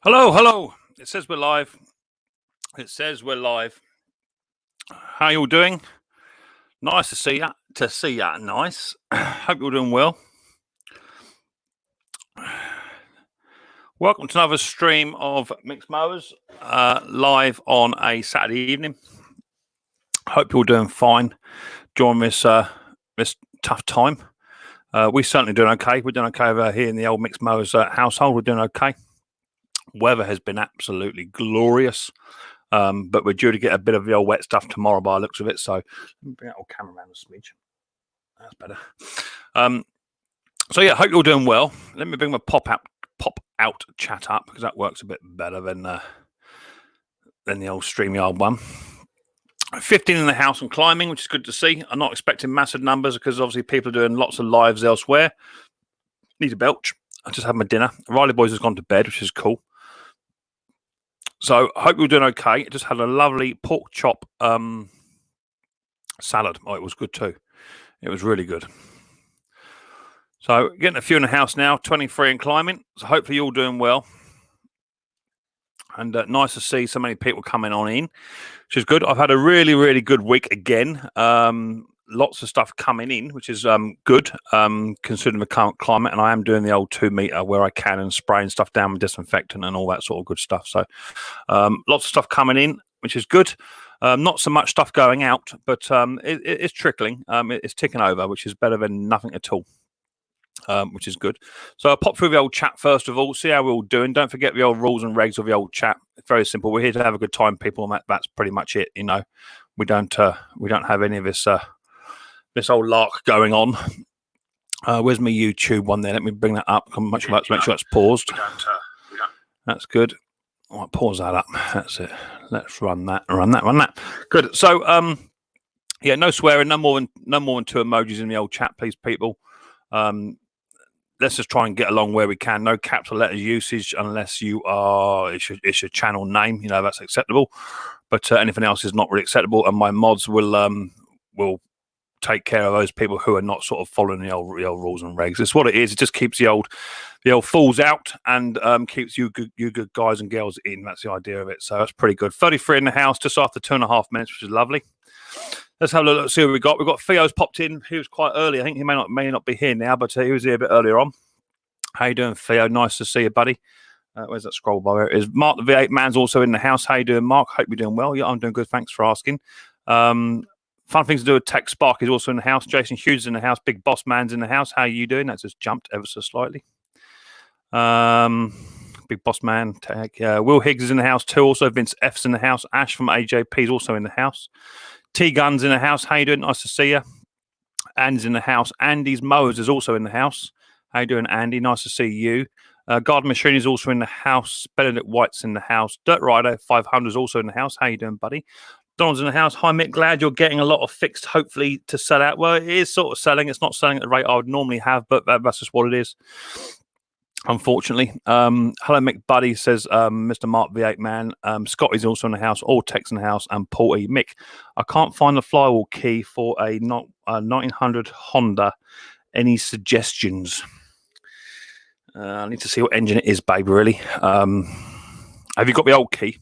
Hello, hello. It says we're live. It says we're live. How you all doing? Nice to see ya. Nice. Hope you're doing well. Welcome to another stream of Micks Mowers, live on a Saturday evening. Hope you're doing fine during this tough time. We're certainly doing okay. We're doing okay over here in the old Micks Mowers household. We're doing okay. Weather has been absolutely glorious. But we're due to get a bit of the old wet stuff tomorrow by the looks of it. So let me bring that old camera around a smidge. That's better. So yeah, hope you're doing well. Let me bring my pop out chat up because that works a bit better than the old StreamYard one. 15 in the house and climbing, which is good to see. I'm not expecting massive numbers because obviously people are doing lots of lives elsewhere. Need a belch. I just had my dinner. Riley Boys has gone to bed, which is cool. So I hope you're doing okay. I just had a lovely pork chop salad. Oh, it was good too. It was really good. So getting a few in the house now, 23 and climbing. So hopefully you're all doing well. And nice to see so many people coming on in, which is good. I've had a really, really good week again. Lots of stuff coming in, which is good, considering the current climate. And I am doing the old 2 meter where I can and spraying stuff down with disinfectant and all that sort of good stuff. So lots of stuff coming in, which is good. Not so much stuff going out, but it's trickling. It's ticking over, which is better than nothing at all, which is good. So I'll pop through the old chat first of all, see how we're all doing. Don't forget the old rules and regs of the old chat. It's very simple. We're here to have a good time, people, and that's pretty much it. You know, we don't have any of this old lark going on. Where's my YouTube one there? Let me bring that up. Make sure that's paused. That's good. All right, pause that up. That's it. Let's run that. Good. So yeah, no swearing, no more than 2 emojis in the old chat, please, people. Let's just try and get along where we can. No capital letters usage unless you are it's your channel name. You know, that's acceptable. But anything else is not really acceptable, and my mods will take care of those people who are not sort of following the old rules and regs. It's what it is. It just keeps the old fools out and keeps you good guys and girls in. That's the idea of it. So that's pretty good. 33 in the house, just after 2.5 minutes, which is lovely. Let's have a look. See what we got. We've got Theo's popped in. He was quite early. I think he may not be here now, but he was here a bit earlier on. How you doing, Theo? Nice to see you, buddy. Where's that scroll bar? There it is. Mark the V8 man's also in the house. How you doing, Mark? Hope you're doing well. Yeah, I'm doing good. Thanks for asking. Fun things to do with Tech Spark is also in the house. Jason Hughes is in the house. Big Boss Man's in the house. How are you doing? That's just jumped ever so slightly. Big Boss Man. Tech. Will Higgs is in the house too. Also, Vince F's in the house. Ash from AJP is also in the house. T Guns in the house. How you doing? Nice to see you. Andy's in the house. Andy's Mowers is also in the house. How you doing, Andy? Nice to see you. Garden Machine is also in the house. Benedict White's in the house. Dirt Rider 500 is also in the house. How you doing, buddy? Donald's in the house. Hi, Mick. Glad you're getting a lot of fixed, hopefully, to sell out. Well, it is sort of selling. It's not selling at the rate I would normally have, but that's just what it is, unfortunately. Hello, Mick Buddy, says Mr. Mark V8 Man. Scotty's also in the house. All Tech's in the house. And Paul E. Mick, I can't find the flywheel key for a 1900 Honda. Any suggestions? I need to see what engine it is, babe, really. Have you got the old key?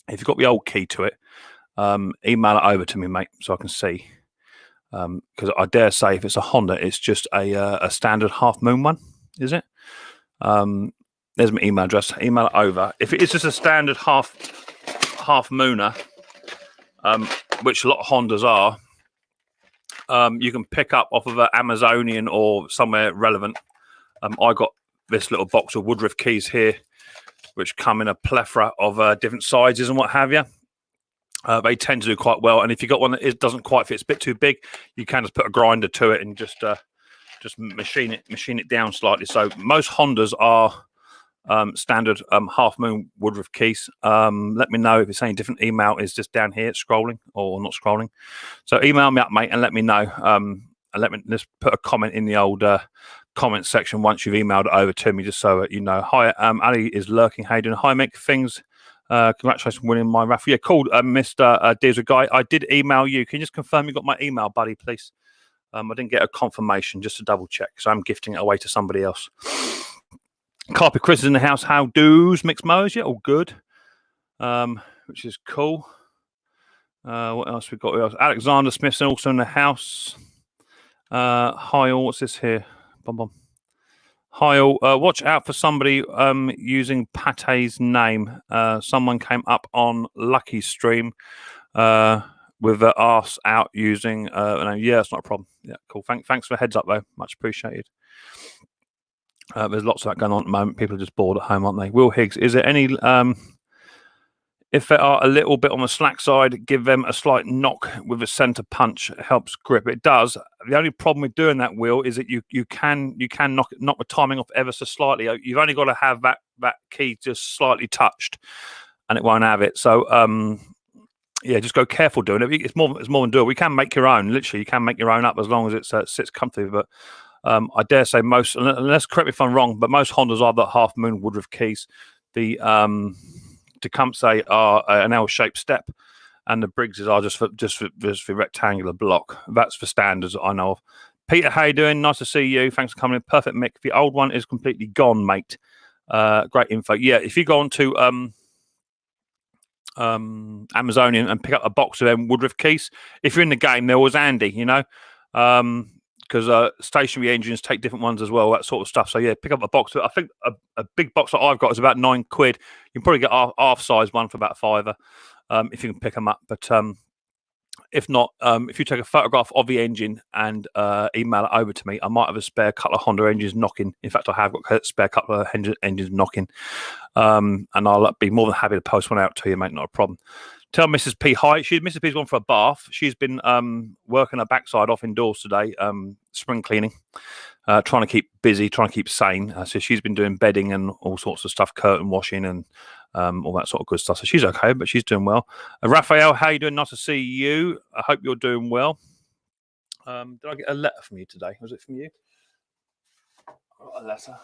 If you've got the old key to it, email it over to me, mate, so I can see. Because I dare say if it's a Honda, it's just a standard half moon one, is it? There's my email address. Email it over. If it is just a standard half mooner, which a lot of Hondas are, you can pick up off of an Amazonian or somewhere relevant. I got this little box of Woodruff keys here, which come in a plethora of different sizes and what have you. They tend to do quite well, and if you got one that doesn't quite fit, it's a bit too big, you can just put a grinder to it and just machine it down slightly. So most Hondas are standard half moon Woodruff keys. Let me know if it's any different. Email is just down here, scrolling or not scrolling. So email me up, mate, and let me know. And let's put a comment in the old comment section once you've emailed it over to me, just so you know. Hi, Ali is lurking. How you doing? Hi, Mick. Things. Congratulations on winning my raffle. Yeah, cool, Mr. Diesel Guy. I did email you. Can you just confirm you got my email, buddy, please? I didn't get a confirmation, just to double check, so I'm gifting it away to somebody else. Carpet Chris is in the house. How do's? Micks Mowers, yeah, all good. Which is cool. What else we got? Alexander Smithson also in the house. Hi all, what's this here? Bum bum. Hi all, watch out for somebody using Pate's name. Someone came up on Lucky's stream with their arse out using yeah, it's not a problem. Yeah, cool. Thanks for the heads up though, much appreciated. There's lots of that going on at the moment. People are just bored at home, aren't they? Will Higgs, is there any if they are a little bit on the slack side, give them a slight knock with a centre punch. It helps grip. It does. The only problem with doing that, Will, is that you can knock the timing off ever so slightly. You've only got to have that key just slightly touched, and it won't have it. So yeah, just go careful doing it. It's more than doable. We can make your own. Literally, you can make your own up as long as it sits comfortably. But I dare say most, unless correct me if I'm wrong, but most Hondas are the half moon Woodruff keys. The Tecumseh are an L-shaped step, and the Briggses are just for rectangular block. That's for standards I know of. Peter, how you doing? Nice to see you. Thanks for coming in. Perfect, Mick. The old one is completely gone, mate. Great info. Yeah, if you go on to Amazonian and pick up a box of them Woodruff keys, if you're in the game, they're always handy, you know. Because stationary engines take different ones as well, that sort of stuff. So yeah, pick up a box. I think a big box that I've got is about £9. You can probably get half size one for about £5 if you can pick them up. But if not, if you take a photograph of the engine and email it over to me, I might have a spare couple of Honda engines knocking. In fact, I have got a spare couple of engines knocking, and I'll be more than happy to post one out to you, mate. Not a problem. Tell Mrs. P hi. Mrs. P's gone for a bath. She's been working her backside off indoors today, spring cleaning, trying to keep busy, trying to keep sane. So she's been doing bedding and all sorts of stuff, curtain washing and all that sort of good stuff. So she's okay, but she's doing well. Raphael, how you doing? Nice to see you. I hope you're doing well. Did I get a letter from you today? Was it from you? I got a letter.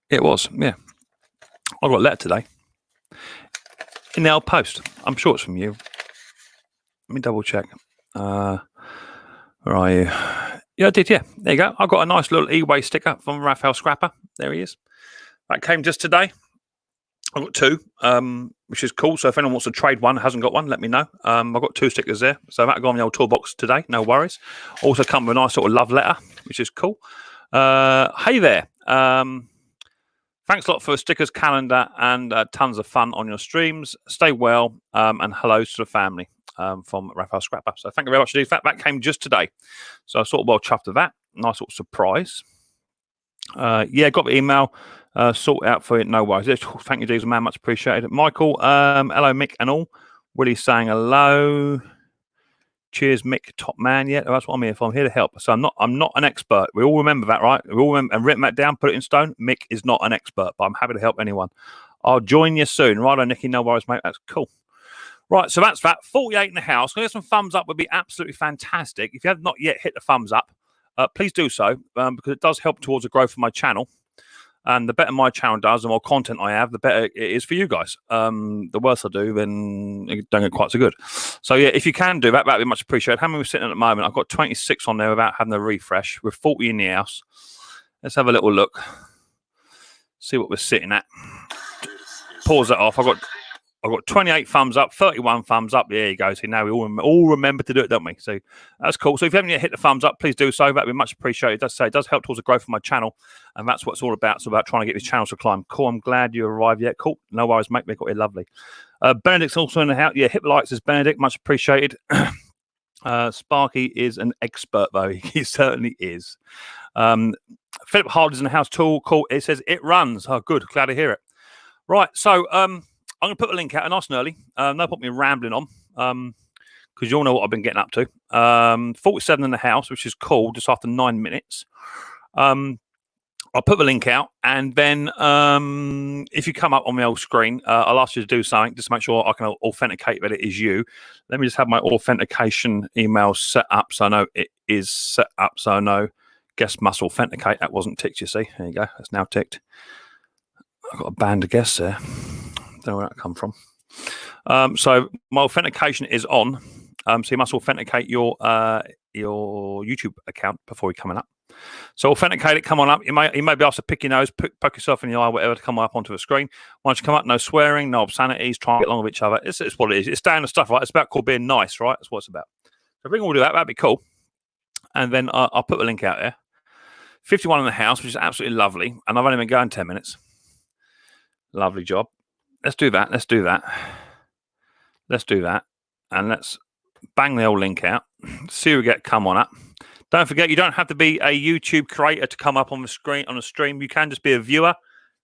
It was, yeah. I got a letter today in the old post. I'm sure it's from you. Let me double check. Where are you? Yeah, I did. Yeah, there you go. I got a nice little e-way sticker from Raphael Scrapper. There he is. That came just today. I've got two, which is cool. So if anyone wants to trade one, hasn't got one, let me know. I've got two stickers there. So that'll go on the old toolbox today. No worries. Also come with a nice sort of love letter, which is cool. Hey there. Thanks a lot for stickers, calendar, and tons of fun on your streams. Stay well, and hello to the family from Raphael Scrapper. So thank you very much indeed. That came just today. So I sort of well chuffed with that. Nice little surprise. Yeah, got the email. Sort it out for you. No worries. Thank you, Diesel Man. Much appreciated. Michael, hello, Mick and all. Willie's saying hello. Cheers, Mick, top man. Yeah, that's what I'm here for. I'm here to help. So I'm not an expert. We all remember that, right? We all remember and written that down, put it in stone. Mick is not an expert, but I'm happy to help anyone. I'll join you soon. Righto, Nicky, no worries, mate. That's cool. Right, so that's that. 48 in the house. Gonna get some thumbs up would be absolutely fantastic. If you have not yet hit the thumbs up, please do so, because it does help towards the growth of my channel. And the better my channel does, the more content I have, the better it is for you guys. The worse I do, then it don't get quite so good. So yeah, if you can do that, that'd be much appreciated. How many we're sitting at the moment? I've got 26 on there without having a refresh. We're 40 in the house. Let's have a little look. See what we're sitting at. Pause that off. I've got 28 thumbs up, 31 thumbs up. There you go. See, now we all remember to do it, don't we? So that's cool. So if you haven't yet hit the thumbs up, please do so. That'd be much appreciated. It does help towards the growth of my channel, and that's what it's all about. It's about trying to get these channels to climb. Cool. I'm glad you arrived yet. Cool. No worries, mate. We got it lovely. Benedict's also in the house. Yeah, hit the likes as Benedict. Much appreciated. Sparky is an expert, though. He certainly is. Philip Hardy's in the house. Tool. Cool. It says it runs. Oh, good. Glad to hear it. Right. So, I'm going to put a link out nice and early. No point me rambling on, because you all know what I've been getting up to. 47 in the house, which is cool, just after 9 minutes. I'll put the link out, and then if you come up on my old screen, I'll ask you to do something just to make sure I can authenticate that it is you. Let me just have my authentication email set up so I know it is set up, so I know guest must authenticate. That wasn't ticked, you see. There you go. That's now ticked. I've got a band of guests there. Don't know where that come from. So my authentication is on. So you must authenticate your your YouTube account before you're coming up. So authenticate it, come on up. You may be asked to pick your nose, poke yourself in the eye, whatever, to come up onto a screen. Once you come up, no swearing, no obscenities, try and get along with each other. It's what it is. It's standard stuff, right? It's about called being nice, right? That's what it's about. So if we can all do that, that'd be cool. And then I'll put the link out there. 51 in the house, which is absolutely lovely. And I've only been going 10 minutes. Lovely job. Let's do that. Let's do that. Let's do that. And let's bang the old link out. See who we get come on up. Don't forget, you don't have to be a YouTube creator to come up on the screen on a stream. You can just be a viewer.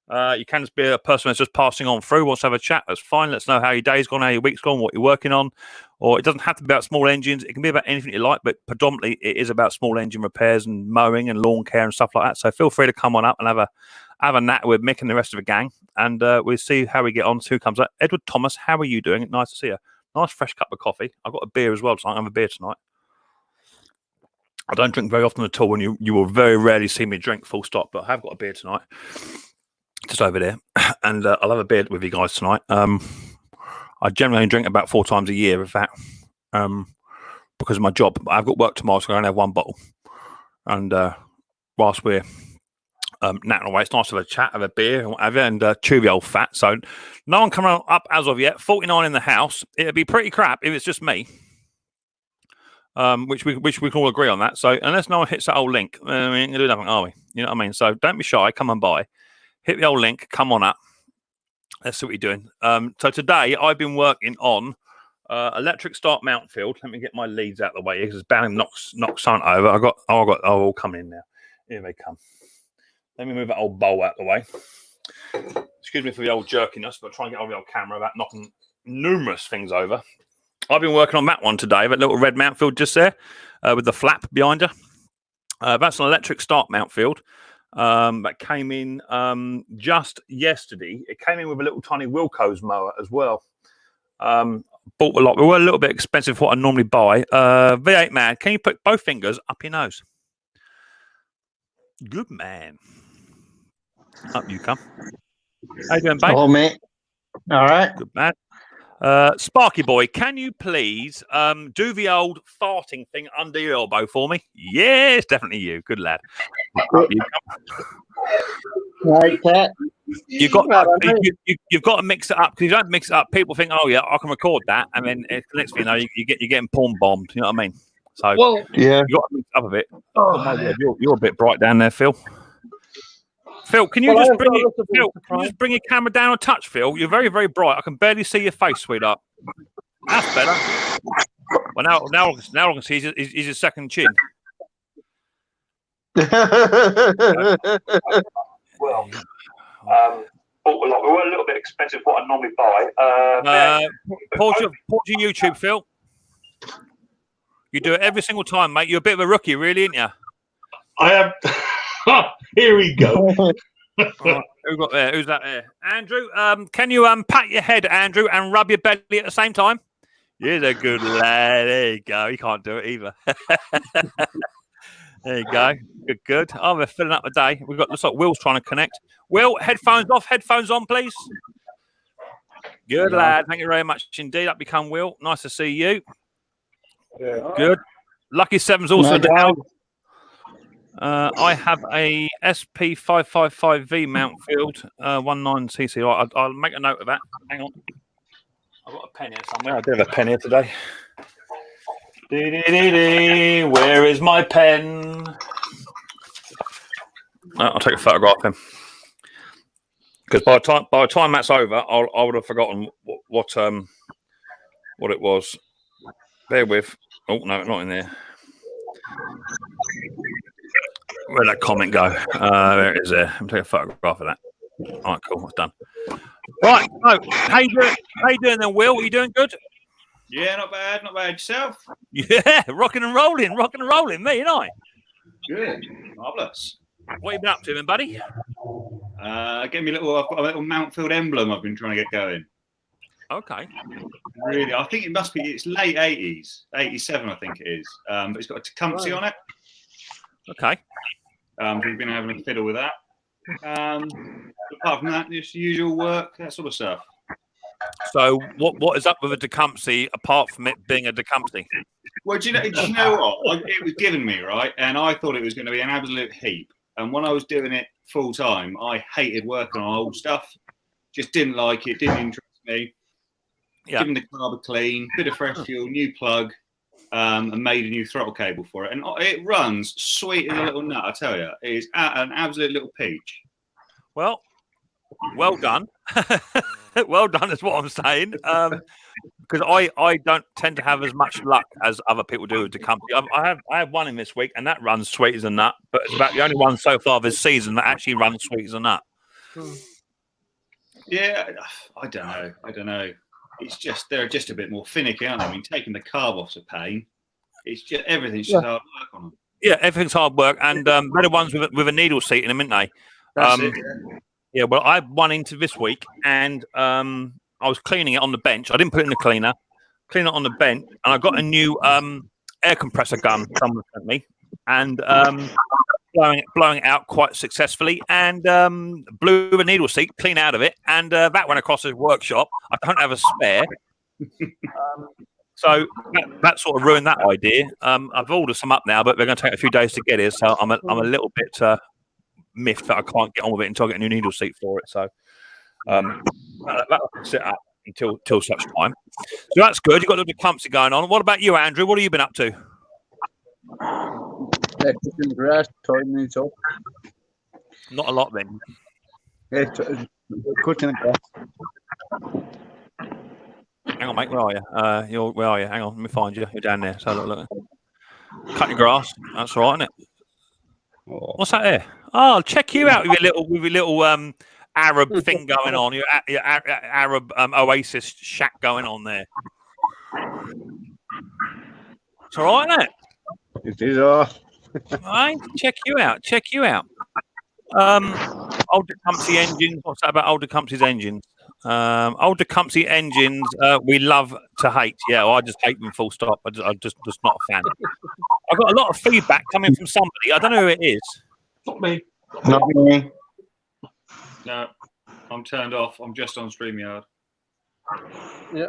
You can just be a person that's just passing on through, wants to have a chat. That's fine. Let's know how your day's gone, how your week's gone, what you're working on. Or it doesn't have to be about small engines. It can be about anything you like, but predominantly it is about small engine repairs and mowing and lawn care and stuff like that. So feel free to come on up and have a nat with Mick and the rest of the gang, and we'll see how we get on. See who comes up. Edward Thomas, how are you doing? Nice to see you. Nice fresh cup of coffee. I've got a beer as well tonight. I have a beer tonight. I don't drink very often at all, and you will very rarely see me drink, full stop, but I have got a beer tonight, just over there, and I'll have a beer with you guys tonight. I generally only drink about 4 times a year, in fact, because of my job. But I've got work tomorrow, so I only have 1 bottle. And whilst we're nattering away, it's nice to have a chat, have a beer, and whatever, and chew the old fat. So no one coming up as of yet. 49 in the house. It'd be pretty crap if it's just me. Which we can all agree on that. So unless no one hits that old link, we ain't gonna do nothing, are we? You know what I mean? So don't be shy. Come on by. Hit the old link. Come on up. Let's see what you're doing. So today I've been working on electric start mount field. Let me get my leads out of the way because it's bound to knock something over. I got all coming in now. Here they come. Let me move that old bowl out of the way. Excuse me for the old jerkiness, but try and get over the old camera about knocking numerous things over. I've been working on that one today, that little red mount field just there with the flap behind her. That's an electric start mount field that came in just yesterday. It came in with a little tiny Wilco's mower as well. Bought a lot. They were a little bit expensive for what I normally buy. V8 man, can you put both fingers up your nose? Good man. Up you come. How you doing, babe? Oh, mate. All right. Good man. Sparky boy, can you please do the old farting thing under your elbow for me? Yes, definitely you. Good lad. Right, Pat. You've got to mix it up, because if you don't mix it up, people think, oh yeah, I can record that, and then next thing you know, you're getting porn bombed. You know what I mean? So yeah, you got to mix it up a bit. Oh my God, you're a bit bright down there, Phil. Phil, can you just bring your camera down a touch, Phil? You're very, very bright. I can barely see your face, sweetheart. That's better. Well, now I can see his second chin. We were a little bit expensive for what I normally buy. Pause your YouTube, Phil. You do it every single time, mate. You're a bit of a rookie, really, aren't you? I am. Here we go. Right, who got there? Who's that there? Andrew, can you pat your head, Andrew, and rub your belly at the same time? You're a good lad. There you go. You can't do it either. There you go. Good. Oh, we're filling up the day. We've got, looks like Will's trying to connect. Will, headphones off, headphones on, please. Good lad. Thank you very much indeed. That become Will. Nice to see you. Yeah. Good. Lucky Seven's also down. I have a SP555V mount field, 19cc. I'll make a note of that. Hang on. I've got a pen here somewhere. I do have a pen here today. Where is my pen? I'll take a photograph then. Because by the time that's over, I would have forgotten what it was. Bear with. Oh no, not in there. Where'd that comment go? There it is. There. I'm taking a photograph of that. All right, cool. That's done. Right. So, how you doing? How you doing then, Will? Are you doing good? Yeah, not bad. Not bad. Yourself? Yeah, rocking and rolling, me and I. Good. Marvellous. What have you been up to then, buddy? I've got a little Mountfield emblem I've been trying to get going. Okay. Really, I think it's late 80s, 87 I think it is. But it's got a Tecumseh on it. Okay. We've been having a fiddle with that. Apart from that, just usual work, that sort of stuff. So what is up with a Tecumseh apart from it being a Tecumseh? Well, do you know what? It was given me, right? And I thought it was going to be an absolute heap. And when I was doing it full time, I hated working on old stuff. Just didn't like it, didn't interest me. Yeah. Giving the carb a clean, bit of fresh fuel, new plug, and made a new throttle cable for it. And it runs sweet as a little nut, I tell you. It is an absolute little peach. Well done. Well done is what I'm saying. Because I don't tend to have as much luck as other people do with Tecumseh. I have one in this week, and that runs sweet as a nut. But it's about the only one so far this season that actually runs sweet as a nut. Yeah, I don't know. It's just they're just a bit more finicky, aren't they? I mean, taking the carb off's a pain. It's just everything's just hard work on them. Yeah, everything's hard work, and better ones with a needle seat in them, aren't they? That's it. Yeah, well, I had one into this week, and I was cleaning it on the bench. I didn't put it in the cleaner. Clean it on the bench, and I got a new air compressor gun someone sent me, and blowing it out quite successfully, and blew a needle seat clean out of it, and that went across the workshop. I don't have a spare, so that sort of ruined that idea. I've ordered some up now, but they're going to take a few days to get here, so I'm a little bit miffed that I can't get on with it until I get a new needle seat for it. So that'll sit up until such time. So that's good. You've got a little Tecumseh going on. What about you, Andrew? What have you been up to? Yeah, cutting the grass, tidying it up. Not a lot then. Yeah, cutting the grass. Hang on, mate. Where are you? Where are you? Hang on. Let me find you. You're down there. So look. Cutting grass. That's all right, isn't it? Oh. What's that there? Oh, check you out with your little Arab thing going on. Your Arab oasis shack going on there. It's all right, isn't it? It is all. Right, check you out. Old Tecumseh engines. What's that about old Tecumseh's engines? Old Tecumseh engines, we love to hate. Yeah, well, I just hate them full stop. I'm just not a fan. I've got a lot of feedback coming from somebody. I don't know who it is. Not me. Not me. No, I'm turned off. I'm just on StreamYard. Yeah.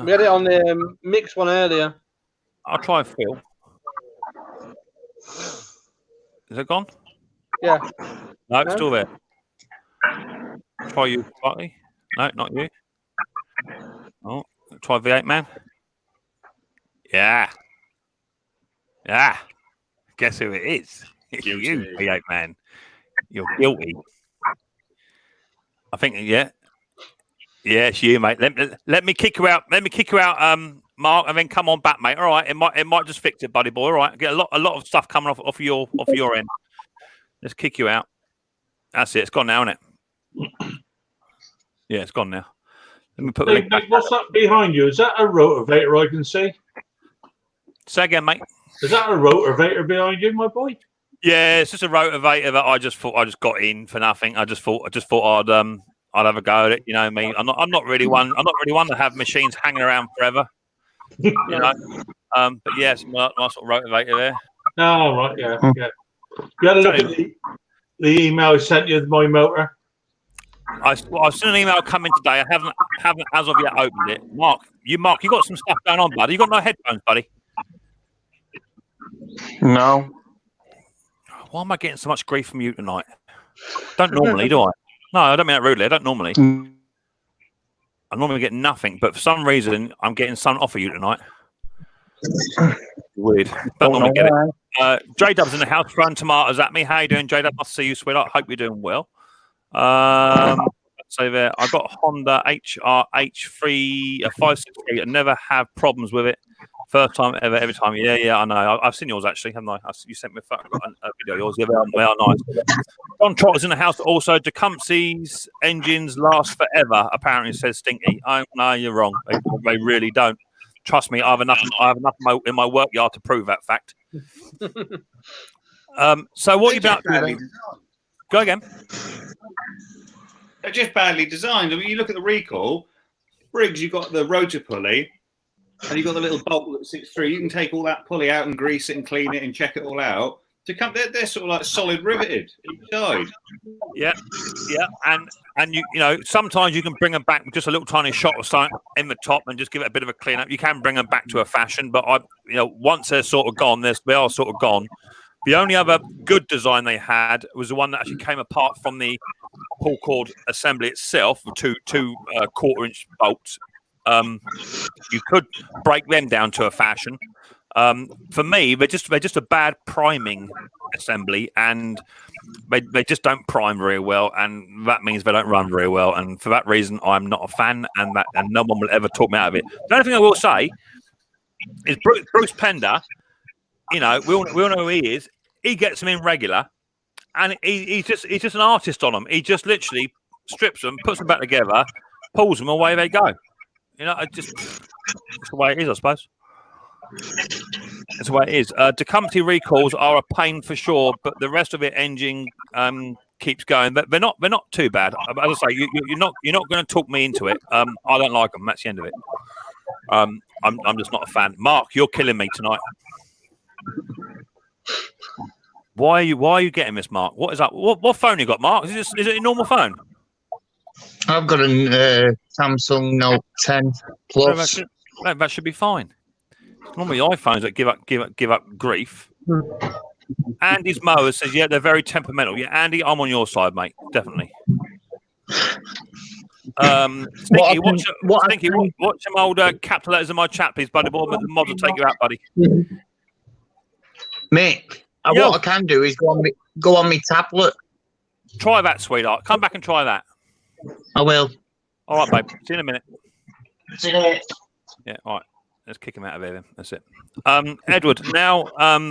We had it on the Micks one earlier. I'll try Phil. Is it gone? Yeah. No, it's still there. Try you, Bartley. No, not you. Oh, try V8 man. Yeah. Guess who it is? It's you, V8 man. You're guilty. I think, yeah, it's you, mate. Let me kick you out. Mark, and then come on back, mate. All right, it might just fix it, buddy boy. All right, get a lot of stuff coming off your end. Let's kick you out. That's it. It's gone now, isn't it? Yeah, it's gone now. Let me put the link back. What's that behind you? Is that a rotavator I can see? Say again, mate. Is that a rotavator behind you, my boy? Yeah, it's just a rotavator that I just got in for nothing. I just thought I'd have a go at it. You know me. I'm not really one to have machines hanging around forever. You know. But yes, nice sort of rotavator there. Oh, right, yeah. You had a look at the email I sent you with my motor. I've seen an email come in today. I haven't as of yet opened it. Mark, you got some stuff going on, buddy. You got no headphones, buddy? No. Why am I getting so much grief from you tonight? Don't normally, do I? No, I don't mean that rudely. I don't normally. I normally get nothing, but for some reason, I'm getting something off of you tonight. Weird. Don't normally get it. J-Dub's in the house, throwing tomatoes at me. How you doing, J-Dub? I'll see you, sweetheart. Hope you're doing well. So there, I got Honda HRH 563. I never have problems with it. First time ever, every time. Yeah, I know. I've seen yours actually, haven't I? You sent me a video of yours. Yeah, they are nice. John Trotter's in the house also. Tecumseh's engines last forever, apparently, says Stinky. No, you're wrong. They really don't. Trust me, I have enough in my work yard to prove that fact. So what are you about to do? Go again. They're just badly designed. I mean, you look at the recall, Briggs, you've got the rotor pulley, and you've got the little bolt that sits through. You can take all that pulley out and grease it and clean it and check it all out. They're sort of like solid riveted each side. Yeah, and you know sometimes you can bring them back with just a little tiny shot or something in the top and just give it a bit of a clean up. You can bring them back to a fashion, but once they're sort of gone, they are sort of gone. The only other good design they had was the one that actually came apart from the pull cord assembly itself, with two quarter-inch bolts. You could break them down to a fashion. For me, they're just a bad priming assembly, and they just don't prime very well, and that means they don't run very well. And for that reason, I'm not a fan, and no one will ever talk me out of it. The only thing I will say is Bruce Pender. We all know who he is. He gets them in regular, and he's just an artist on them. He just literally strips them, puts them back together, pulls them, away they go. It's the way it is, I suppose. That's the way it is. Decumity recalls are a pain for sure, but the rest of it engine keeps going. But they're not too bad. As I say, you're not going to talk me into it. I don't like them. That's the end of it. I'm just not a fan. Mark, you're killing me tonight. Why are you getting this, Mark? What is that? What phone you got, Mark? Is it a normal phone? I've got a Samsung Note 10 Plus. That should be fine. It's normally iPhones that give up grief. Andy's Mowers says, yeah, they're very temperamental. Yeah, Andy, I'm on your side, mate. Definitely. Stinky, watch some old capital letters in my chat, please, buddy. The mods will take you out, buddy. Mick, what I can do is go on my tablet. Try that, sweetheart. Come back and try that. I will. All right, babe. See you in a minute. See you later. Yeah, all right. Let's kick him out of here then. That's it. Edward, now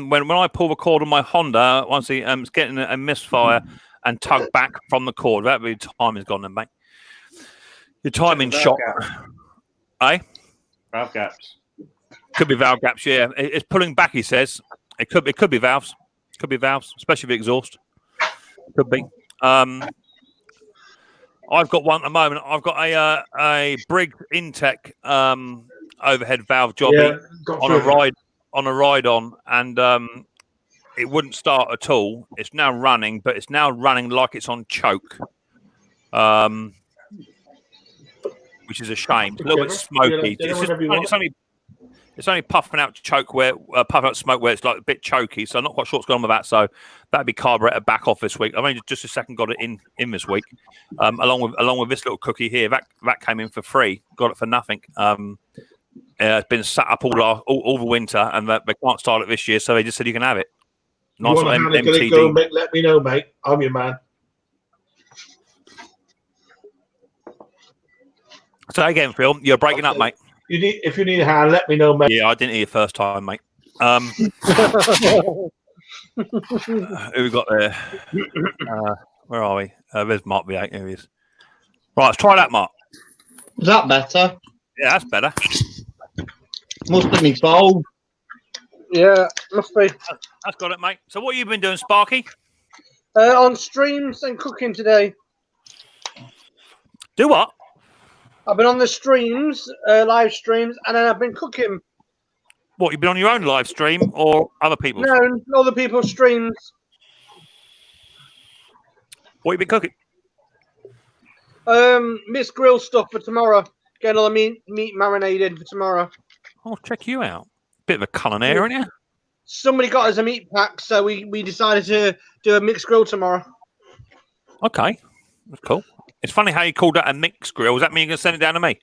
when I pull the cord on my Honda, once it's getting a misfire and tug back from the cord, that be time is gone then, mate. Your timing's shot. Eh? Valve gaps. Could be valve gaps, yeah. It's pulling back, he says. It could be valves. Could be valves, especially the exhaust. Could be. I've got one at the moment. I've got a Briggs Intec overhead valve jobby on a ride on, and it wouldn't start at all. It's now running, but it's now running like it's on choke, which is a shame. It's a little bit smoky. It's only puffing out smoke where it's like a bit choky. So I'm not quite sure what's going on with that. So that'd be carburetor back off this week. I've only just a second got it in this week, along with this little cookie here. That came in for free. Got it for nothing. It's been sat up all the winter, and they can't start it this year. So they just said you can have it. Nice little MTD. Go, let me know, mate. I'm your man. So again, Phil, you're breaking up, mate. If you need a hand, let me know, mate. Yeah, I didn't hear you first time, mate. Who we got there? Where are we? There's Mark V8. Here he is. Right, let's try that, Mark. Is that better? Yeah, that's better. Must be me phone. Yeah, must be. That's got it, mate. So what have you been doing, Sparky? On streams and cooking today. Do what? I've been on the streams, live streams, and then I've been cooking. What, you've been on your own live stream or other people's? No, other people's streams. What have you been cooking? Miss Grill stuff for tomorrow. Getting all the meat marinated for tomorrow. I'll check you out. Bit of a culinary, aren't you? Somebody got us a meat pack, so we decided to do a mixed grill tomorrow. Okay, that's cool. It's funny how you called that a mixed grill. Does that mean you're going to send it down to me?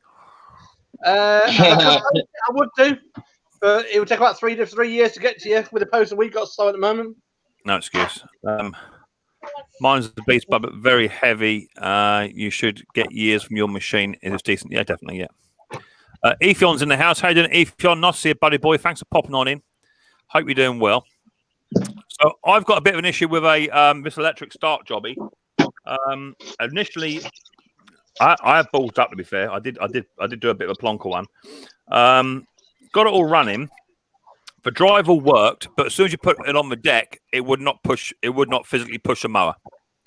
I would do, but it would take about 3 years to get to you with the post that we got slow at the moment. No excuse. Mine's the beast, but very heavy. You should get years from your machine. It is decent. Yeah, definitely. Yeah. Ethion's in the house. How you doing, Ethion? Nice to see you, buddy boy. Thanks for popping on in. Hope you're doing well. So I've got a bit of an issue with this electric start jobby. Initially, I have ballsed up. To be fair, I did do a bit of a plonker one. Got it all running. The drive all worked, but as soon as you put it on the deck, it would not push. It would not physically push a mower.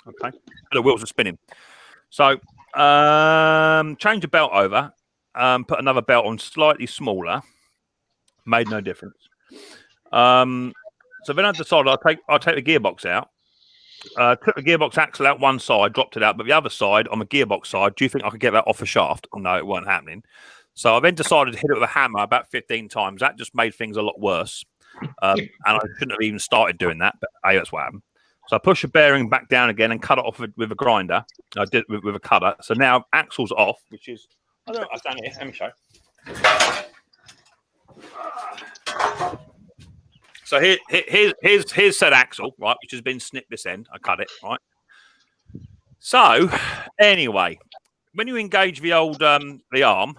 Okay, the wheels are spinning. So change the belt over. Put another belt on, slightly smaller. Made no difference. So then I decided I'll take the gearbox out. Took the gearbox axle out one side, dropped it out, but the other side, on the gearbox side, do you think I could get that off the shaft? No, it wasn't happening. So I then decided to hit it with a hammer about 15 times. That just made things a lot worse. And I shouldn't have even started doing that, but hey, that's what happened. So I pushed the bearing back down again and cut it off with a grinder. I did it with a cutter. So now axle's off, which is, I don't know, I've done it. Let me show. So here's said axle, right, which has been snipped this end. I cut it, right. So anyway, when you engage the old the arm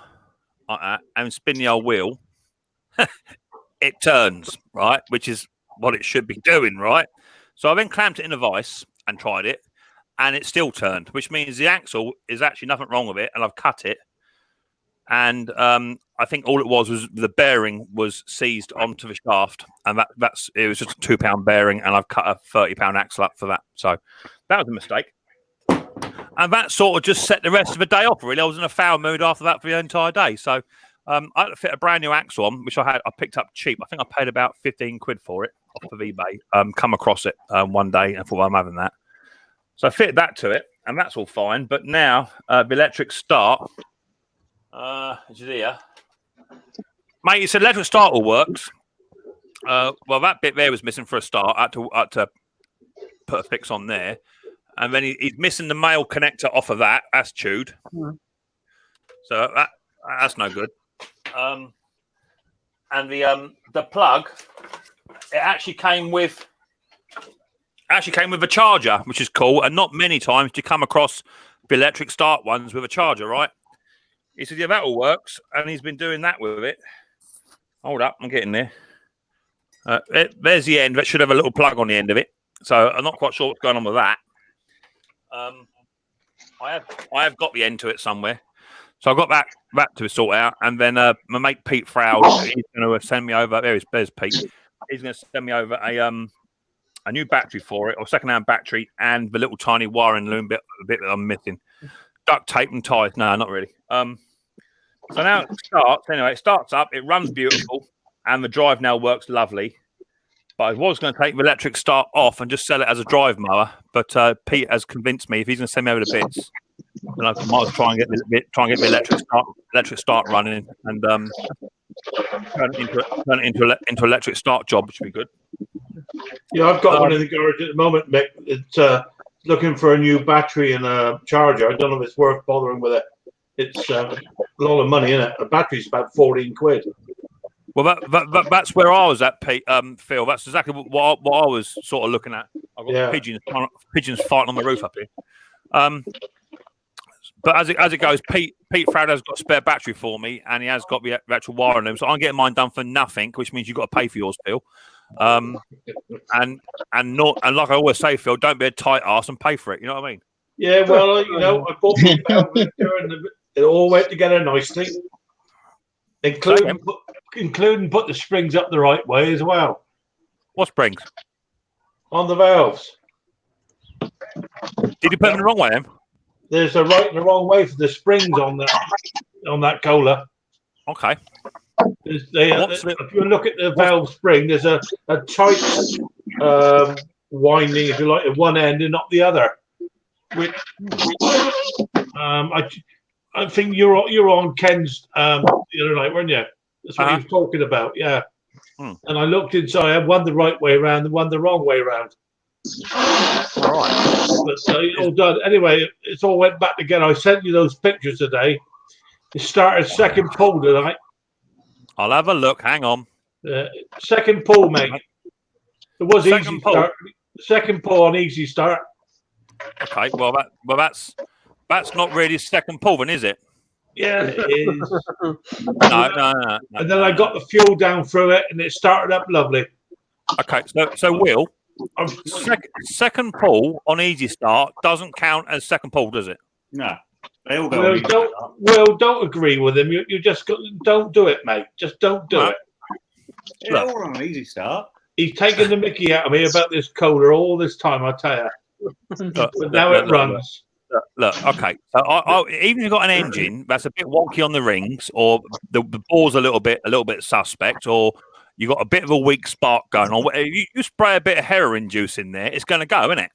like that and spin the old wheel, it turns, right, which is what it should be doing, right. So I then clamped it in a vise and tried it, and it still turned, which means the axle is actually nothing wrong with it, and I've cut it. And I think all it was the bearing was seized onto the shaft, and it was just a £2 bearing, and I've cut a £30 axle up for that. So that was a mistake. And that sort of just set the rest of the day off, really. I was in a foul mood after that for the entire day. So I had to fit a brand new axle on, which I picked up cheap. I think I paid about 15 quid for it off of eBay. Come across it one day and thought, well, I'm having that. So I fitted that to it, and that's all fine. But now the electric start, which is here. Mate, it's electric start all works. Well, that bit there was missing for a start. I had to put a fix on there. And then he's missing the male connector off of that. That's chewed. So that's no good. And the plug, it actually came with a charger, which is cool. And not many times do you come across the electric start ones with a charger, right? He said, yeah, that all works. And he's been doing that with it. Hold up, I'm getting there. There's the end. That should have a little plug on the end of it. So I'm not quite sure what's going on with that. I have got the end to it somewhere. So I've got that to sort out. And then my mate Pete Froud, he's going to send me over. There's Pete. He's going to send me over a new battery for it, or second-hand battery, and the little tiny wiring loom bit that I'm missing. Duct tape and ties. No, not really. So now it starts. Anyway, it starts up. It runs beautiful, and the drive now works lovely. But I was going to take the electric start off and just sell it as a drive mower. But Pete has convinced me if he's going to send me over the bits, then I might as well try and get the electric start running and turn it into electric start job, which would be good. Yeah, I've got one in the garage at the moment, Mick. It's looking for a new battery and a charger. I don't know if it's worth bothering with it. It's a lot of money, isn't it? A battery's about 14 quid. Well, that's where I was at, Pete, Phil. That's exactly what I was sort of looking at. I've got pigeons fighting on the roof up here. But as it goes, Pete Froud has got a spare battery for me, and he has got the actual wiring loom. So I'm getting mine done for nothing, which means you've got to pay for yours, Phil. And like I always say, Phil, don't be a tight ass and pay for it. You know what I mean? Yeah, well, I bought the Carburetor and it all went together nicely, including put the springs up the right way as well. What springs? On the valves. Did you put them the wrong way, then? There's a right and a wrong way for the springs on that Kohler. Okay. If you look at the valve spring, there's a tight winding, if you like, at one end and not the other. Which I think you're on Ken's the other night, weren't you? That's what he was talking about, yeah. And I looked inside. I had one the right way around and one the wrong way around. All right. But all done. Anyway, it's all went back together. I sent you those pictures today. It started second pull tonight. I'll have a look. Hang on. Second pull, mate. It was easy start. Second pull on easy start. Okay. Well, that's not really second pull, then, is it? Yeah, it is. No. And then I got the fuel down through it, and it started up lovely. Okay. So Will, second pull on easy start doesn't count as second pull, does it? No. They all go don't agree with him. You just don't do it, mate. Just don't do it. They're all on an easy start. He's taken the mickey out of me about this Kohler all this time, I tell you. But now it runs. Look, okay. So even if you've got an engine that's a bit wonky on the rings, or the bore's a little bit suspect, or you got a bit of a weak spark going on. You spray a bit of heroin juice in there, it's going to go, isn't it?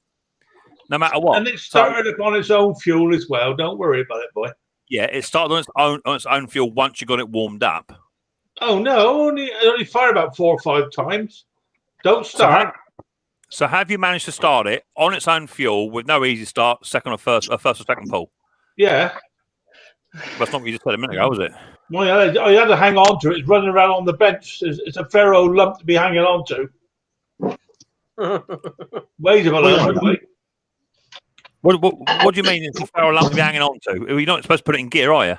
No matter what. And it started up on its own fuel as well. Don't worry about it, boy. Yeah, it started on its own fuel once you got it warmed up. Oh no, only fire about 4 or 5 times. Don't start. So have you managed to start it on its own fuel with no easy start, first or second pull? Yeah. That's not what you just said a minute ago, was it? Well, I had to hang on to it. It's running around on the bench. It's a Pharaoh lump to be hanging on to. Weighs about a lot of weight. What do you mean it's a Pharaoh lump to be hanging on to? You're not supposed to put it in gear, are you?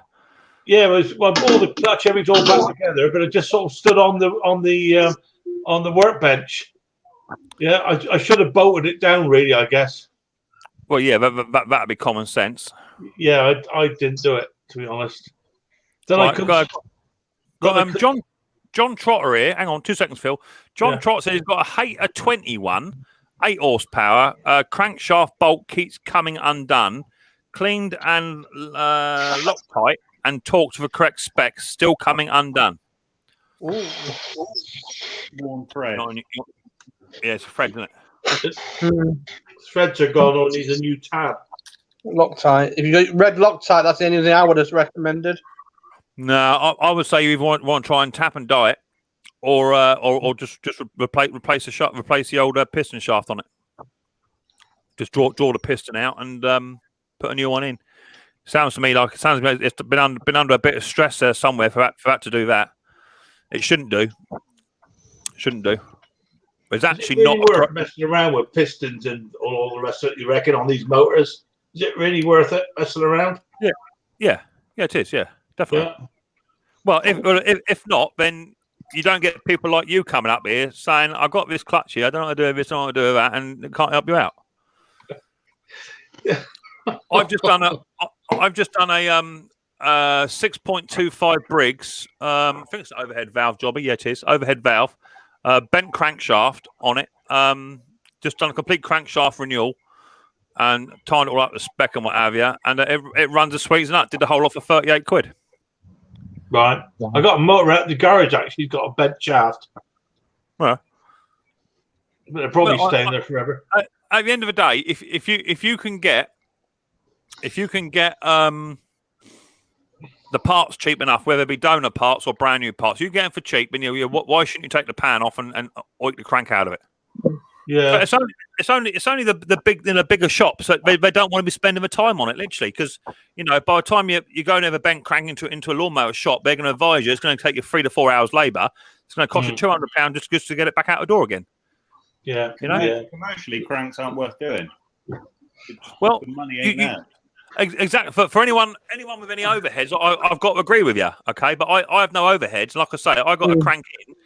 Yeah, well, all the clutch, everything's all back together, but it just sort of stood on the workbench. Yeah, I should have bolted it down, really, I guess. Well, yeah, that'd be common sense. Yeah, I didn't do it, to be honest. Then right, I John Trotter here. Hang on, 2 seconds, Phil. John Trotter says he's got a 21, 8 horsepower. Crankshaft bolt keeps coming undone. Cleaned and Loctite and torqued to the correct specs. Still coming undone. Ooh. Warm thread. Yeah, it's a thread, isn't it? Threads are gone on. Needs a new tab. Loctite. If you got red Loctite, that's the only thing I would have recommended. No, I would say you either want to try and tap and dye it, or just replace the old piston shaft on it. Just draw the piston out and put a new one in. Sounds to me like it's been under a bit of stress there somewhere for that to do that. It shouldn't do. It's actually really not worth messing around with pistons and all the rest of it. You reckon on these motors? Is it really worth it messing around? Yeah, it is. Yeah, definitely. Yeah. Well, if not, then you don't get people like you coming up here saying, "I've got this clutch here. I don't know how to do this. I don't know how to do that," and it can't help you out. I've just done a 6.25 Briggs. I think it's an overhead valve jobber. Yeah, it is overhead valve. Bent crankshaft on it. Just done a complete crankshaft renewal and tied it all up to spec and what have you. And it runs as sweet as nut. Did the whole lot for 38 quid. Right. I got a motor out the garage. Actually, it's got a bent shaft. Well, but they're probably staying there forever. At the end of the day, if you can get the parts cheap enough, whether it be donor parts or brand new parts, you get them for cheap. And why shouldn't you take the pan off and oink the crank out of it? Yeah, but it's only the big in a bigger shop, so they don't want to be spending the time on it, literally, because by the time you go and have a bent crank into a lawnmower shop, they're going to advise you it's going to take you 3 to 4 hours labour. It's going to cost you £200 just to get it back out the door again. Yeah, commercially, cranks aren't worth doing. Well, the money ain't there. Exactly. For anyone with any overheads, I've got to agree with you. Okay, but I have no overheads. Like I say, I got a crank in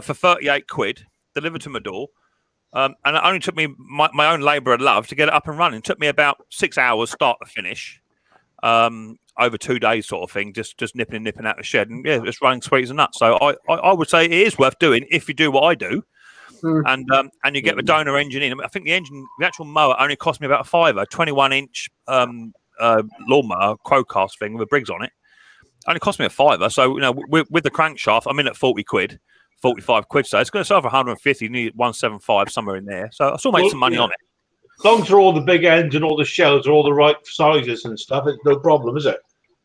for 38 quid delivered to my door, and it only took me my own labour and love to get it up and running. It took me about 6 hours start to finish, over 2 days, sort of thing. Just nipping and nipping out the shed, and yeah, it's running sweet as a nut. So I would say it is worth doing if you do what I do. And you get the donor engine in. I think the actual mower only cost me about a £5, 21-inch lawnmower Crowcast thing with a Briggs on it. Only cost me a £5. So with the crankshaft, I'm in at 40 quid, 45 quid. So it's going to sell for 150, nearly 175 somewhere in there. So I still make some money on it. As long as all the big ends and all the shells are all the right sizes and stuff, it's no problem, is it?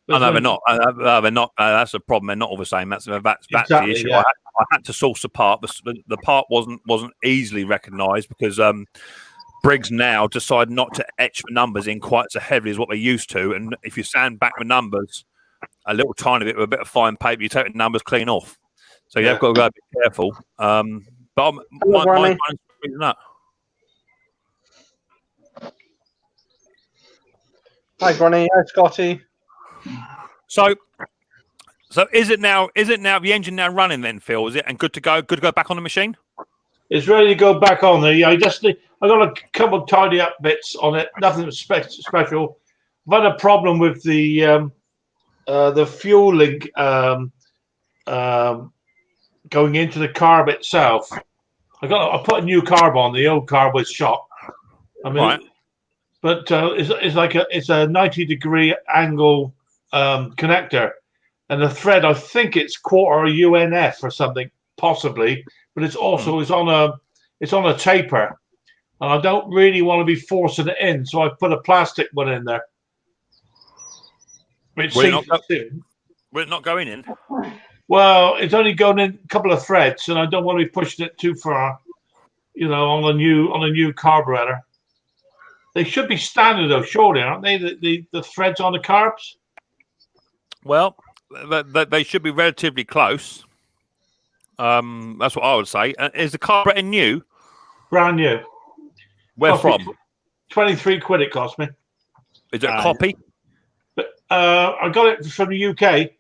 No, they're not. They're not. That's the problem. They're not all the same. That's exactly, the issue. Yeah. I had to source the part. The part wasn't easily recognised because Briggs now decide not to etch the numbers in quite so heavily as what they used to. And if you sand back the numbers a little tiny bit with a bit of fine paper, you take the numbers clean off. So you've got to go a bit careful. But mine's that. Hi, Granny. Hi, Scotty. So is it now the engine now running then, Phil? Is it and good to go back on the machine? It's ready to go back on there. Yeah, I got a couple of tidy up bits on it. Nothing special. I've had a problem with the fuel link going into the carb itself. I put a new carb on. The old carb was shot. I mean, right. But it's a 90-degree angle connector, and the thread, I think it's quarter UNF or something. possibly, but it's also it's on a taper, and I don't really want to be forcing it in, so I put a plastic one in there. Will it not going in? Well, it's only going in a couple of threads, and I don't want to be pushing it too far. On a new carburetor. They should be standard though, surely, aren't they? The threads on the carbs. Well, they should be relatively close. That's what I would say. Is the carburetor new? Brand new. Where from? 23 quid it cost me. Is it a copy? But I got it from the UK.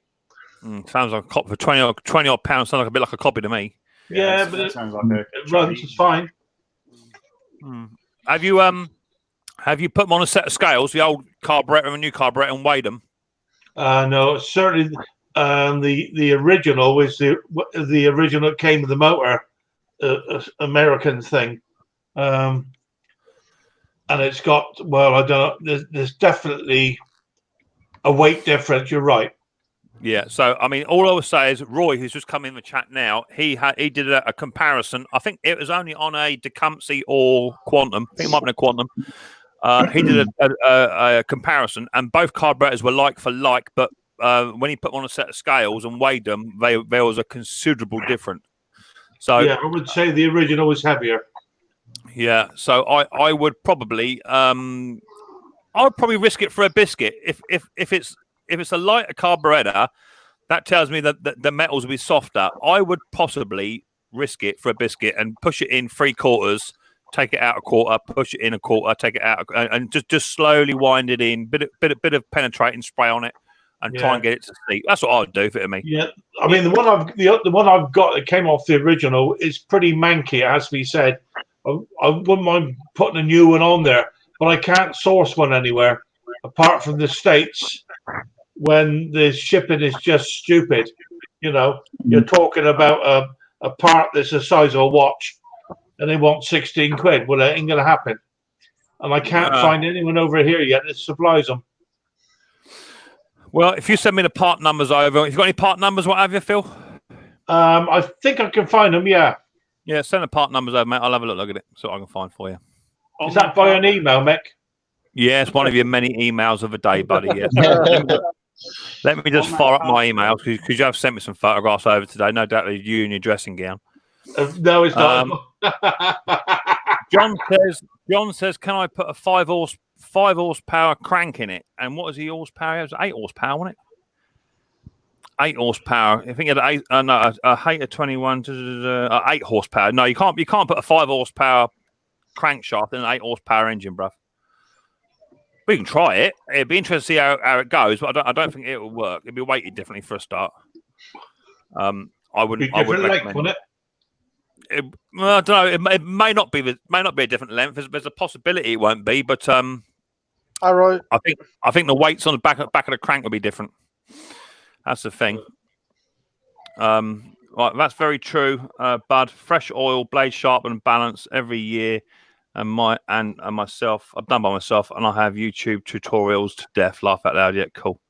Sounds like a copy for 20 odd pounds. Sounds like a bit like a copy to me. Yeah, but it sounds like it runs. It's fine. Have you put them on a set of scales, the old carburetor and new carburetor, and weighed them? No, certainly. The original was the original that came with the motor, American thing, and it's got, well, I don't know. There's definitely a weight difference. You're right. Yeah. So I mean, all I would say is Roy, who's just come in the chat now, he did a comparison. I think it was only on a Tecumseh or Quantum. I think it might have been a Quantum. He did a comparison, and both carburetors were like for like, but when he put them on a set of scales and weighed them, there was a considerable difference. So yeah, I would say the original was heavier. Yeah, so I would probably risk it for a biscuit if it's a lighter carburetor. That tells me that the metals will be softer. I would possibly risk it for a biscuit and push it in 3/4. Take it out a quarter, push it in a quarter, take it out, and just slowly wind it in. Bit of penetrating spray on it, and try and get it to seat. That's what I'd do if it were me. Yeah, I mean the one I've got that came off the original is pretty manky. It has to be said. I wouldn't mind putting a new one on there, but I can't source one anywhere apart from the States when the shipping is just stupid. You're talking about a part that's the size of a watch. And they want 16 quid. Well, it ain't going to happen. And I can't find anyone over here yet that supplies them. Well, if you send me the part numbers over, if you've got any part numbers, what have you, Phil? I think I can find them, yeah. Yeah, send the part numbers over, mate. I'll have a look at it, so I can find for you. Is that by an email, Mick? Yes, one of your many emails of the day, buddy. Yes. Let me just fire up my emails because you have sent me some photographs over today. No doubt of you in your dressing gown. No, it's not. John says, can I put a 5 horsepower crank in it? And what is the horsepower? It was 8 horsepower, wasn't it? 8 horsepower. I think it had a Hater 21, 8 horsepower. No, you can't put a 5 horsepower crankshaft in an 8 horsepower engine, bruv. We can try it. It'd be interesting to see how it goes, but I don't think it will work. It'd be weighted differently for a start. I wouldn't recommend it. Well, I don't know. It may not be a different length. There's a possibility it won't be, but all right. I think the weights on the back of the crank will be different. That's the thing. Right, that's very true, Bud. Fresh oil, blade sharp and balanced every year, and myself. I've done by myself, and I have YouTube tutorials to death. Laugh out loud. Yeah, cool.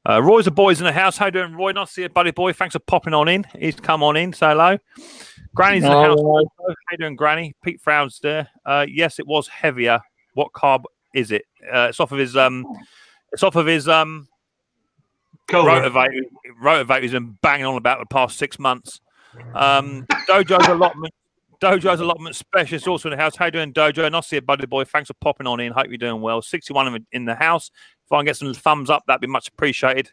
Roy's the boys in the house. How you doing, Roy? Nice to see you, buddy boy. Thanks for popping on in. He's come on in. Say hello. Granny's in the house. How you doing, Granny? Pete frowns there. Yes, it was heavier. What carb is it? It's off of his rotor he's been banging on about the past 6 months. Dojo's allotment specialist also in the house. How you doing, Dojo? Nice to see you, buddy boy. Thanks for popping on in. Hope you're doing well. 61 in the house. If I can get some thumbs up, that'd be much appreciated.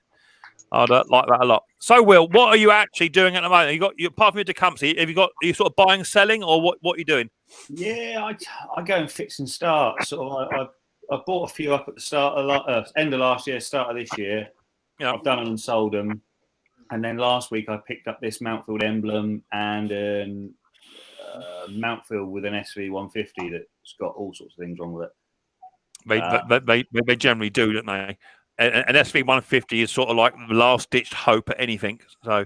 I'd like that a lot. So, Will, what are you actually doing at the moment? Apart from your Tecumseh, are you sort of buying, selling, or what are you doing? Yeah, I go and fix and start. So I bought a few up at the start of end of last year, start of this year. Yeah. I've done them and sold them, and then last week I picked up this Mountfield emblem and an Mountfield with an SV150 that's got all sorts of things wrong with it. They generally do, don't they? An SV150 is sort of like the last-ditched hope at anything. So,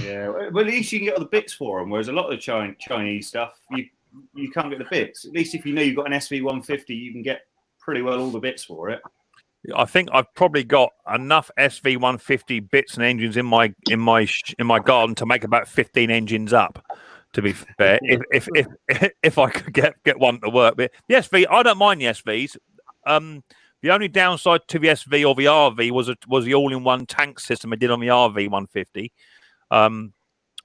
yeah, well, at least you can get all the bits for them. Whereas a lot of the Chinese stuff, you can't get the bits. At least if you know you've got an SV150, you can get pretty well all the bits for it. I think I've probably got enough SV150 bits and engines in my garden to make about 15 engines up. To be fair, if I could get one to work, but the SV, I don't mind the SVs. The only downside to the SV or the RV was the all-in-one tank system I did on the RV 150,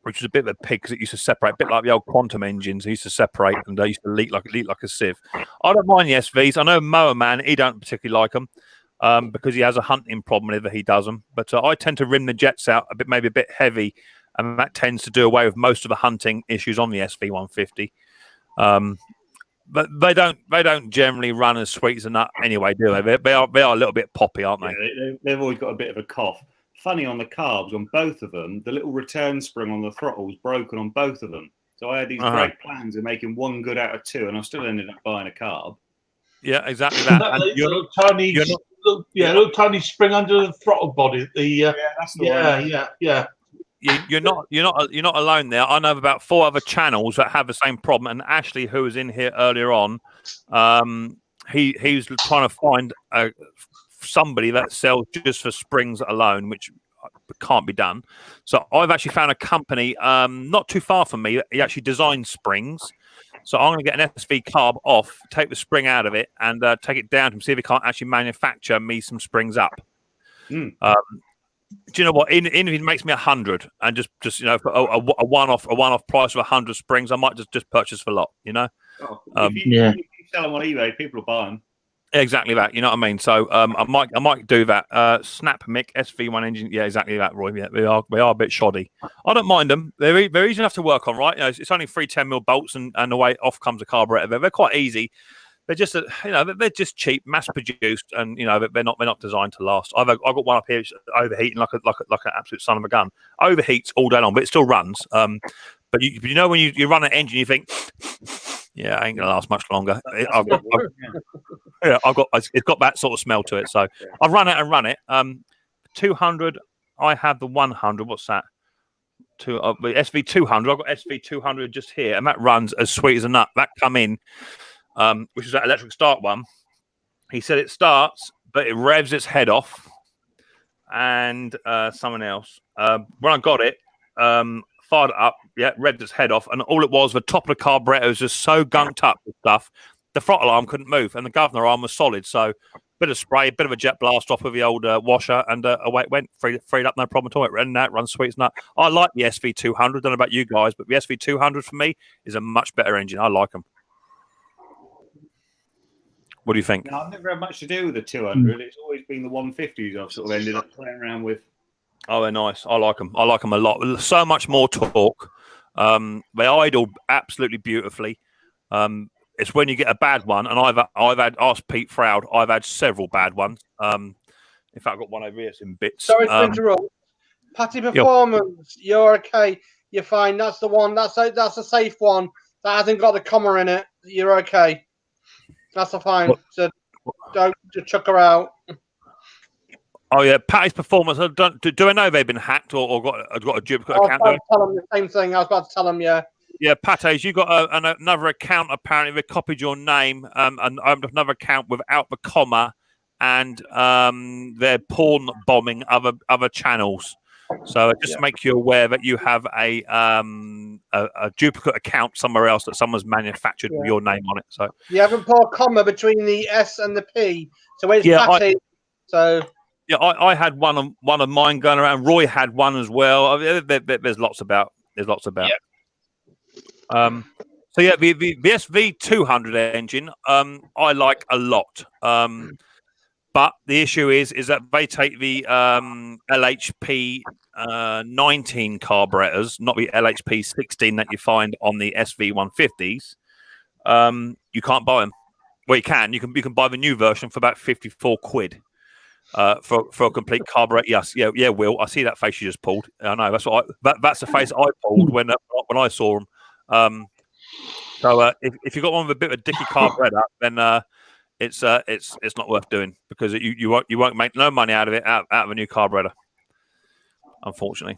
which was a bit of a pig because it used to separate, a bit like the old Quantum engines. It used to separate and they used to leak like a sieve. I don't mind the SVs. I know Mower Man, he don't particularly like them because he has a hunting problem whenever he does them. But I tend to rim the jets out maybe a bit heavy, and that tends to do away with most of the hunting issues on the SV 150. But they don't generally run as sweet as a nut anyway, do they? They are a little bit poppy, aren't they? Yeah, they've always got a bit of a cough. Funny on the carbs on both of them, the little return spring on the throttle was broken on both of them. So I had these great plans of making one good out of two, and I still ended up buying a carb. Yeah, exactly that. And little tiny spring under the throttle body. That's the one. Yeah. You're not alone there. I know of about 4 other channels that have the same problem. And Ashley, who was in here earlier on, he's trying to find somebody that sells just for springs alone, which can't be done. So I've actually found a company not too far from me. He actually designs springs. So I'm going to get an SV carb off, take the spring out of it, and take it down to him, see if he can't actually manufacture me some springs up. Do you know what? Even if it makes me 100, and just for a one-off price of 100 springs, I might just purchase for a lot. If you sell them on eBay, people will buy them. Exactly that. You know what I mean? So I might do that. Snap Mick SV1 engine. Yeah, exactly that, Roy. Yeah, they are a bit shoddy. I don't mind them. They're easy enough to work on, right? It's only 3 10mm bolts, and away off comes a carburetor. They're quite easy. They're just they're just cheap, mass produced, and they're not designed to last. I've got one up here overheating like an absolute son of a gun. Overheats all day long, but it still runs. But when you run an engine, you think, yeah, I ain't gonna last much longer. It's got that sort of smell to it. So I run it. 200. I have the 100. What's that? The SV200. I've got SV200 just here, and that runs as sweet as a nut. That come in. Which is that electric start one. He said it starts, but it revs its head off. And someone else. When I got it, fired it up, revved its head off, and all it was, the top of the carburetor was just so gunked up with stuff, the throttle arm couldn't move, and the governor arm was solid. So bit of spray, bit of a jet blast off with the old washer, and away it went, freed up, no problem at all. And that runs sweet as nut. I like the SV200. I don't know about you guys, but the SV200 for me is a much better engine. I like them. What do you think? No, I've never had much to do with the 200. It's always been the 150s I've sort of ended up playing around with. Oh, they're nice. I like them. I like them a lot. So much more torque. They idle absolutely beautifully. It's when you get a bad one, and I've had, ask Pete Froud, I've had several bad ones. In fact, I've got one over here, it's in bits. Sorry to interrupt. Patty Performance, you're okay. You're fine. That's the one. That's a safe one. That hasn't got the comma in it. You're okay. That's a fine. So don't just chuck her out. Oh yeah, Patty's Performance. Do I know they've been hacked or got a duplicate account? I was about to tell them the same thing. I was about to tell them, yeah. Yeah, Patty's. You got another account. Apparently, they copied your name and opened another account without the comma, and they're porn bombing other channels. So just to make you aware that you have a duplicate account somewhere else that someone's manufactured with your name on it. So you haven't put a comma between the S and the P. So it's Patty. Yeah, I had one of mine going around. Roy had one as well. There's lots about. Yeah. So yeah, the SV200 engine, I like a lot. But the issue is that they take the LHP 19 carburetors, not the LHP 16 that you find on the SV150s. You can't buy them. Well, you can. You can buy the new version for about 54 quid. For a complete carburetor. Yes, yeah, Will. I see that face you just pulled. I know that's the face I pulled when I saw them. So if you've got one with a bit of a dicky carburetor, then it's not worth doing because you won't make no money out of it out of a new carburetor, unfortunately.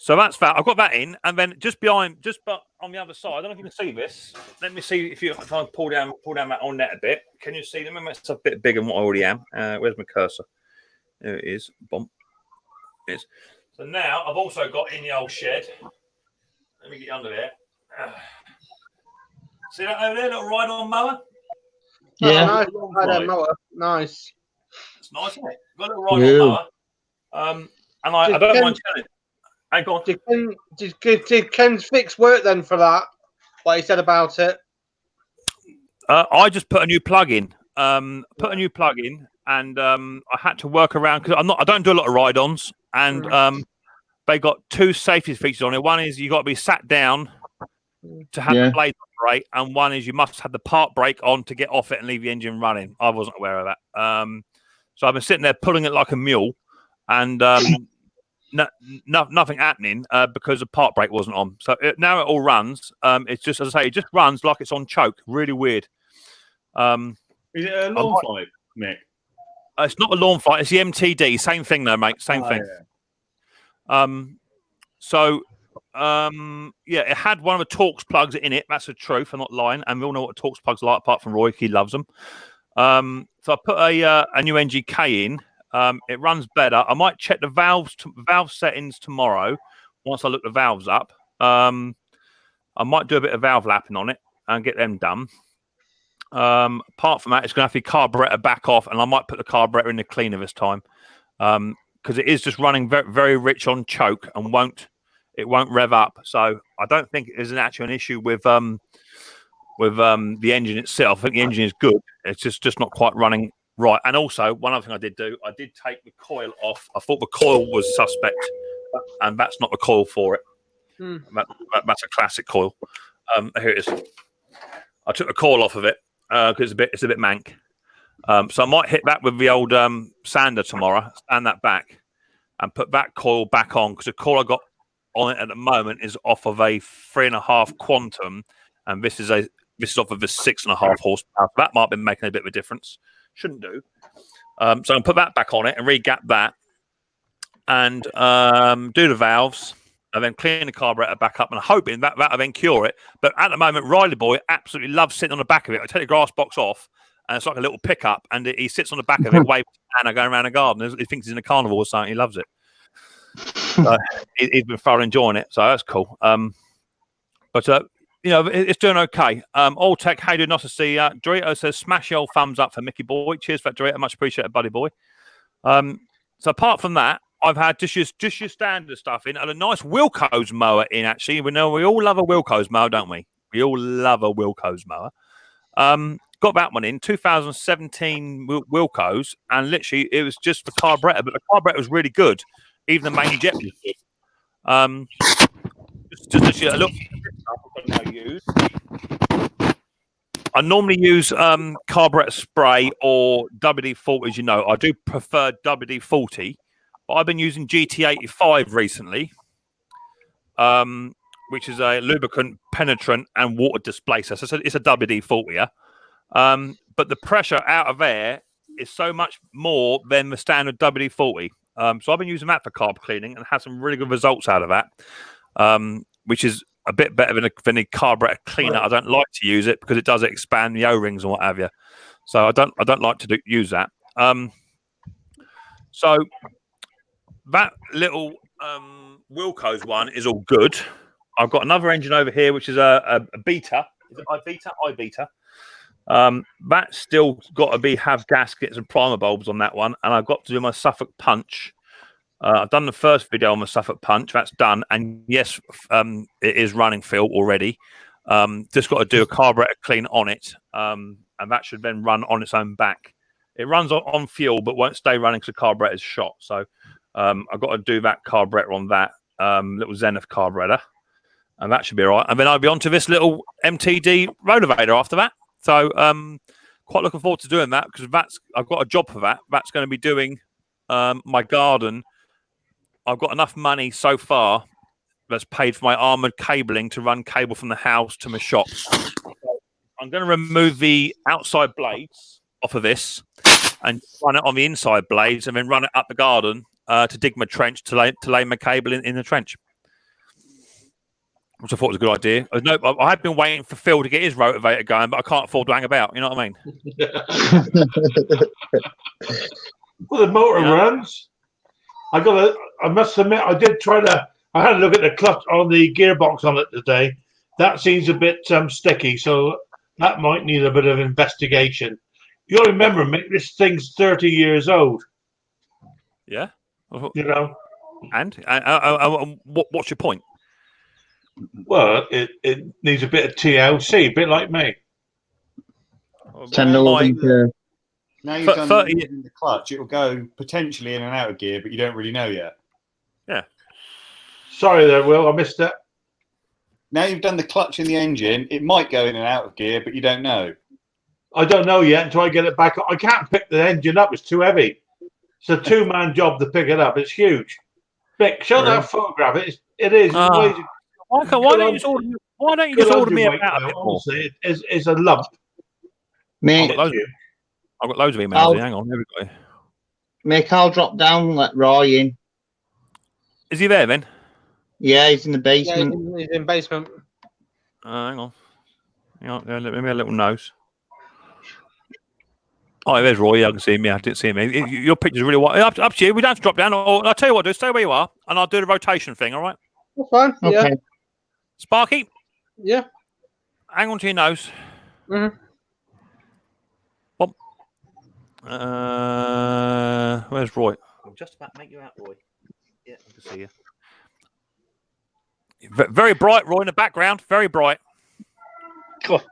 So that's that. I've got that in, and then just on the other side. I don't know if you can see this. Let me see if I pull down that on net a bit. Can you see them? It's a bit bigger than what I already am. Where's my cursor? There it is. Boom. It is. So now I've also got in the old shed. Let me get under there. See that over there, little ride-on mower? Yeah. Oh, nice. Ride-on mower. Nice. It's nice, isn't it? Got a little ride-on mower. And I don't mind telling. Hey, go on. Did Ken's fix work then for that? What he said about it? I just put a new plug in. And I had to work around because I don't do a lot of ride-ons, and they got two safety features on it. One is you got to be sat down to have the blade operate, and one is you must have the park brake on to get off it and leave the engine running. I wasn't aware of that. So I've been sitting there pulling it like a mule, and nothing happening because the park brake wasn't on. So now it all runs. It's just, as I say, it just runs like it's on choke. Really weird. Is it a lawn flight, Mick? It's not a lawn flight. It's the MTD. Same thing, though, mate. Same thing. Yeah. It had one of the Torx plugs in it. That's the truth. I'm not lying. And we all know what Torx plugs are like, apart from Roy. He loves them. So I put a new NGK in. It runs better. I might check the valve settings tomorrow once I look the valves up. I might do a bit of valve lapping on it and get them done. Apart from that, it's going to have to be carburetor back off, and I might put the carburetor in the cleaner this time because it is just running very, very rich on choke and won't rev up. So I don't think there's an issue with the engine itself. I think the engine is good. It's just not quite running right. And also, one other thing I did take the coil off. I thought the coil was suspect, and that's not the coil for it. That's a classic coil. Here it is. I took the coil off of it because it's a bit mank. So I might hit that with the old sander tomorrow, stand that back, and put that coil back on, because the coil I got on it at the moment is off of a 3.5 Quantum, and this is off of a 6.5 horsepower. That might be making a bit of a difference. Shouldn't do. So I'll put that back on it and re-gap that, and do the valves, and then clean the carburetor back up, and hoping that'll then cure it. But at the moment, Riley Boy absolutely loves sitting on the back of it. I take the grass box off, and it's like a little pickup, and he sits on the back of it, waving and going around the garden. He thinks he's in a carnival or something. He loves it. He's been thoroughly enjoying it, so that's cool. But it's doing okay. All Tech, how do nice to see you. Dorito says, smash your thumbs up for Mickey Boy. Cheers for that, Dorito. Much appreciated, buddy boy. So apart from that, I've had just your standard stuff in, and a nice Wilco's mower in, actually. We all love a Wilco's mower, don't we? We all love a Wilco's mower. Got that one in 2017 Wilco's, and literally it was just the carburetor, but the carburetor was really good. Even the main jet was good. Just literally a look. I normally use carburetor spray or WD-40, as you know. I do prefer WD-40, but I've been using GT85 recently, which is a lubricant, penetrant, and water displacer. So it's a WD-40, yeah? But the pressure out of air is so much more than the standard WD-40. So I've been using that for carb cleaning and had some really good results out of that, which is a bit better than a carburetor cleaner. I don't like to use it because it does expand the O-rings and what have you. So I don't like to use that. So that little Wilco's one is all good. I've got another engine over here, which is a Beta. Is it iBeta? That's still got to have gaskets and primer bulbs on that one, and I've got to do my Suffolk Punch. I've done the first video on my Suffolk Punch. That's done, and yes, it is running Phil already. Just got to do a carburetor clean on it, and that should then run on its own back. It runs on fuel, but won't stay running because the carburetor is shot. So I've got to do that carburetor on that little Zenith carburetor, and that should be all right. And then I'll be on to this little MTD Rotovator after that. So quite looking forward to doing that, because I've got a job for that. That's going to be doing my garden. I've got enough money so far that's paid for my armoured cabling to run cable from the house to my shop. I'm going to remove the outside blades off of this and run it on the inside blades, and then run it up the garden to dig my trench to lay my cable in the trench. which I thought was a good idea. I had been waiting for Phil to get his rotivator going, but I can't afford to hang about. You know what I mean? Well, the motor Yeah. runs. I must admit, I had a look at the clutch on the gearbox on it today. That seems a bit sticky, so that might need a bit of investigation. You got to remember, Mick, this thing's 30 years old. Yeah. You know. And what's your point? Well, it needs a bit of TLC, a bit like me. Now you've done 30 the clutch, it'll go potentially in and out of gear, but you don't really know yet. Yeah. Sorry there, Will, I missed that. Now you've done the clutch in the engine, it might go in and out of gear, but you don't know. I don't know yet until I get it back. I can't pick the engine up; it's too heavy. It's a two-man job to pick it up. It's huge. Mick, show that photograph. It is. Why don't you just order me about a bit more? Honestly, it's a lump. Mate, I've got loads of emails. Hang on, everybody. Mick, I'll drop down and let Roy in. Is he there then? Yeah, he's in the Yeah, basement. he's in basement. Hang on. Let me have a little nose. Oh, there's Roy. I can see him. Yeah, I didn't see him. Your picture's really wide. Up to you. We don't have to drop down. I'll tell you what, do. Stay where you are, and I'll do the rotation thing. All right. That's fine. Yeah. Okay. Sparky, Yeah. hang on to your nose. Mm-hmm. Where's Roy? I'm just about to make you out, Roy. Yeah, I can see you. Very bright, Roy, in the background. Very bright. God,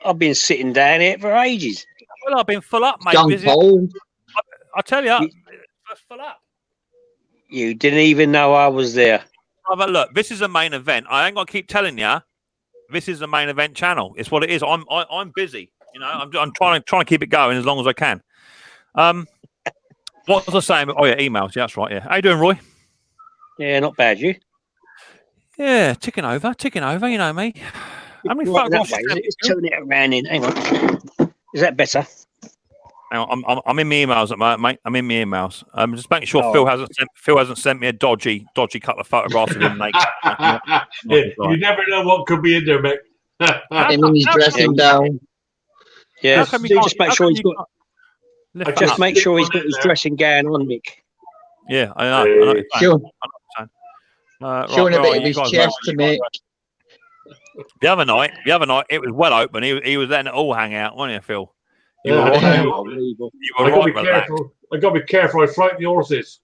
I've been sitting down here for ages. Well, I've been full up, mate. John Cole. I tell you, full up. You didn't even know I was there. Oh, but look, this is a main event. I ain't gonna keep telling you. This is a main event channel. It's what it is. I'm busy. You know, I'm trying to keep it going as long as I can. What was I saying? Oh yeah, emails. Yeah, that's right. Yeah. How you doing, Roy? Yeah, not bad. You? Yeah, ticking over. You know me. How many Right, that photographs? way. Let's turn it around in. Hang on. Is that better? Hang on, I'm in my emails at the moment, mate. I'm in my emails. Just making sure Oh. Phil hasn't sent me a dodgy couple of photographs of him naked. You never know what could be in there, Mick. Him in his dressing down. Yeah. How come you Just make sure he's got. Lift Just up. make sure he's got his dressing gown on, Mick. Yeah, I know. I know. Show, Right, showing a right, bit right, of his you guys chest know, to Mick. The other night, it was well open. He was letting it all hang out, wasn't you, Phil? You Yeah, were right. Unbelievable. You I were gotta right be with that. careful. I gotta be careful. I frighten the horses.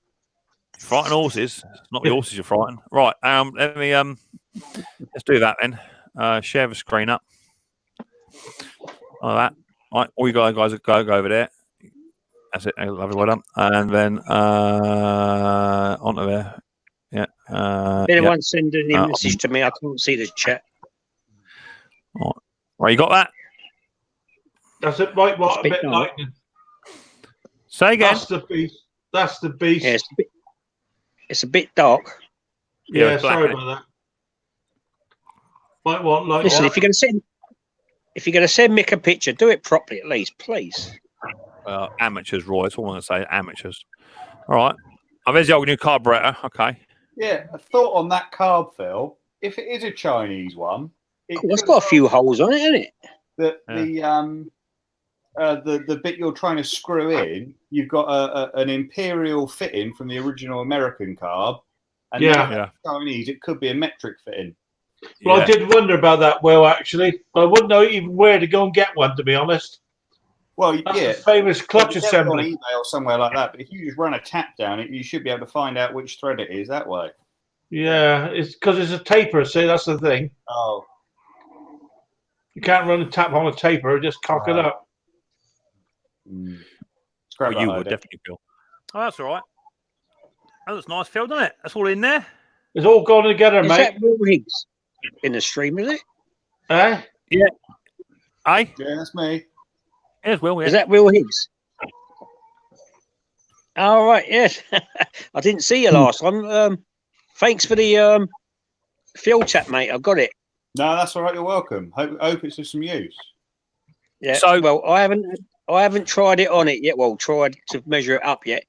Frighten horses. It's not the horses you're frightened. Right. Let me let's do that then. Share the screen up. Like that. Right. All you guys go over there. That's it. Lovely, well done. And then onto there. Yeah. Anyone send any message to me? I can't see the chat. Right, you got that? That's it. Right, what? A Speak bit now. lightning. Say again. That's the beast. That's the beast. Yeah, it's a bit dark. Yeah, Yeah, it's black, sorry isn't about that. Like what? Like Listen, what? if you're gonna send Mick a picture, do it properly at least, please. Amateurs, Roy. That's all I'm going to say. Amateurs. All right. Oh, there's the old new carburetor. Okay. Yeah, a thought on that carb, Phil. If it is a Chinese one, It's got a few holes on it, hasn't it? The bit you're trying to screw in, you've got an imperial fitting from the original American carb, and Yeah. now if it's Chinese, it could be a metric fitting. Well, Yeah. I did wonder about that, Will, actually. I wouldn't know even where to go and get one, to be honest. Well, That's yeah, the famous clutch you get it on assembly. eBay or somewhere like that. But if you just run a tap down it, you should be able to find out which thread it is that way. Yeah, it's because it's a taper, see, that's the thing. Oh, You can't run a tap on a taper, just cock it up. scrap Well, you that would idea. definitely, Phil. Oh, that's all right. That looks nice, Phil, doesn't it? That's all in there. It's all gone together, Is mate. that Will Higgs in the stream, is it? Eh? Hey, Yeah, that's me. here's Will. Yeah. Is that Will Higgs? All right, yes. I didn't see you last time. Thanks for the field chat, mate. I've got it. No, that's all right. You're welcome. Hope it's of some use. Yeah. So- well, I haven't tried it on it yet. Well, tried to measure it up yet.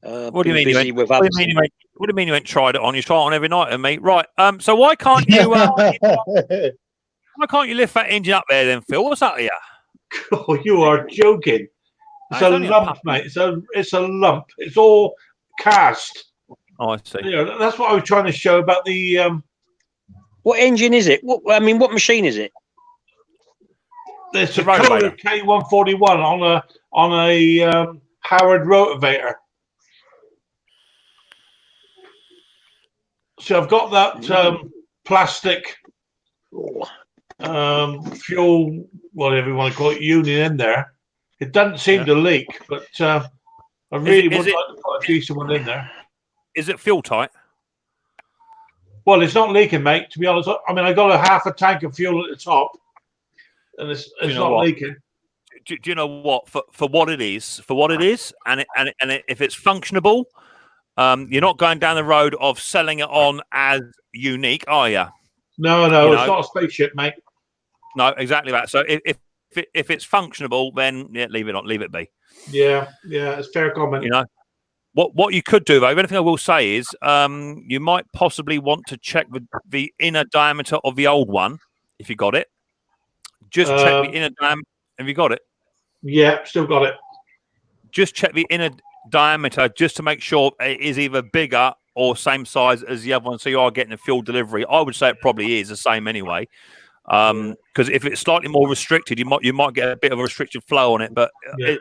What do you mean? Busy with What do others. you mean you ain't tried it on? You try it on every night, mate. Right. So why can't you? Why can't you lift that engine up there, then, Phil? What's that here? Oh, you are joking. It's It's a only a lump, puppy. mate. It's a lump. It's all cast. Oh, I see. Yeah, that's what I was trying to show about the. What engine is it? What machine is it? It's a rotavator. K141 on a Howard rotavator. So I've got that plastic fuel, whatever you want to call it, union in there. It doesn't seem to leak, but I really would like to put a decent one in there. Is it fuel tight? Well, it's not leaking, mate. To be honest, I mean, I got a half a tank of fuel at the top, and it's not leaking. Do you know what? For what it is, and if it's functionable, you're not going down the road of selling it on as unique, are you? No, it's not a spaceship, mate. No, exactly that. So if it's functionable, then leave it be. Yeah, it's fair comment. You know, what you could do though, the only thing I will say is, you might possibly want to check the inner diameter of the old one if you got it. Just check the inner diameter. Have you got it? Yeah, still got it. Just check the inner diameter just to make sure it is either bigger or same size as the other one, so you are getting a fuel delivery. I would say it probably is the same anyway, because if it's slightly more restricted, you might get a bit of a restricted flow on it. But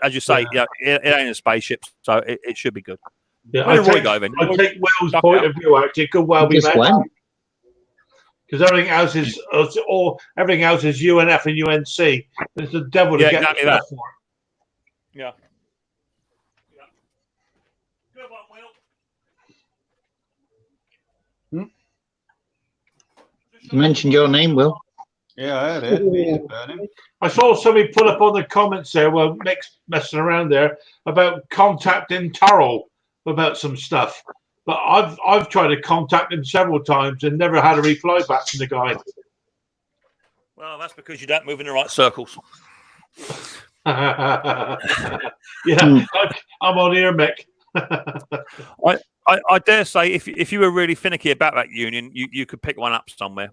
as you say, it ain't a spaceship, so it should be good. Yeah, Where did Roy go then? I take Will's point of view. Actually, it could well be that. Because everything else is UNF and UNC. It's the devil to get exactly that. For. Yeah. Good one, Will. You mentioned your name, Will. Yeah, I heard it. I saw somebody put up on the comments there, well, Micks messing around there, about contacting Turrell about some stuff. But I've tried to contact him several times and never had a reply back from the guy. Well, that's because you don't move in the right circles. I'm on here, Mick. I dare say if you were really finicky about that union, you could pick one up somewhere.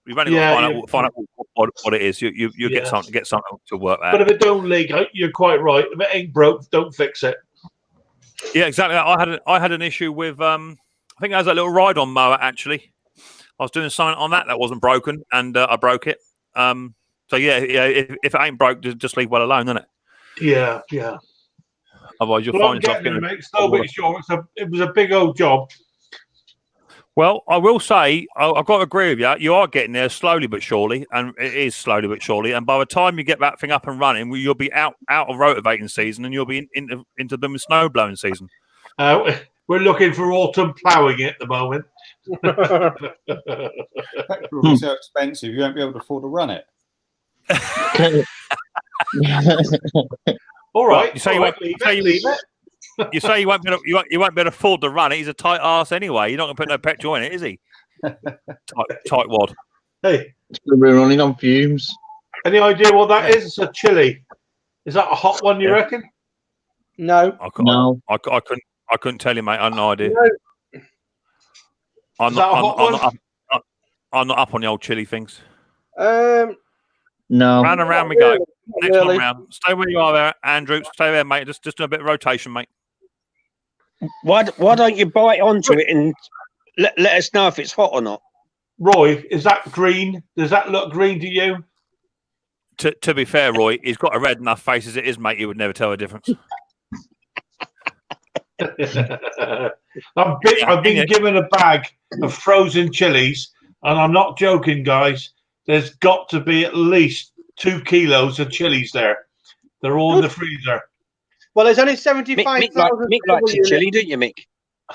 You've only got to find out what it is. You get something to work out. But if it don't leak, you're quite right. If it ain't broke, don't fix it. Yeah, exactly. I had an issue with I think I was a little ride-on mower actually. I was doing something on that wasn't broken, and I broke it. So if it ain't broke, just leave well alone, isn't it? Yeah. Otherwise, you'll find yourself getting it, slow but sure. It was a big old job. Well, I will say, I've got to agree with you. You are getting there slowly but surely, and it is slowly but surely. And by the time you get that thing up and running, you'll be out of rotavating season, and you'll be into the snow blowing season. We're looking for autumn ploughing at the moment. Petrol will be so expensive, you won't be able to afford to run it. All right. You say you won't be able to afford to run it. He's a tight arse anyway. You're not going to put no petrol in it, is he? tight wad. Hey, it's going to be running on fumes. Any idea what that is? It's a chili. Is that a hot one? You reckon? No. I couldn't tell you, mate. I have no idea. No. I'm not up on the old chili things. No. Round and round we go. Next one round. Stay where you are there, Andrew. Stay there, mate. Just do a bit of rotation, mate. Why don't you bite onto it and let us know if it's hot or not? Roy, is that green? Does that look green to you? To be fair, Roy, he's got a red enough face as it is, mate. You would never tell the difference. I've been given a bag of frozen chilies, and I'm not joking, guys. There's got to be at least 2 kilos of chilies there. They're all in the freezer. Well, there's only 75,000. Mick likes a chili, don't you, Mick?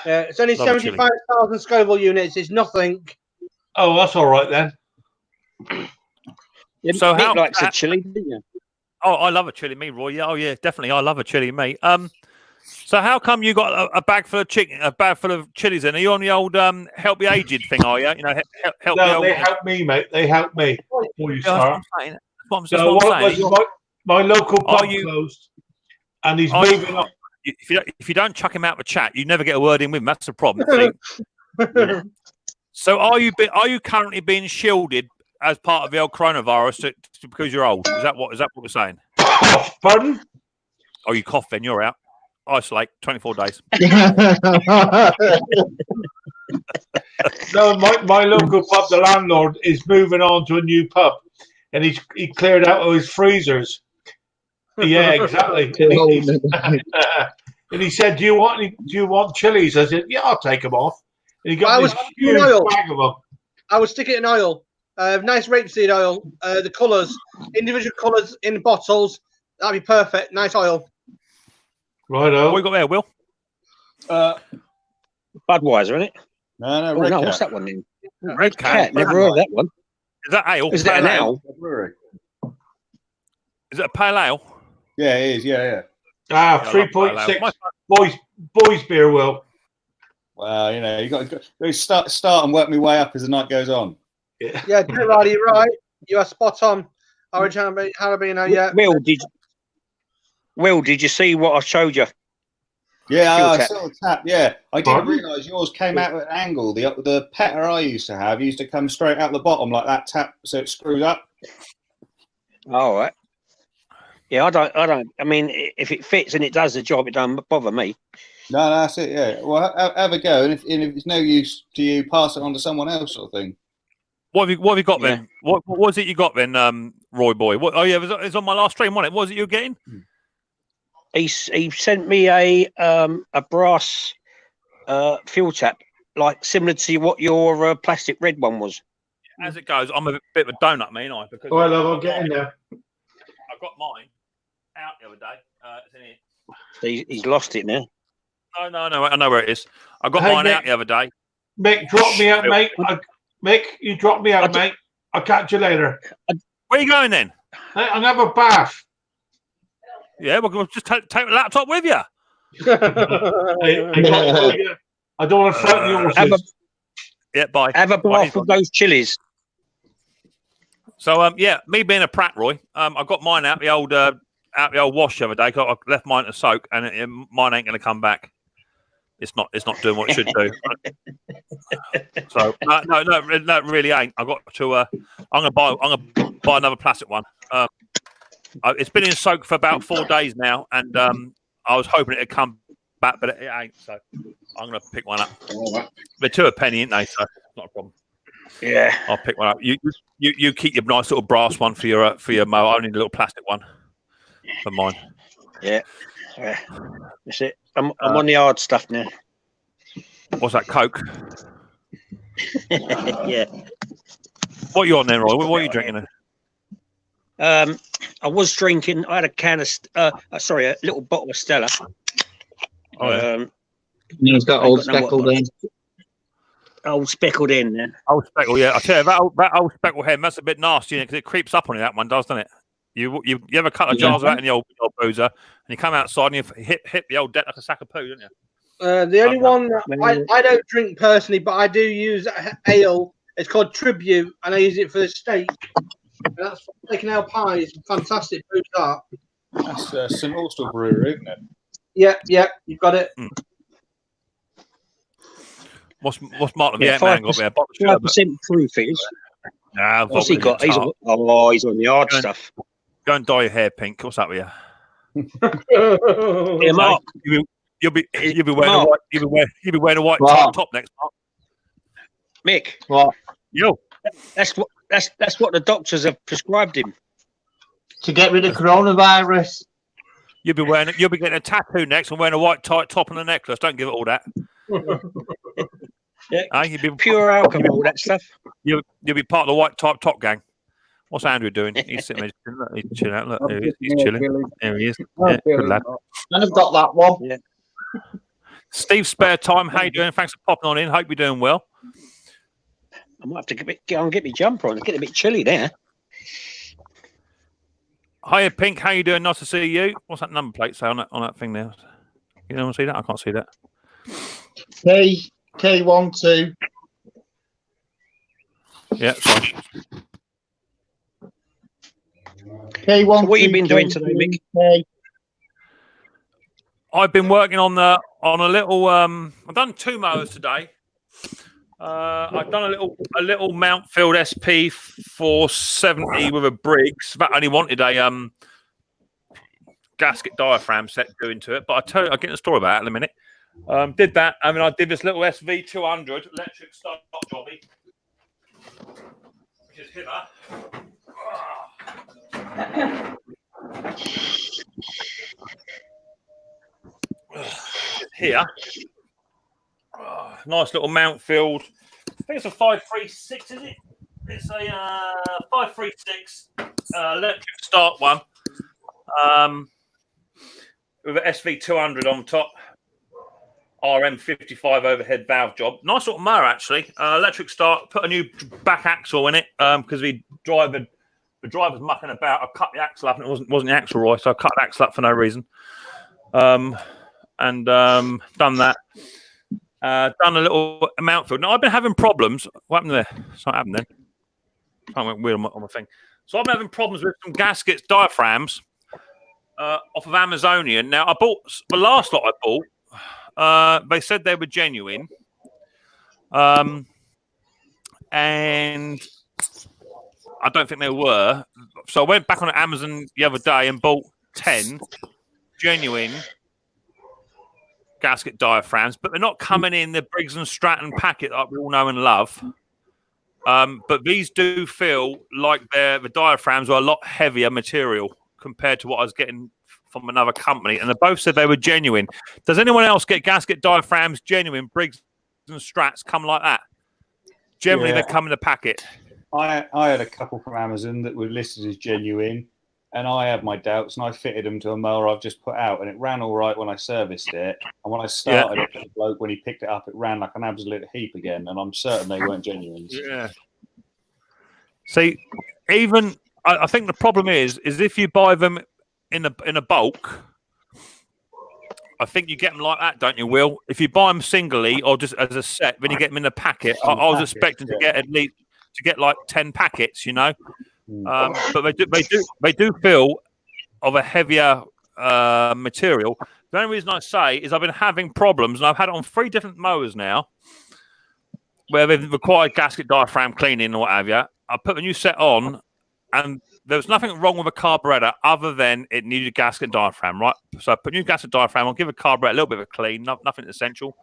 Yeah, it's only 75,000 Scoville units. It's nothing. Oh, that's all right then. Yeah, so Mick likes a chili, didn't you? Oh, I love a chili, me, Roy. Yeah, definitely. I love a chili, me. So how come you got a bag full of chicken, a bag full of chilies in? Are you on the old help the aged thing? Are you? You know, help. No, they help me, mate. They help me. Before you start. That's what I'm saying. My local pub closed, and he's moving on. if you don't chuck him out of the chat, you never get a word in with him. That's the problem. See? So are you currently being shielded as part of the old coronavirus because you're old? Is that what we're saying? Pardon? Oh, you cough, then you're out. Isolate 24 days. No, my local pub, the landlord, is moving on to a new pub, and he cleared out all his freezers. Yeah, exactly. And he said, "Do you want chilies?" I said, "Yeah, I'll take them off." And he got this huge bag of them. I would stick it in oil, nice rapeseed oil. The colours, individual colours in bottles. That'd be perfect. Nice oil. Righto. What you got there, Will? Budweiser, isn't it? No, Oh, no, what's that one then? Red Cat. Never heard of that one. Is that ale? Is that an ale? Is it a pale ale? Yeah, it is. Yeah. 3.6 boys beer. Will. Well, you got to start and work my way up as the night goes on. Yeah, Gerard, you're right. You are spot on. Orange Harabino, yeah. Will, did you see what I showed you? Yeah, I saw the tap. Yeah, I didn't realise yours came out at an angle. The petter I used to have used to come straight out the bottom like that tap, so it screws up. All right. Yeah, I don't. I mean, if it fits and it does the job, it doesn't bother me. No, that's it. Yeah. Well, have a go, and if it's no use to you, pass it on to someone else, sort of thing. What have you got then? What was it you got then, Roy boy? It was on my last stream, wasn't it? What was it you were getting? He sent me a brass fuel tap, like similar to what your plastic red one was. As it goes, I'm a bit of a donut, me, ain't I? Because Oh, I love. I'll get in there. I got mine out the other day. It's in here. He's lost it now. No, I know where it is. I got mine out the other day. Mick, drop me out, mate. Mick, you drop me out, mate. I'll catch you later. Where are you going then? I'll have a bath. Yeah, we'll just take the laptop with you. I don't want to frighten the horses. Bye. Have a bath of those chilies. So, me being a prat, Roy, I got mine out the old wash the other day. I left mine to soak, and mine ain't going to come back. It's not doing what it should do. So no, it really ain't. I got to. I'm gonna buy another plastic one. It's been in soak for about 4 days now, and I was hoping it'd come back, but it ain't. So I'm gonna pick one up. They're $2 a penny, ain't they? So it's not a problem. Yeah, I'll pick one up. You keep your nice little brass one for your mower. I need a little plastic one for mine. Yeah. That's it. I'm on the hard stuff now. What's that, Coke? Yeah. What are you on then, Roy? What are you drinking then? I was drinking. I had a can of, a little bottle of Stella. Oh, yeah. It's got old speckled in. Old speckled in there. Old speckle, yeah. I tell you, that old speckle head, that's a bit nasty, because it creeps up on you, that one does, doesn't it? You have a couple of jars of that in the old boozer, and you come outside and you hit the old deck like a sack of poo, don't you? The only one I don't drink personally, but I do use ale. It's called Tribute, and I use it for the steak. And that's taking ale pies. Fantastic food that. That's St Austell Brewery, isn't it? Yeah, you've got it. What's Martin the 5% Ant-Man got there? 5% proof it is. Nah, what's he got? He's on the hard stuff. Go and dye your hair pink. What's up with you? Yeah, Mark. You'll be wearing a white. You'll be wearing a white top next month. Mick. What? Yo. That's what the doctors have prescribed him. To get rid of coronavirus. You'll be getting a tattoo next and wearing a white tight top and a necklace. Don't give it all that. Yeah. You'll be Pure alcohol, that stuff. You'll be part of the white type top gang. What's Andrew doing? He's sitting there. He's chilling out. Look, he's chilling. There he is. Yeah, good lad. And I've got that one. Yeah. Steve, spare time. How you doing? Thanks for popping on in. Hope you're doing well. I might have to get on and get my jumper on. It's getting a bit chilly there. Hiya, Pink. How you doing? Nice to see you. What's that number plate say on that thing there? You don't want to see that? I can't see that. K12. Yeah, sorry. K1. So what have you been doing today, Mick? I've been working on a little. I've done 2 mowers today. I've done a little Mountfield SP 470 with a Briggs. That only wanted a gasket diaphragm set doing to it, but I'll get the story about it in a minute. Did that. I mean, I did this little SV 200 electric start jobby, which is here. Here. Nice little Mountfield. I think it's a 536, is it? It's a 536 electric start one with an SV 200 on top. RM55 overhead valve job. Nice little mower, actually. Electric start. Put a new back axle in it because the driver's mucking about. I cut the axle up and it wasn't the axle right, so I cut the axle up for no reason. Done that. Done a little Mountfield. Now, I've been having problems. What happened there? Something happened then. I went weird on my thing. So I've been having problems with some gaskets, diaphragms off of Amazonian. Now, I bought the last lot I bought. They said they were genuine. And I don't think they were. So I went back on Amazon the other day and bought 10 genuine gasket diaphragms, but they're not coming in the Briggs and Stratton packet that we all know and love. But these do feel like the diaphragms are a lot heavier material compared to what I was getting from another company, and they both said they were genuine. Does anyone else get gasket diaphragms genuine? Briggs and Strats come like that? Generally, they come in a packet. I had a couple from Amazon that were listed as genuine, and I had my doubts, and I fitted them to a mower I've just put out, and it ran all right when I serviced it. And when I started it, the bloke, when he picked it up, it ran like an absolute heap again, and I'm certain they weren't genuine. Yeah. See, even I think the problem is if you buy them in a bulk, I think you get them like that, don't you, Will? If you buy them singly or just as a set, then you get them in a packet. I was expecting to get at least like 10 packets, you know. But they do feel of a heavier material. The only reason I say is I've been having problems, and I've had it on 3 different mowers now, where they've required gasket diaphragm cleaning or what have you. I put the new set on, and there was nothing wrong with a carburetor other than it needed a gasket diaphragm, right? So I put a new gasket diaphragm on, give a carburetor a little bit of a clean, nothing essential.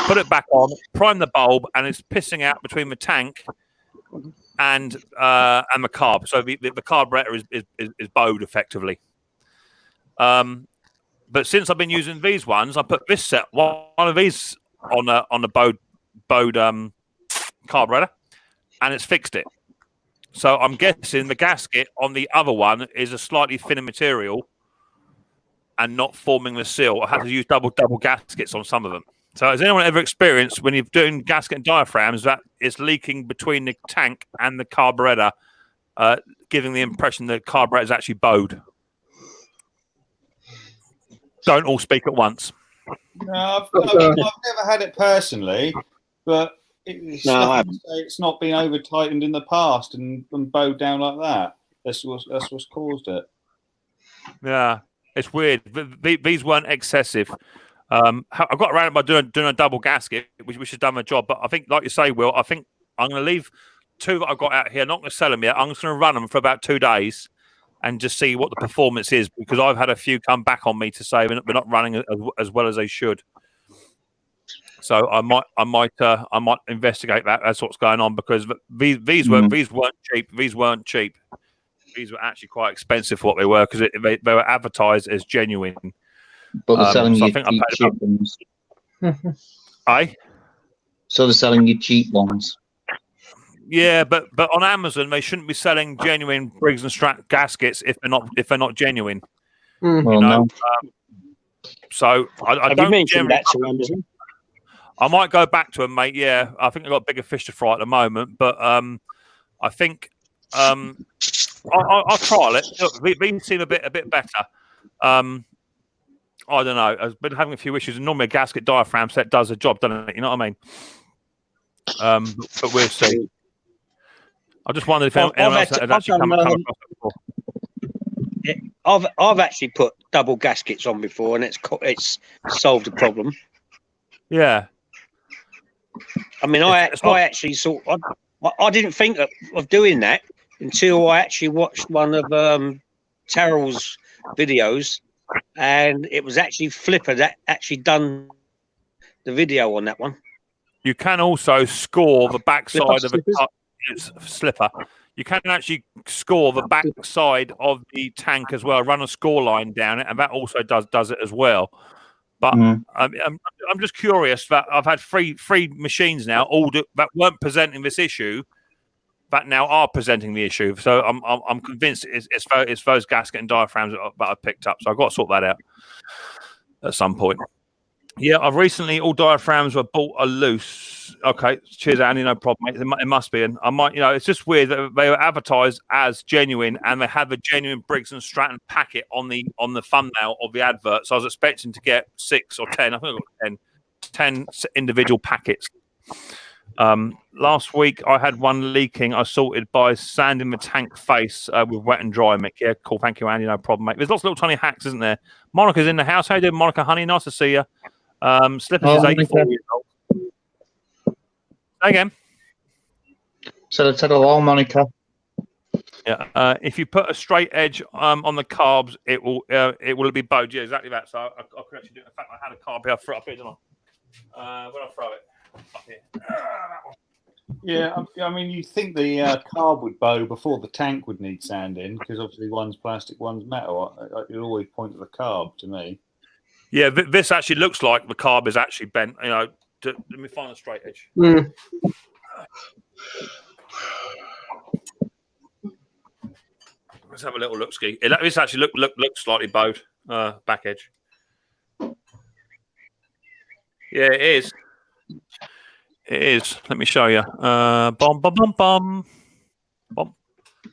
Put it back on, prime the bulb, and it's pissing out between the tank and the carb. So the carburetor is bowed effectively. But since I've been using these ones, I put this set, one of these on a bowed carburetor, and it's fixed it. So I'm guessing the gasket on the other one is a slightly thinner material and not forming the seal. I had to use double gaskets on some of them. So has anyone ever experienced when you're doing gasket and diaphragms that it's leaking between the tank and the carburetor, giving the impression that the carburetor is actually bowed? Don't all speak at once. No, I've never had it personally, but it's not been over tightened in the past and bowed down like that. That's what's caused it. Yeah, it's weird. These weren't excessive. I got around it by doing a double gasket, which has done the job. But I think, like you say, Will, I think I'm going to leave 2 that I've got out here. I'm not going to sell them yet. I'm just going to run them for about 2 days and just see what the performance is, because I've had a few come back on me to say we're not running as well as they should. So I might investigate that. That's what's going on, because these weren't cheap. These weren't cheap. These were actually quite expensive for what they were, because they were advertised as genuine. But they're selling so you cheap ones. Aye? So they're selling you cheap ones. Yeah, but on Amazon they shouldn't be selling genuine Briggs and Stratton gaskets if they're not genuine. Well, you know? no. So I don't mentioned that to Amazon. I might go back to them, mate. Yeah, I think I've got bigger fish to fry at the moment, but I think I'll trial it. Look, these seem a bit better. I don't know. I've been having a few issues, and normally a gasket diaphragm set does the job, doesn't it? You know what I mean? But we'll see. I just wondered if anyone else had actually come across it before. I've actually put double gaskets on before, and it's solved the problem. Yeah. I mean, I actually thought I didn't think of doing that until I actually watched one of Terrell's videos, and it was actually Flipper that actually done the video on that one. You can also score the backside of a Slippers? it's slipper. You can actually score the backside of the tank as well. Run a score line down it, and that also does it as well. But I'm just curious that I've had three machines now, that weren't presenting this issue, that now are presenting the issue. So I'm convinced it's those gasket and diaphragms that I've picked up. So I've got to sort that out at some point. Yeah, I've recently all diaphragms were bought are loose. Okay, cheers, Andy. No problem, mate. It must be, and I might, it's just weird that they were advertised as genuine, and they had the genuine Briggs and Stratton packet on the thumbnail of the advert. So I was expecting to get 6 or 10. I think I got 10 individual packets. Last week I had one leaking. I sorted by sanding the tank face with wet and dry, Mick. Yeah, cool. Thank you, Andy. No problem, mate. There's lots of little tiny hacks, isn't there? Monica's in the house. How you doing, Monica, honey? Nice to see you. Slippers is 84 years old. Again. So I said hello, Monica. Yeah. If you put a straight edge on the carbs, it will be bowed. Yeah, exactly that. So I could actually do it. In fact, I had a carb here. I threw it up here, didn't I? When I throw it up here. Yeah, I mean, you think the carb would bow before the tank would need sanding, because obviously one's plastic, one's metal. It always point to the carb to me. Yeah, this actually looks like the carb is actually bent. Let me find a straight edge. Let's have a little look ski. This actually looks slightly bowed back edge. Yeah, it is. It is. Let me show you. Bum bum bum bum. Bum.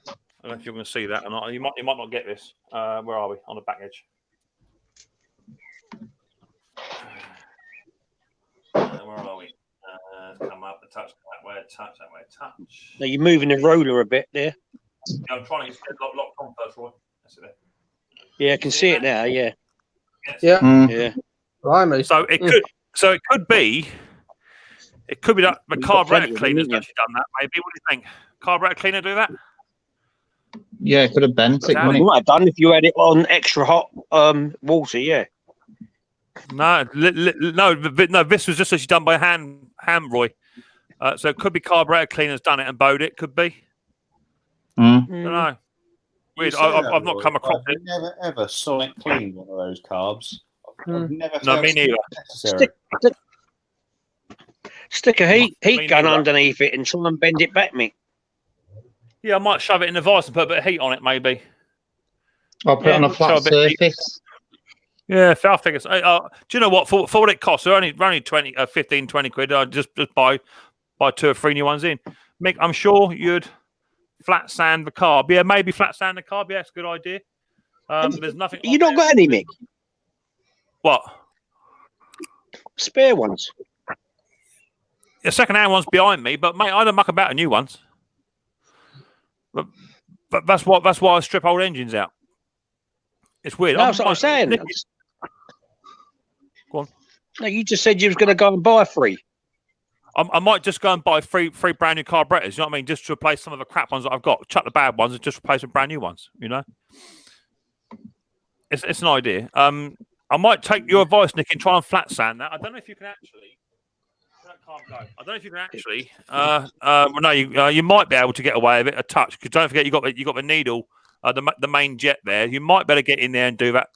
I don't know if you're going to see that or not. You might not get this. Where are we on the back edge? Where are we? Come up the touch that way, touch. Now you're moving the roller a bit there. Yeah, I'm trying to get locked on first, Roy. That's it. Yeah, I can see it now. Yeah. Yeah. Yeah. Blimey. So it could be that the carburetor cleaner's actually done that. Maybe. What do you think? Carburetor cleaner do that? Yeah, it could have bent it. You might have done if you had it on extra hot water. Yeah. No. This was just actually done by hand, Roy. So it could be carburetor cleaner's done it and bowed it. Could be. I don't know. Weird. I've not come across it. Never ever sonic clean one of those carbs. I've never. No, me neither. Stick a heat gun underneath it and try and bend it back, Mick. Yeah, I might shove it in the vice and put a bit of heat on it, maybe. I'll put it on a flat surface. Yeah, I think it's. Do you know what? For what it costs, they're only 15, 20 quid. I just buy 2 or 3 new ones in. Mick, I'm sure you'd flat sand the carb. Yeah, maybe flat sand the carb. Yeah, it's a good idea. There's nothing. You not got any, Mick? What? Spare ones. The second-hand one's behind me, but mate, I don't muck about the new ones. But that's why I strip old engines out. It's weird. No, that's what I'm saying. Go on. No, you just said you was going to go and buy 3. I might just go and buy three brand new carburetors. You know what I mean? Just to replace some of the crap ones that I've got. Chuck the bad ones and just replace with brand new ones. You know, it's an idea. I might take your advice, Nick, and try and flat sand that. I don't know if you can actually. I don't know if you can actually. You might be able to get away with it a touch. Because don't forget, you got the needle, the main jet there. You might better get in there and do that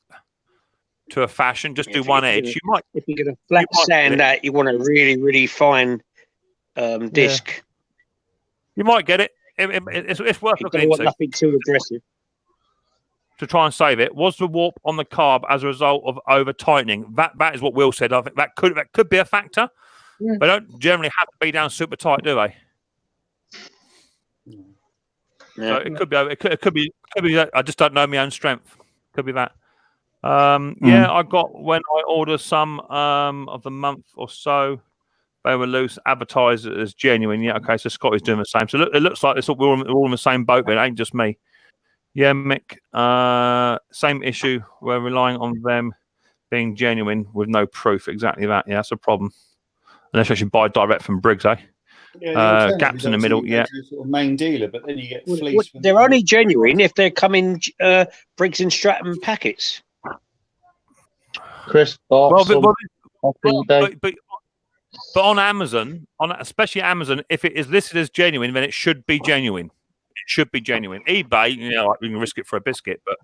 to a fashion. Just do one edge. You might. If you're going to flat sand that, you want a really, really fine disc. Yeah. You might get it. It's worth looking into. Nothing too aggressive. To try and save it. Was the warp on the carb as a result of over tightening? That is what Will said. I think that could be a factor. Yeah. They don't generally have to be down super tight, do they? Yeah. So it could be. It could be. I just don't know my own strength. Could be that. Yeah, I got when I ordered some of the month or so. They were loose, advertised as genuine. Yeah, okay. So Scott is doing the same. So it looks like we're all in the same boat, but it ain't just me. Yeah, Mick. Same issue. We're relying on them being genuine with no proof. Exactly that. Yeah, that's a problem. Unless you should buy direct from Briggs, eh? Yeah, the alternative Gaps is in the obviously middle. you go Yeah. to a sort of main dealer, but then you get Well, fleeced. from they're only genuine if they're coming Briggs and Stratton packets. Chris bought Well, some back in the day. but on Amazon, especially Amazon, if it is listed as genuine, then it should be genuine. It should be genuine. eBay, you know, like we can risk it for a biscuit, but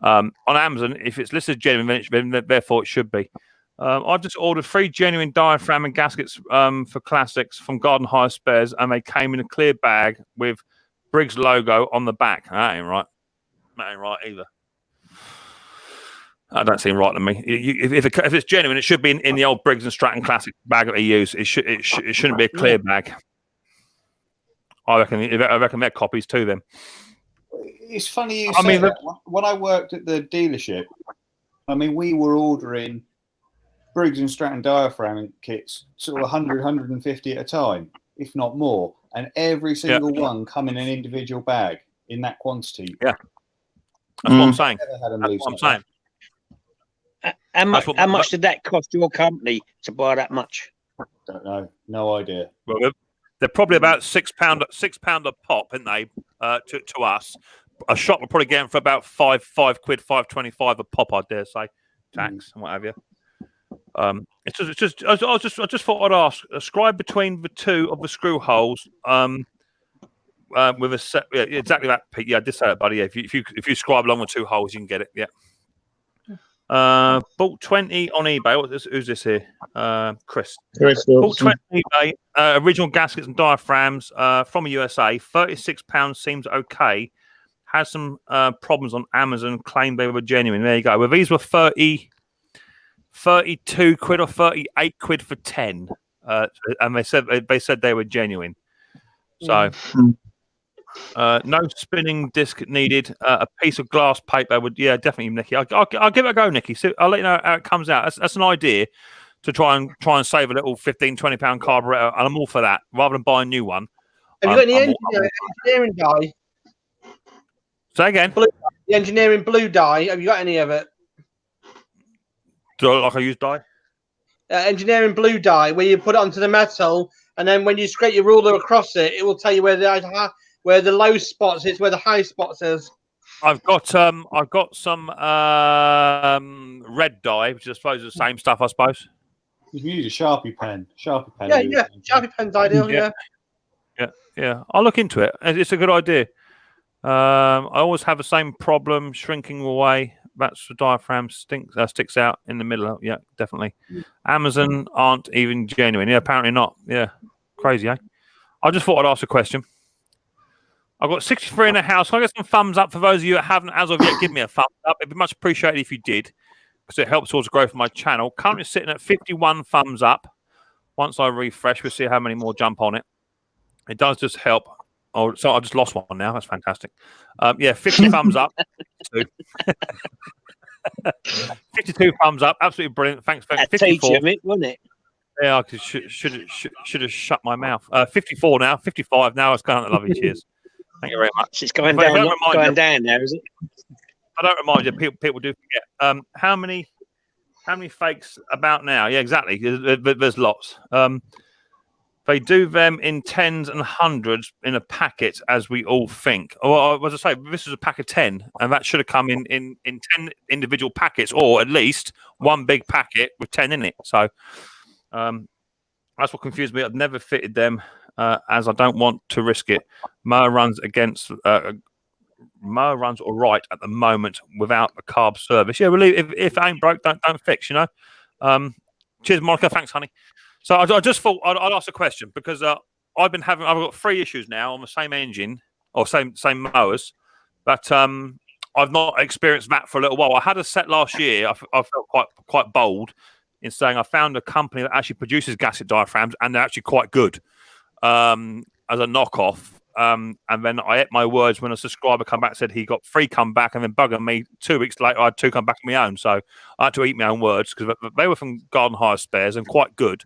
on Amazon, if it's listed as genuine, then therefore it should be. I've just ordered 3 genuine diaphragm and gaskets for classics from Garden Hire Spares, and they came in a clear bag with Briggs logo on the back. That ain't right. That ain't right either. That don't seem right to me. If it's genuine, it should be in the old Briggs and Stratton classic bag that they use. It shouldn't be a clear bag. I reckon they're copies too. Then It's funny you say that. When I worked at the dealership, I mean, we were ordering Briggs and Stratton diaphragm kits, sort of 100, 150 at a time, if not more, and every single one come in an individual bag in that quantity. Yeah, that's what I'm saying. Never had them That's loose what I'm like saying. How much did that cost your company to buy that much? that. Don't know. No idea. Well, they're probably about £6 a pop, aren't they? To us, a shop will probably get them for about £5, £5.25 a pop. I dare say, tax and what have you. I just thought I'd ask. Scribe between the two of the screw holes. With a set, yeah, exactly that, Pete. Yeah, I did say that, buddy. Yeah, if you scribe along with 2 holes, you can get it. Yeah. Bought 20 on eBay. Who's this here? Chris. Bought 20 on eBay. Original gaskets and diaphragms from the USA. £36 seems okay. Has some problems on Amazon. Claimed they were genuine. There you go. Well, these were 32 quid or 38 quid for 10. And they said they were genuine. So no spinning disc needed. A piece of glass paper would, yeah, definitely, Nicky. I'll give it a go, Nicky. So I'll let you know how it comes out. That's an idea to try and save a little £15-20 carburetor, and I'm all for that. Rather than buy a new one. Have you got any engineering dye? Say again. The engineering blue dye. Have you got any of it? Do I look like I use dye? Engineering blue dye, where you put it onto the metal, and then when you scrape your ruler across it, it will tell you where the low spots is, where the high spots is. I've got some red dye, which I suppose is the same stuff. I suppose You can use a Sharpie pen. Sharpie pen. Yeah. Sharpie pen's ideal. Yeah. I'll look into it. It's a good idea. I always have the same problem shrinking away. That's the diaphragm sticks out in the middle. Yeah, definitely. Amazon aren't even genuine. Yeah, apparently not. Yeah, crazy, eh? I just thought I'd ask a question. I've got 63 in the house. Can I get some thumbs up for those of you that haven't as of yet? Give me a thumbs up. It'd be much appreciated if you did, because it helps towards the growth of my channel. Currently sitting at 51 thumbs up. Once I refresh, we'll see how many more jump on it. It does just help. Oh, so I just lost one now. That's fantastic. 50 thumbs up. 52 thumbs up. Absolutely brilliant. Thanks for 54. Wasn't it? Yeah, I should have shut my mouth. 54 now. 55 now. It's going to lovely. Cheers. Thank you very much. It's going down now, is it? I don't remind you. People do forget. How many fakes about now? Yeah, exactly. There's lots. They do them in 10s and 100s in a packet, as we all think. Or as I say, this is a pack of 10, and that should have come in 10 individual packets, or at least one big packet with 10 in it. So that's what confused me. I've never fitted them, as I don't want to risk it. Mower runs all right at the moment without a carb service. Yeah, really. If it ain't broke, don't fix. You know. Cheers, Monica. Thanks, honey. So I just thought I'd ask a question, because I've got 3 issues now on the same engine or same mowers, but I've not experienced that for a little while. I had a set last year. I felt quite bold in saying I found a company that actually produces Gasket diaphragms, and they're actually quite good as a knockoff. And then I ate my words when a subscriber come back and said he got 3 come back, and then bugging me 2 weeks later I had 2 come back on my own. So I had to eat my own words, because they were from Garden Hire Spares and quite good.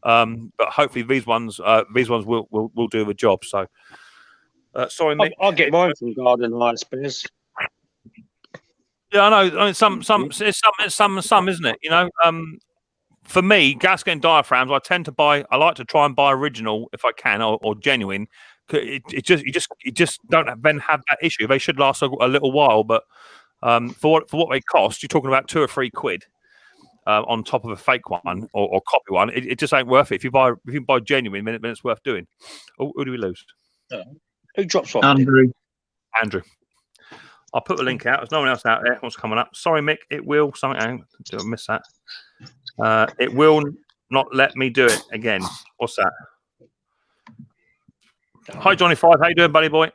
But hopefully these ones will do the job. So Sorry, Mick. I'll get mine from Garden Hire Spares. Yeah, I know. I mean, some, isn't it? You know, for me, gasket and diaphragms, I tend to buy. I like to try and buy original if I can, or genuine. You just don't then have that issue. They should last a little while, but for what they cost, you're talking about £2 or £3 on top of a fake one or copy one. It just ain't worth it. If you buy genuine, then it's worth doing. Oh, who do we lose? Who drops off? Andrew. Andrew. I'll put the link out. There's no one else out there. What's coming up? Sorry, Mick. It will. Something. Did I miss that? It will not let me do it again. What's that? Hi, Johnny Five. How you doing, buddy boy?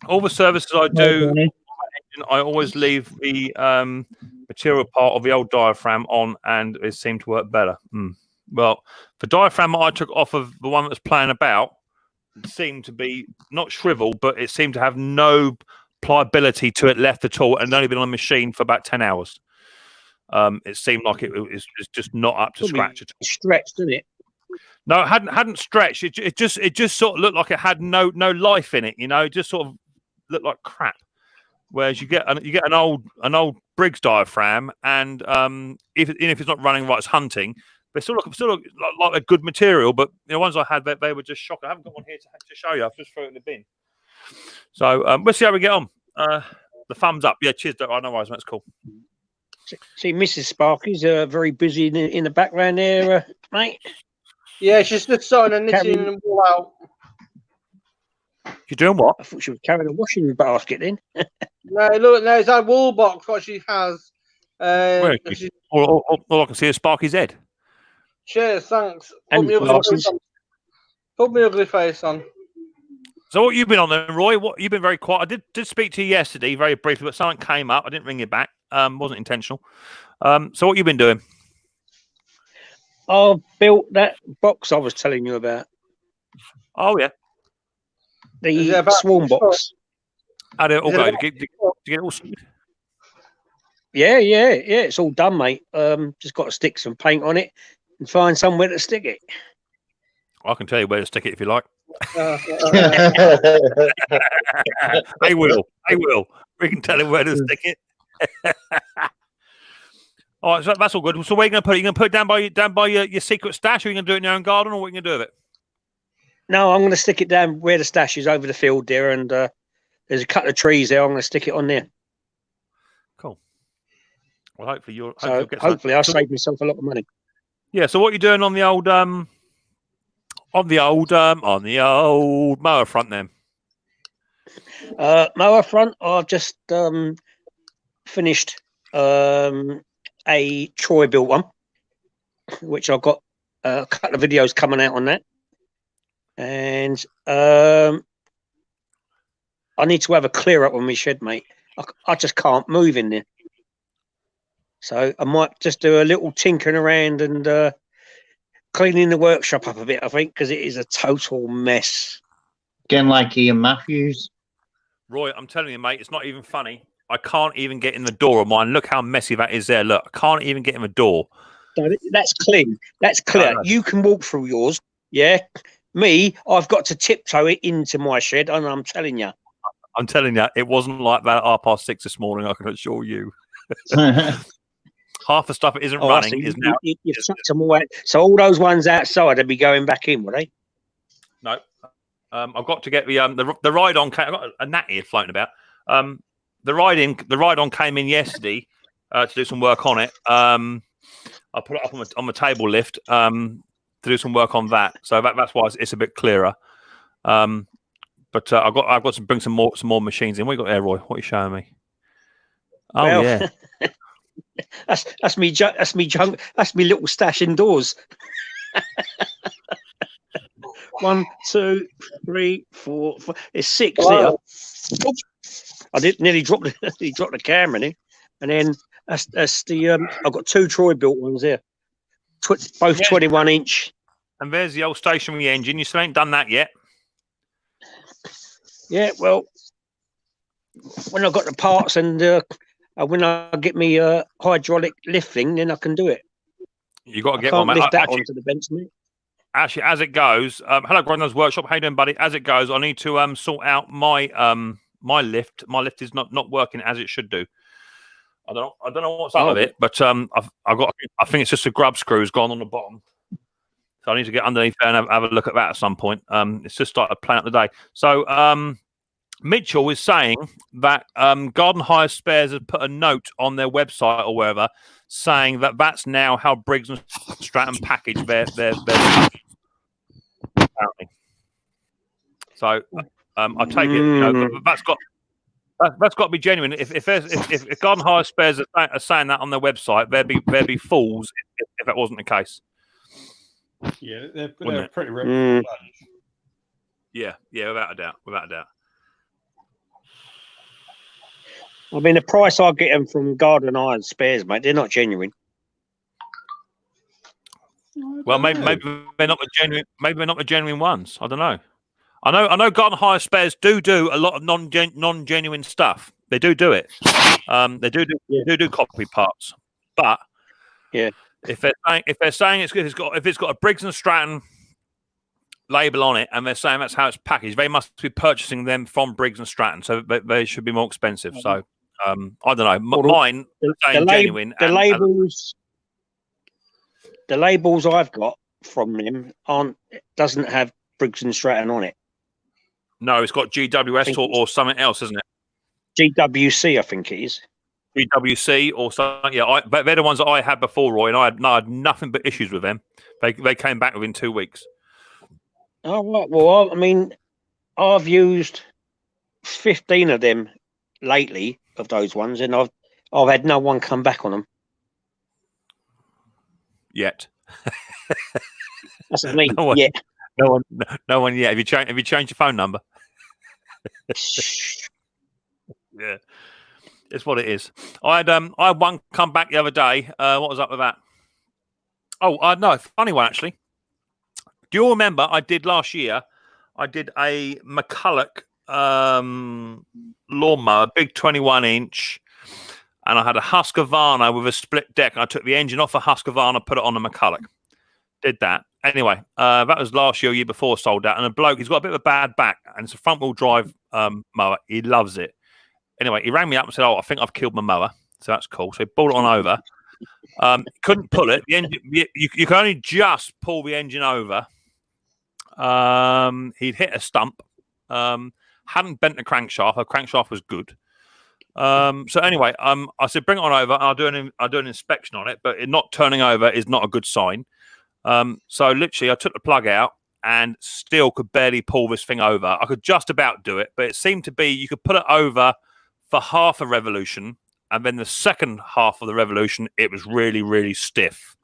All the services I do, I always leave the material part of the old diaphragm on, and it seemed to work better. Well, the diaphragm I took off of the one that was playing about seemed to be not shriveled, but it seemed to have no pliability to it left at all, and only been on the machine for about 10 hours. It seemed like it was just not up to scratch at all. Stretched, didn't it? No, it hadn't stretched. It just sort of looked like it had no life in it. You know, it just sort of looked like crap. Whereas you get an old Briggs diaphragm, and even if it's not running right, it's hunting. They still look like a good material. But the ones I had, they were just shocking. I haven't got one here to show you. I've just thrown it in the bin. So we'll see how we get on. The thumbs up. Yeah, cheers. I know, mate. That's cool. See, Mrs. Sparky's very busy in the background there, mate. Yeah, she's just starting and knitting and all out. You're doing what? I thought she was carrying a washing basket in. No, look, no, it's that wool box what she has. Where is she? All I can see is Sparky's head. Cheers, thanks. And Put me ugly face on. So what you've been on then, Roy? What you've been very quiet. I did speak to you yesterday very briefly, but something came up. I didn't ring you back. Wasn't intentional. So what you been doing? I built that box I was telling you about. Oh yeah, the swarm box. How did it all go? Did you get it all sorted? Yeah. It's all done, mate. Just got to stick some paint on it and find somewhere to stick it. I can tell you where to stick it if you like. They will. We can tell him where to stick it. All right, so that's all good. So where are you going to put it? Are you going to put it down by your secret stash, or are you going to do it in your own garden, or what are you going to do with it? No, I'm going to stick it down where the stash is over the field there, and there's a couple of trees there. I'm going to stick it on there. Cool. Well, hopefully you'll. Hopefully I'll save myself a lot of money. Yeah. So what are you doing on the old mower front then? Mower front. I've just finished a Troy built one, which I've got a couple of videos coming out on that, and I need to have a clear up on my shed, mate. I just can't move in there, so I might just do a little tinkering around and cleaning the workshop up a bit, I think, because it is a total mess. Again, like Ian Matthews. Roy, I'm telling you, mate, it's not even funny. I can't even get in the door of mine. Look how messy that is there. Look, I can't even get in the door. That's clean. That's clear. You can walk through yours. Yeah. Me, I've got to tiptoe it into my shed, and I'm telling you. It wasn't like that at 6:30 this morning, I can assure you. Half the stuff that isn't running is now. You've chucked them all out. So all those ones outside will be going back in, will they? No. I've got to get the ride on. I've got a gnat here floating about. The ride on came in yesterday to do some work on it. I put it up on the table lift to do some work on that. So that's why it's a bit clearer. But I've got to bring some more machines in. What you got there, Roy? What are you showing me? Oh well, yeah. That's me junk. That's me little stash indoors. 1, 2, 3, 4, 5. It's 6 there. Oops. I did nearly drop the camera in, and then that's the I've got 2 Troy built ones there, both 21-inch. And there's the old stationary engine. You still ain't done that yet. Yeah, well, when I got the parts and when I get me hydraulic lift thing, then I can do it. You got to get one. Lift that onto the bench, mate. actually, as it goes, hello, Grundle's Workshop. How you doing, buddy? As it goes, I need to sort out my my lift. My lift is not working as it should do. I don't know what's up with it, but I've got. I think it's just a grub screw's gone on the bottom. So I need to get underneath there and have a look at that at some point. It's just started playing up the day. So Mitchell is saying that Garden Hire Spares has put a note on their website or wherever saying that that's now how Briggs and Stratton package their stuff. Apparently. So I take it, you know, that's got to be genuine. If Garden Hire Spares are saying that on their website, they'd be fools if that wasn't the case. Yeah, they're a pretty reputable bunch. Yeah, without a doubt. I mean, the price I get them from Garden Iron Spares, mate, they're not genuine. Well, maybe they're not the genuine. Maybe they're not the genuine ones. I don't know. I know. Garden Hire Spares do a lot of non-genuine stuff. They do it. They do copy parts. But yeah, if they're saying if it's got a Briggs and Stratton label on it, and they're saying that's how it's packaged, they must be purchasing them from Briggs and Stratton, so they should be more expensive. So I don't know. Mine saying genuine. The labels I've got from them doesn't have Briggs and Stratton on it. No, it's got GWS or something else, isn't it? GWC, I think it is. GWC or something. Yeah, but they're the ones that I had before, Roy, and I had nothing but issues with them. They came back within 2 weeks. Oh, well, I mean, I've used 15 of them lately, of those ones, and I've had no one come back on them. Yet. That's what I mean. No one yet. Have you changed your phone number? Yeah. It's what it is. I had one come back the other day. What was up with that? Oh, no, funny one actually. Do you all remember I did last year? I did a McCulloch lawnmower, big 21-inch, and I had a Husqvarna with a split deck. And I took the engine off a Husqvarna, put it on a McCulloch. Did that. Anyway, that was last year, year before, sold that. And a bloke, he's got a bit of a bad back, and it's a front-wheel drive mower. He loves it. Anyway, he rang me up and said, I think I've killed my mower. So that's cool. So he brought it on over. Couldn't pull it. The engine, you can only just pull the engine over. He'd hit a stump. Hadn't bent the crankshaft. Her crankshaft was good. So anyway, I said, bring it on over. I'll do an inspection on it, but it not turning over is not a good sign. So literally, I took the plug out and still could barely pull this thing over. I could just about do it, but it seemed to be you could put it over for half a revolution, and then the second half of the revolution, it was really, really stiff,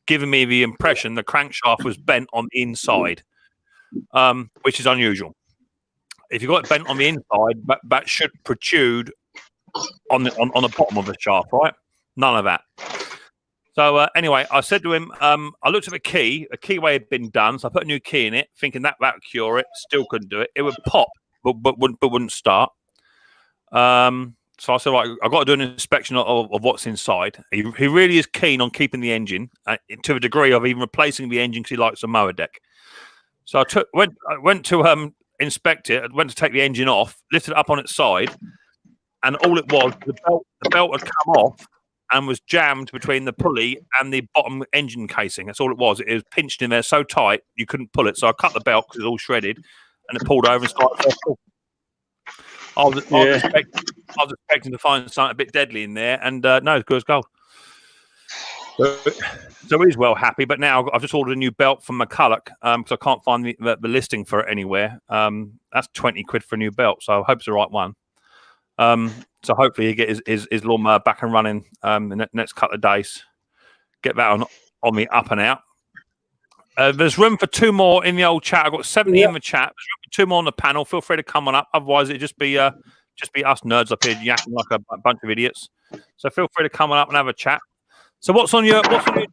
giving me the impression the crankshaft was bent on the inside, which is unusual. If you've got it bent on the inside, that should protrude on the bottom of the shaft, right? None of that. So anyway, I said to him, I looked at the keyway had been done, so I put a new key in it, thinking that would cure it. Still couldn't do it. It would pop, but wouldn't start. So I said, right, I've got to do an inspection of what's inside. He really is keen on keeping the engine to a degree of even replacing the engine because he likes a mower deck. So I went to inspect it. I went to take the engine off, lifted it up on its side, and all it was, the belt had come off and was jammed between the pulley and the bottom engine casing. That's all it was. It was pinched in there so tight you couldn't pull it. So I cut the belt because it was all shredded, and it pulled over and started. I was expecting to find something a bit deadly in there, and no, it's good as gold. So he's well happy. But now I've just ordered a new belt from McCulloch because I can't find the listing for it anywhere. That's 20 quid for a new belt, so I hope it's the right one. So hopefully he get his lawnmower back and running in the next couple of days. Get that on the up and out. There's room for 2 more in the old chat. I've got 70 in the chat. There's room for 2 more on the panel. Feel free to come on up. Otherwise, it'd just be us nerds up here yakking like a bunch of idiots. So feel free to come on up and have a chat. So what's on your agenda,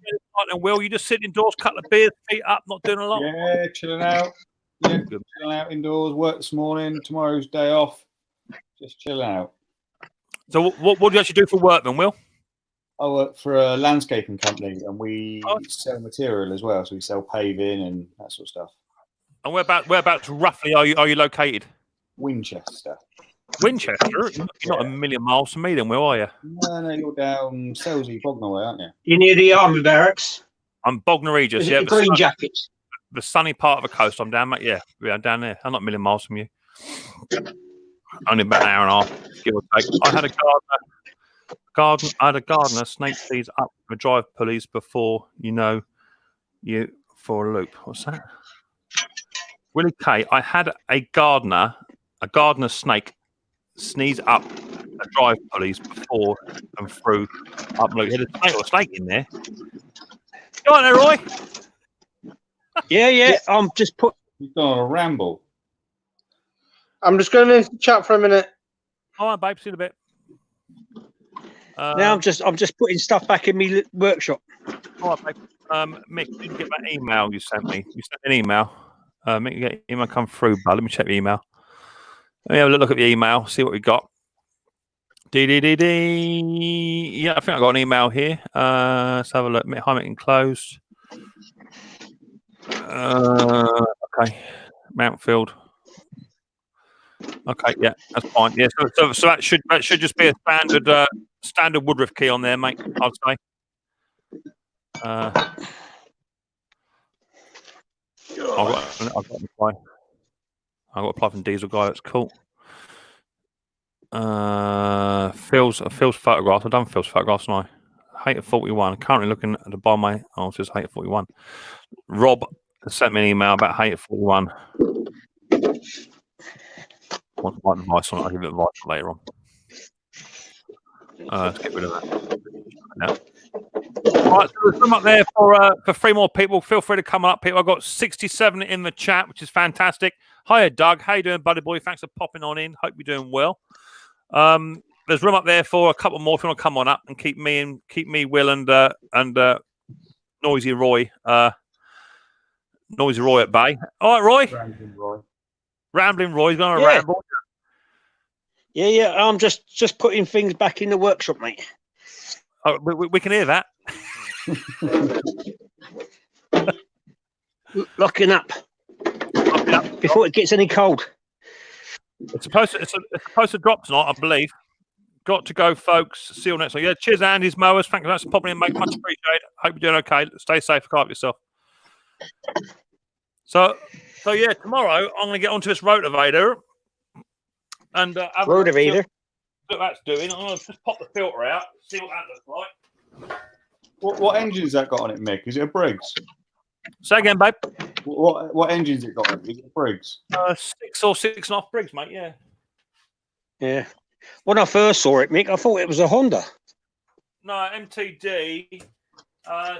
Will? You just sitting indoors, couple of beers, feet up, not doing a lot? Yeah, chilling out. Yeah, good. Chilling out indoors. Work this morning. Tomorrow's day off. Just chill out. So what do you actually do for work then, Will? I work for a landscaping company, and we sell material as well. So we sell paving and that sort of stuff. And whereabouts roughly are you located? Winchester. Winchester? You're not a million miles from me then, where are you? No, you're down Selsley, Bognor way, aren't you? You're near the army barracks. I'm Bognor Regis, Is it yeah. the green jackets? The sunny part of the coast. I'm down, mate. Yeah, I'm down there. I'm not a million miles from you. Only about an hour and a half, give or take. I had a gardener snake these up the drive pulleys before you for a loop. What's that? Willie K. I had a gardener snake sneeze up the drive pulleys before and through up. Look, had a snake in there. Go on there, Roy. Yeah. I'm just put. You've gone on a ramble. I'm just going into the chat for a minute. All right, babe. See you in a bit. Now I'm just putting stuff back in my workshop. All right, babe. Mick, did you get that email you sent me? You sent an email. Mick, you get email come through, bud. Let me check the email. Let me have a look at the email, see what we got. Yeah, I think I got an email here. Let's have a look. Hi, Mick, enclosed. Okay. Mountfield. Okay, yeah, that's fine. Yeah, so that should just be a standard Woodruff key on there, mate. I'd say. I've got to apply from Diesel Guy. That's cool. Phil's photographs. I've done Phil's photographs, and I hate at 41. Currently looking to buy my. Oh, it says hate at 41. Rob sent me an email about hate at 41. I want my advice on it. I'll give it advice later on. Let's get rid of that. No. Right, so there's some up there for 3 more people. Feel free to come up, people. I've got 67 in the chat, which is fantastic. Hiya, Doug. How you doing, buddy boy? Thanks for popping on in. Hope you're doing well. There's room up there for a couple more if you want to come on up and keep me, Will, and Noisy Roy at bay. All right, Roy. Rambling Roy's going to ramble. Yeah. I'm just putting things back in the workshop, mate. Oh, we can hear that. Locking up before it gets any cold. It's supposed to drop tonight, I believe. Got to go, folks. See you next week. Yeah, cheers, Andy's Mowers. Thank you for popping in, mate. Much appreciated. Hope you're doing okay. Stay safe. Look after yourself. So yeah, tomorrow I'm going to get onto this rotavator and rotavator. What that's doing. I'm going to just pop the filter out, see what that looks like. What engine's that got on it, Mick? Is it a Briggs? Say again, babe. What engine's it got on it? Is it a Briggs? 6 or 6.5 Briggs, mate. Yeah. Yeah. When I first saw it, Mick, I thought it was a Honda. No, MTD,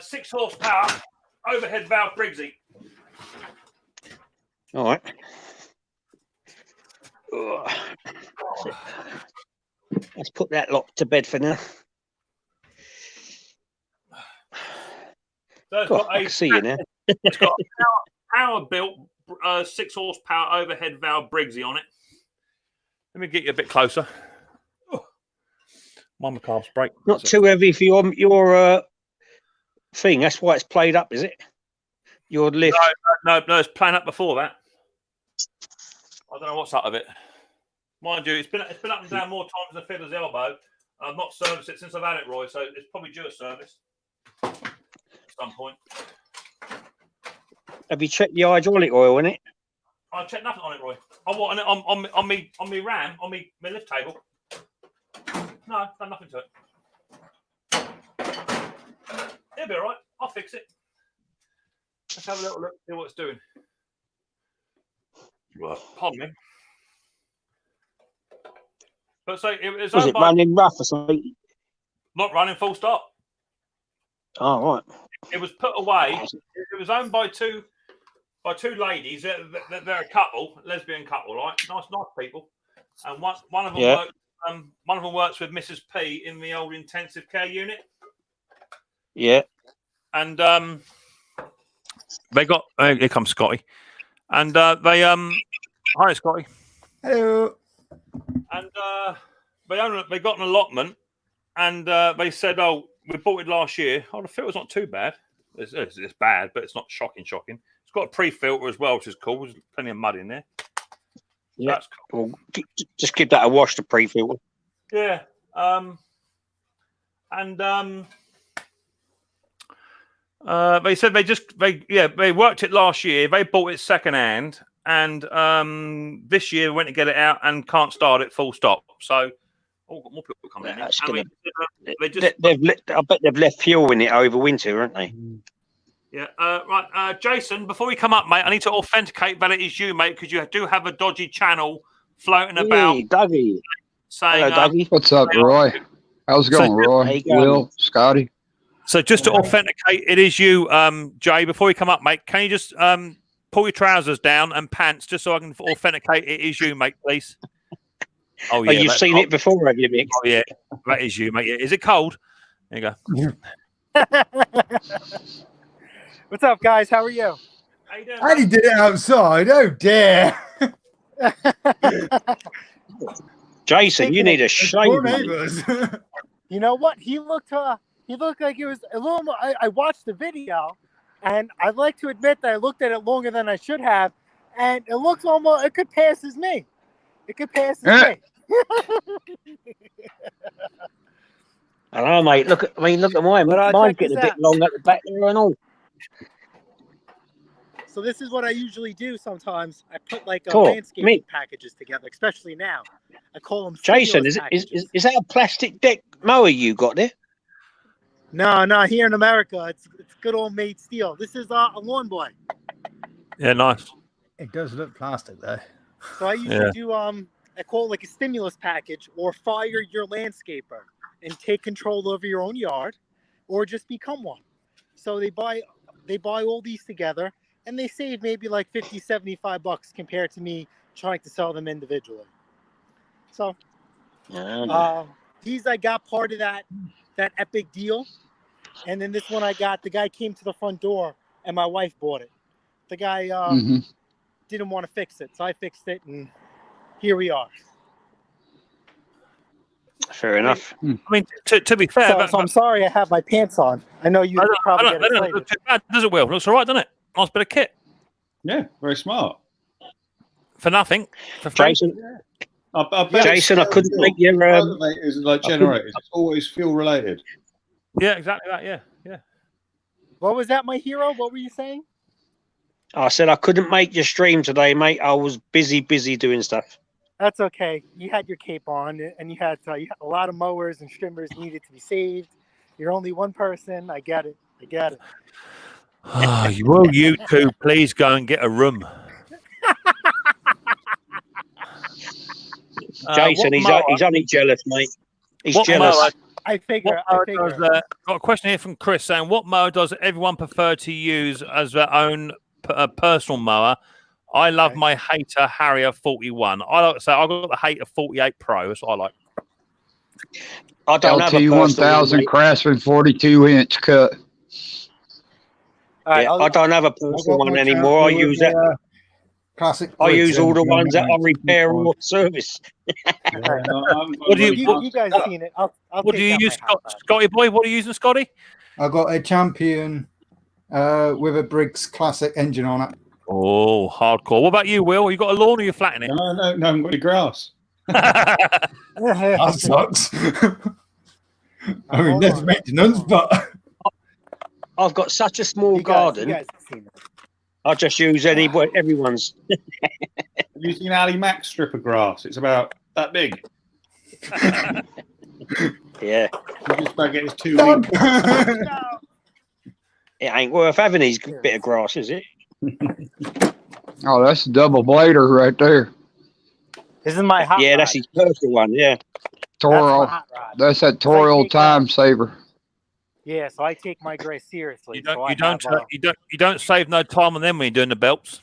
6 horsepower, overhead valve Briggsy. All right. Let's put that lot to bed for now. So I can see you now. It's got a power built 6 horsepower overhead valve Briggsy on it. Let me get you a bit closer. My calves break. Not too heavy for your thing. That's why it's played up, is it? Your lift. No, it's playing up before that. I don't know what's up of it. Mind you, it's been up and down more times than a fiddler's elbow. I've not serviced it since I've had it, Roy, so it's probably due a service at some point. Have you checked the hydraulic oil in it? I checked nothing on it, Roy. On me ram, on me lift table. No, done nothing to it. It'll be all right. I'll fix it. Let's have a little look, see what it's doing. Pardon me. But so it was running rough or something? Not running full stop. Oh, right. It was put away. It was owned by two ladies. They're a couple, lesbian couple, right? Nice people. And one of them works. One of them works with Mrs. P in the old intensive care unit. Yeah. And they got here comes Scotty. And hi Scotty. Hello. And they got an allotment, and they said, "Oh, we bought it last year. Oh, the filter's not too bad. It's bad, but it's not shocking. It's got a pre-filter as well, which is cool. There's plenty of mud in there. Yeah. That's cool. Well, just give that a wash to pre-filter. Yeah. They said they worked it last year. They bought it second hand, and this year went to get it out and can't start it. Full stop. So, got more people coming in. I bet they've left fuel in it over winter, haven't they? Yeah. Right, Jason. Before we come up, mate, I need to authenticate that it is you, mate, because you do have a dodgy channel floating about. Hey, Dougie. Saying, hello, Dougie. What's up, Roy? How's it going, Roy? Will, Scotty? So just to authenticate, it is you, Jay. Before we come up, mate, can you just pull your trousers down and pants just so I can authenticate it is you, mate, please? Oh yeah, you've seen it before, have you, Mick? Oh yeah, that is you, mate. Yeah. Is it cold? There you go. What's up, guys? How are you? How you doing? And he did it outside. Oh dear. Jason, you need a shave. Poor neighbors. You know what? He looked like it was a little more. I watched the video, and I'd like to admit that I looked at it longer than I should have, and it looks almost. It could pass as me. It could pass as me. I know, mate. Look at mine. Mine's getting a bit long at the back there and all. So this is what I usually do sometimes. I put like landscaping packages together, especially now. I call them. Jason, is that a plastic deck mower you got there? No, here in America, it's good old made steel. This is a lawn boy. Yeah, nice. It does look plastic though. So I usually do I call it like a stimulus package, or fire your landscaper and take control over your own yard, or just become one. So they buy all these together, and they save maybe like $50, $75 compared to me trying to sell them individually. So these I got part of that epic deal, and then this one I got. The guy came to the front door, and my wife bought it. The guy didn't want to fix it, so I fixed it, and here we are. Fair enough. I mean, to be fair, so I'm sorry I have my pants on. I know you probably get excited. Look too bad, does it, Will? Looks all right, doesn't it? Nice bit of kit. Yeah, very smart. For nothing. For Jason, I bet Jason, I couldn't make your is like generators. It's always fuel related. Yeah, exactly that. Yeah. What was that, my hero? What were you saying? I said I couldn't make your stream today, mate. I was busy doing stuff. That's okay. You had your cape on, and you had a lot of mowers and strimmers needed to be saved. You're only one person. I get it. Will you two please go and get a room? Jason, he's only jealous, mate. He's jealous. Mower, I figure. Got a question here from Chris saying, what mower does everyone prefer to use as their own personal mower? I love my Hater Harrier 41. I like to say I've got the Hater 48 Pro. That's what I like. I don't have a LT 1000 Craftsman 42-inch cut. Right, I don't have a personal one anymore. I use it. Classic. I use all the ones that I repair or service. What do you guys seen it? What do you use, Scotty boy? What are you using, Scotty? I got a Champion with a Briggs Classic engine on it. Oh, hardcore. What about you, Will? You got a lawn or you flattening it? No, I haven't got any grass. That sucks. I mean, there's maintenance, but I've got such a small garden. I just use everyone's. I'm using an Ali Max strip of grass. It's about that big. Yeah. You just about get his 2 weeks. It ain't worth having these bit of grass, is it? Oh, that's a double blader right there. This is my hot rod. That's his personal one. Yeah. Toro. That's that Toro time saver. Yeah, so I take my gray seriously. You don't save no time on them when you're doing the belts.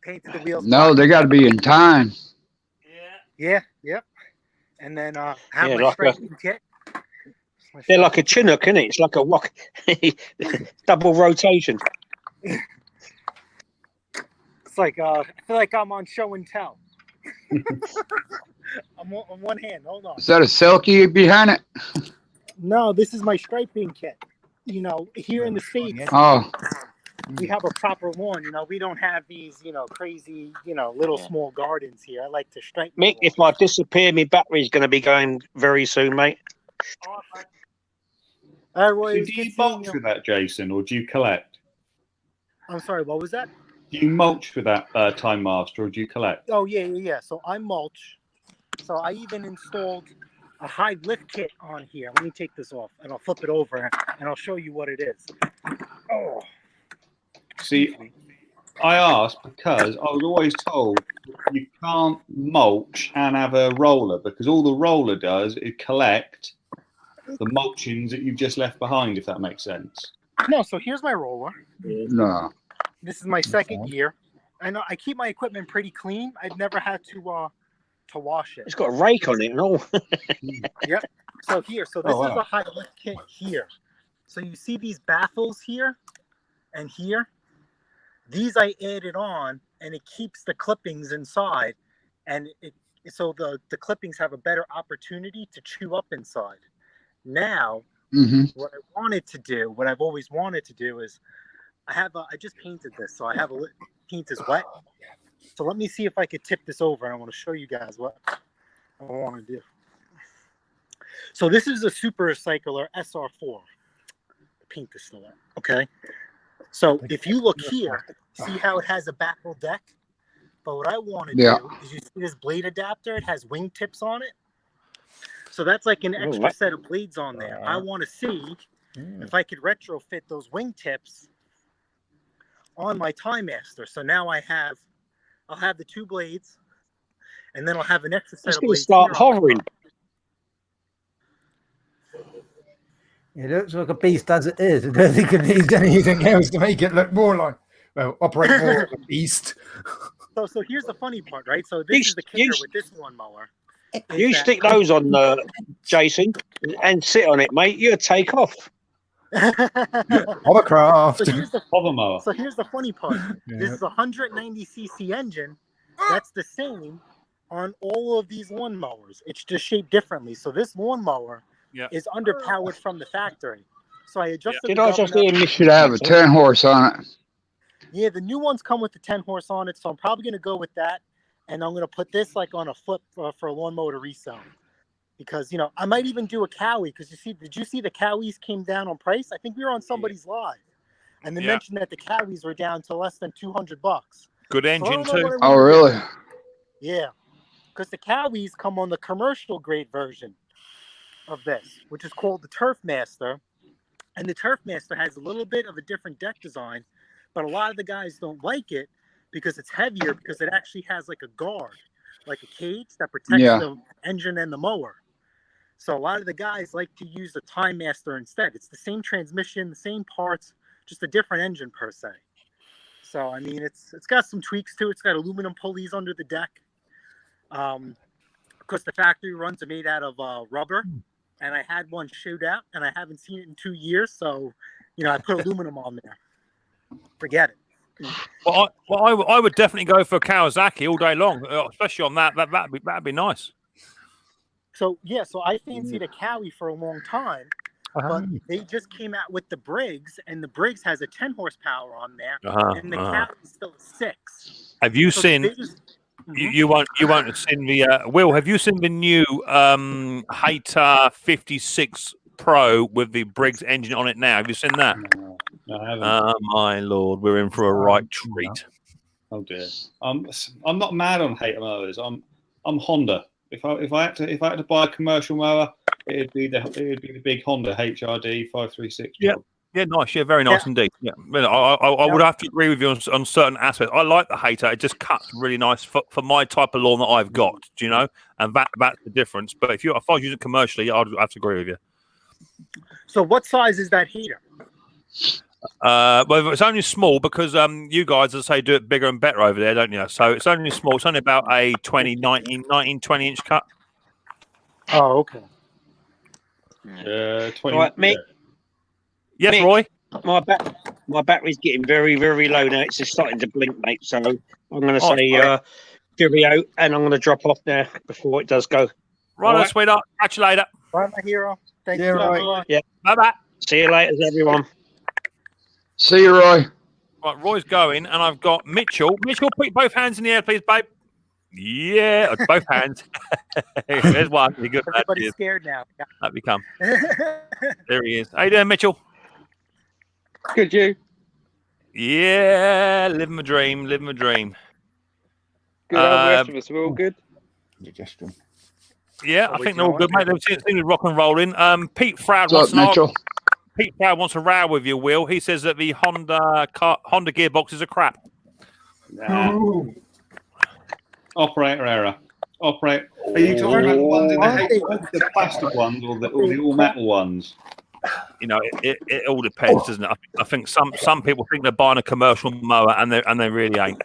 Painted the wheels. No, they got to be in time. Yeah. Yep. And then have my straightening kit. They're like a Chinook, isn't it? It's like a walk, double rotation. It's like I feel like I'm on show and tell. I'm on one hand. Hold on. Is that a Selkie behind it? No, this is my striping kit. You know, here in the States, Oh, we have a proper lawn. You know, we don't have these, crazy, little small gardens here. I like to stripe. Mick, if I disappear, my battery's going to be going very soon, mate. Roy, So do you mulch with that, Jason, or do you collect? I'm sorry, what was that? Do you mulch with that Time Master, or do you collect? Oh, yeah. So I mulch. So I even installed a high lift kit on here. Let me take this off, and I'll flip it over, and I'll show you what it is. Oh. See, I asked because I was always told you can't mulch and have a roller, because all the roller does is collect the mulchings that you've just left behind, if that makes sense. No, so here's my roller. no. This is my second year. I know I keep my equipment pretty clean. I've never had to wash it. It's got a rake on it and all. Yep. So this is a high lift kit here. So you see these baffles here and here. These I added on, and it keeps the clippings inside, and so the clippings have a better opportunity to chew up inside. Now, what I've always wanted to do is, I just painted this, so I have paint is wet. So let me see if I could tip this over, and I want to show you guys what I want to do. So this is a Super Recycler SR4. Paint this still, okay? So if you look here, see how it has a baffle deck? But what I want to do is, you see this blade adapter? It has wing tips on it. So that's like an extra set of blades on there. I want to see if I could retrofit those wing tips on my Time Master. So now I'll have the two blades, and then I'll have an extra set of blades. Start hovering. It looks like a beast as it is. I don't think it needs anything else to make it look more like, operate more like a beast. So here's the funny part, right? So this is the kicker with this lawnmower. You stick those on, Jason, and sit on it, mate. You'll take off. Hovercraft. So here's the funny part. This is a 190cc engine. That's the same on all of these lawnmowers. It's just shaped differently. So this lawnmower is underpowered from the factory. So I adjusted. Did I just hear you should have a 10 horse on it? Yeah, the new ones come with the 10 horse on it, so I'm probably going to go with that, and I'm going to put this like on a flip for a lawnmower to resell, because I might even do a Cowie, because did you see the Cowies came down on price? I think we were on somebody's live, and they mentioned that the Cowies were down to less than $200. Good engine too. Oh, really? Yeah, because the Cowies come on the commercial grade version of this, which is called the Turf Master, and the Turf Master has a little bit of a different deck design. But a lot of the guys don't like it because it's heavier, because it actually has like a guard, like a cage that protects the engine and the mower. So a lot of the guys like to use the Time Master instead. It's the same transmission, the same parts, just a different engine per se. So, I mean, it's got some tweaks to it. It's got aluminum pulleys under the deck. Of course, the factory runs are made out of rubber, and I had one shoot out, and I haven't seen it in 2 years. So, I put aluminum on there. Forget it. Well, I would definitely go for Kawasaki all day long, especially on that. That'd be nice. So I fancied a Cowie for a long time, but they just came out with the Briggs, and the Briggs has a 10 horsepower on there, and the Cowie is still 6. Have you seen? You won't have seen the Will. Have you seen the new Hater 56 Pro with the Briggs engine on it now? Have you seen that? No, I haven't. Oh my lord, we're in for a right treat. Oh dear. I'm not mad on hater mowers. I'm Honda. If I had to buy a commercial mower, it'd be the big Honda HRD 536. Yeah, nice. Yeah, very nice indeed. Yeah, I would have to agree with you on certain aspects. I like the Hater. It just cuts really nice for my type of lawn that I've got. Do you know? And that's the difference. But if I was using it commercially, I'd have to agree with you. So what size is that heater? Well, it's only small because you guys, as I say, do it bigger and better over there, don't you? So it's only small. It's only about a 20 inch cut. Oh, okay. 20. Right, Mick. Yes, Mick, Roy. My battery's getting very, very low now. It's just starting to blink, mate. So I'm going to say video, and I'm going to drop off there before it does go. Right, sweetheart. Catch you later. Bye, my hero. Thank Yeah, you. right. Yeah. Bye-bye. See you later, everyone. See you, Roy. Right, Roy's going, and I've got Mitchell. Mitchell, put both hands in the air, please, babe. Yeah, both hands. There's one. You're good. Everybody's scared now. That become. There he is. How you doing, Mitchell? Good, you. Yeah, living my dream. Living my dream. Good. How the rest of us? We're all good. Yeah, I think they're all good, mate. They've seen rock and rolling. Pete Froud What's wants up, Mitchell? Pete Froud wants a row with you, Will. He says that the Honda gearboxes are crap. Nah. Operator error. Are you talking about the ones in the plastic ones or the all metal ones? You know, it all depends, doesn't it? I think some people think they're buying a commercial mower, and they really ain't.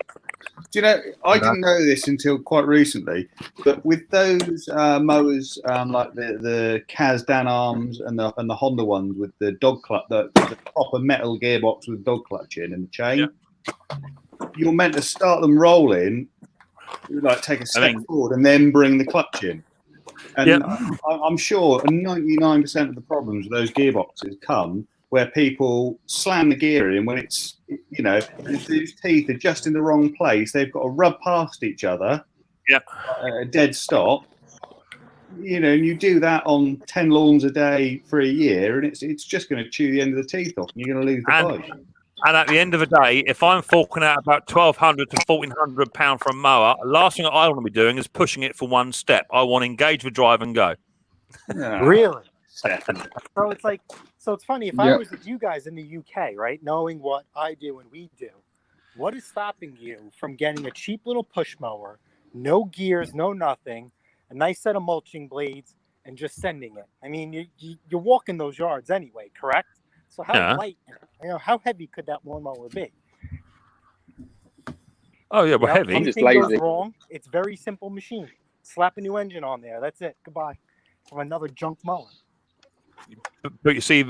Do you know? I didn't know this until quite recently, but with those mowers, like the Kaz Dan arms and the Honda ones with the dog clutch, the proper metal gearbox with dog clutch in and the chain, you're meant to start them rolling, like take a step forward and then bring the clutch in. And I'm sure 99% of the problems with those gearboxes come where people slam the gear in when it's, you know, if these teeth are just in the wrong place, they've got to rub past each other. Yeah. A dead stop. You know, and you do that on 10 lawns a day for a year, and it's just going to chew the end of the teeth off, and you're going to lose the bike. And at the end of the day, if I'm forking out about £1,200 to £1,400 for a mower, the last thing I want to be doing is pushing it for one step. I want to engage with drive and go. Really? So it's like, so it's funny, if I was with you guys in the UK, right, knowing what I do and we do, what is stopping you from getting a cheap little push mower, no gears, no nothing, a nice set of mulching blades, and just sending it? I mean, you're walking those yards anyway, correct? So how light, you know, how heavy could that lawnmower be? Oh yeah, well, heavy. I'm just lazy. Goes wrong, it's very simple machine. Slap a new engine on there. That's it. Goodbye. From another junk mower. But you see,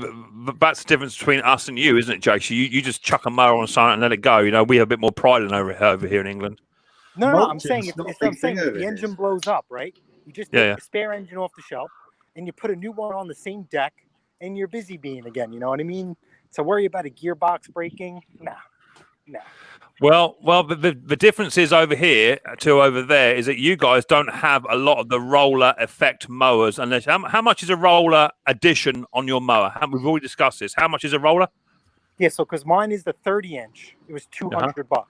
that's the difference between us and you, isn't it, Jake? You just chuck a mower on something and let it go. You know, we have a bit more pride than over here in England. No, I'm saying if the engine blows up, right? You just take the spare engine off the shelf and you put a new one on the same deck, and you're busy being again. You know what I mean? To worry about a gearbox breaking, no. Well, the difference is over here to over there is that you guys don't have a lot of the roller effect mowers. Unless how much is a roller addition on your mower? We've already discussed this. How much is a roller? Yeah, so because mine is the 30-inch, it was $200.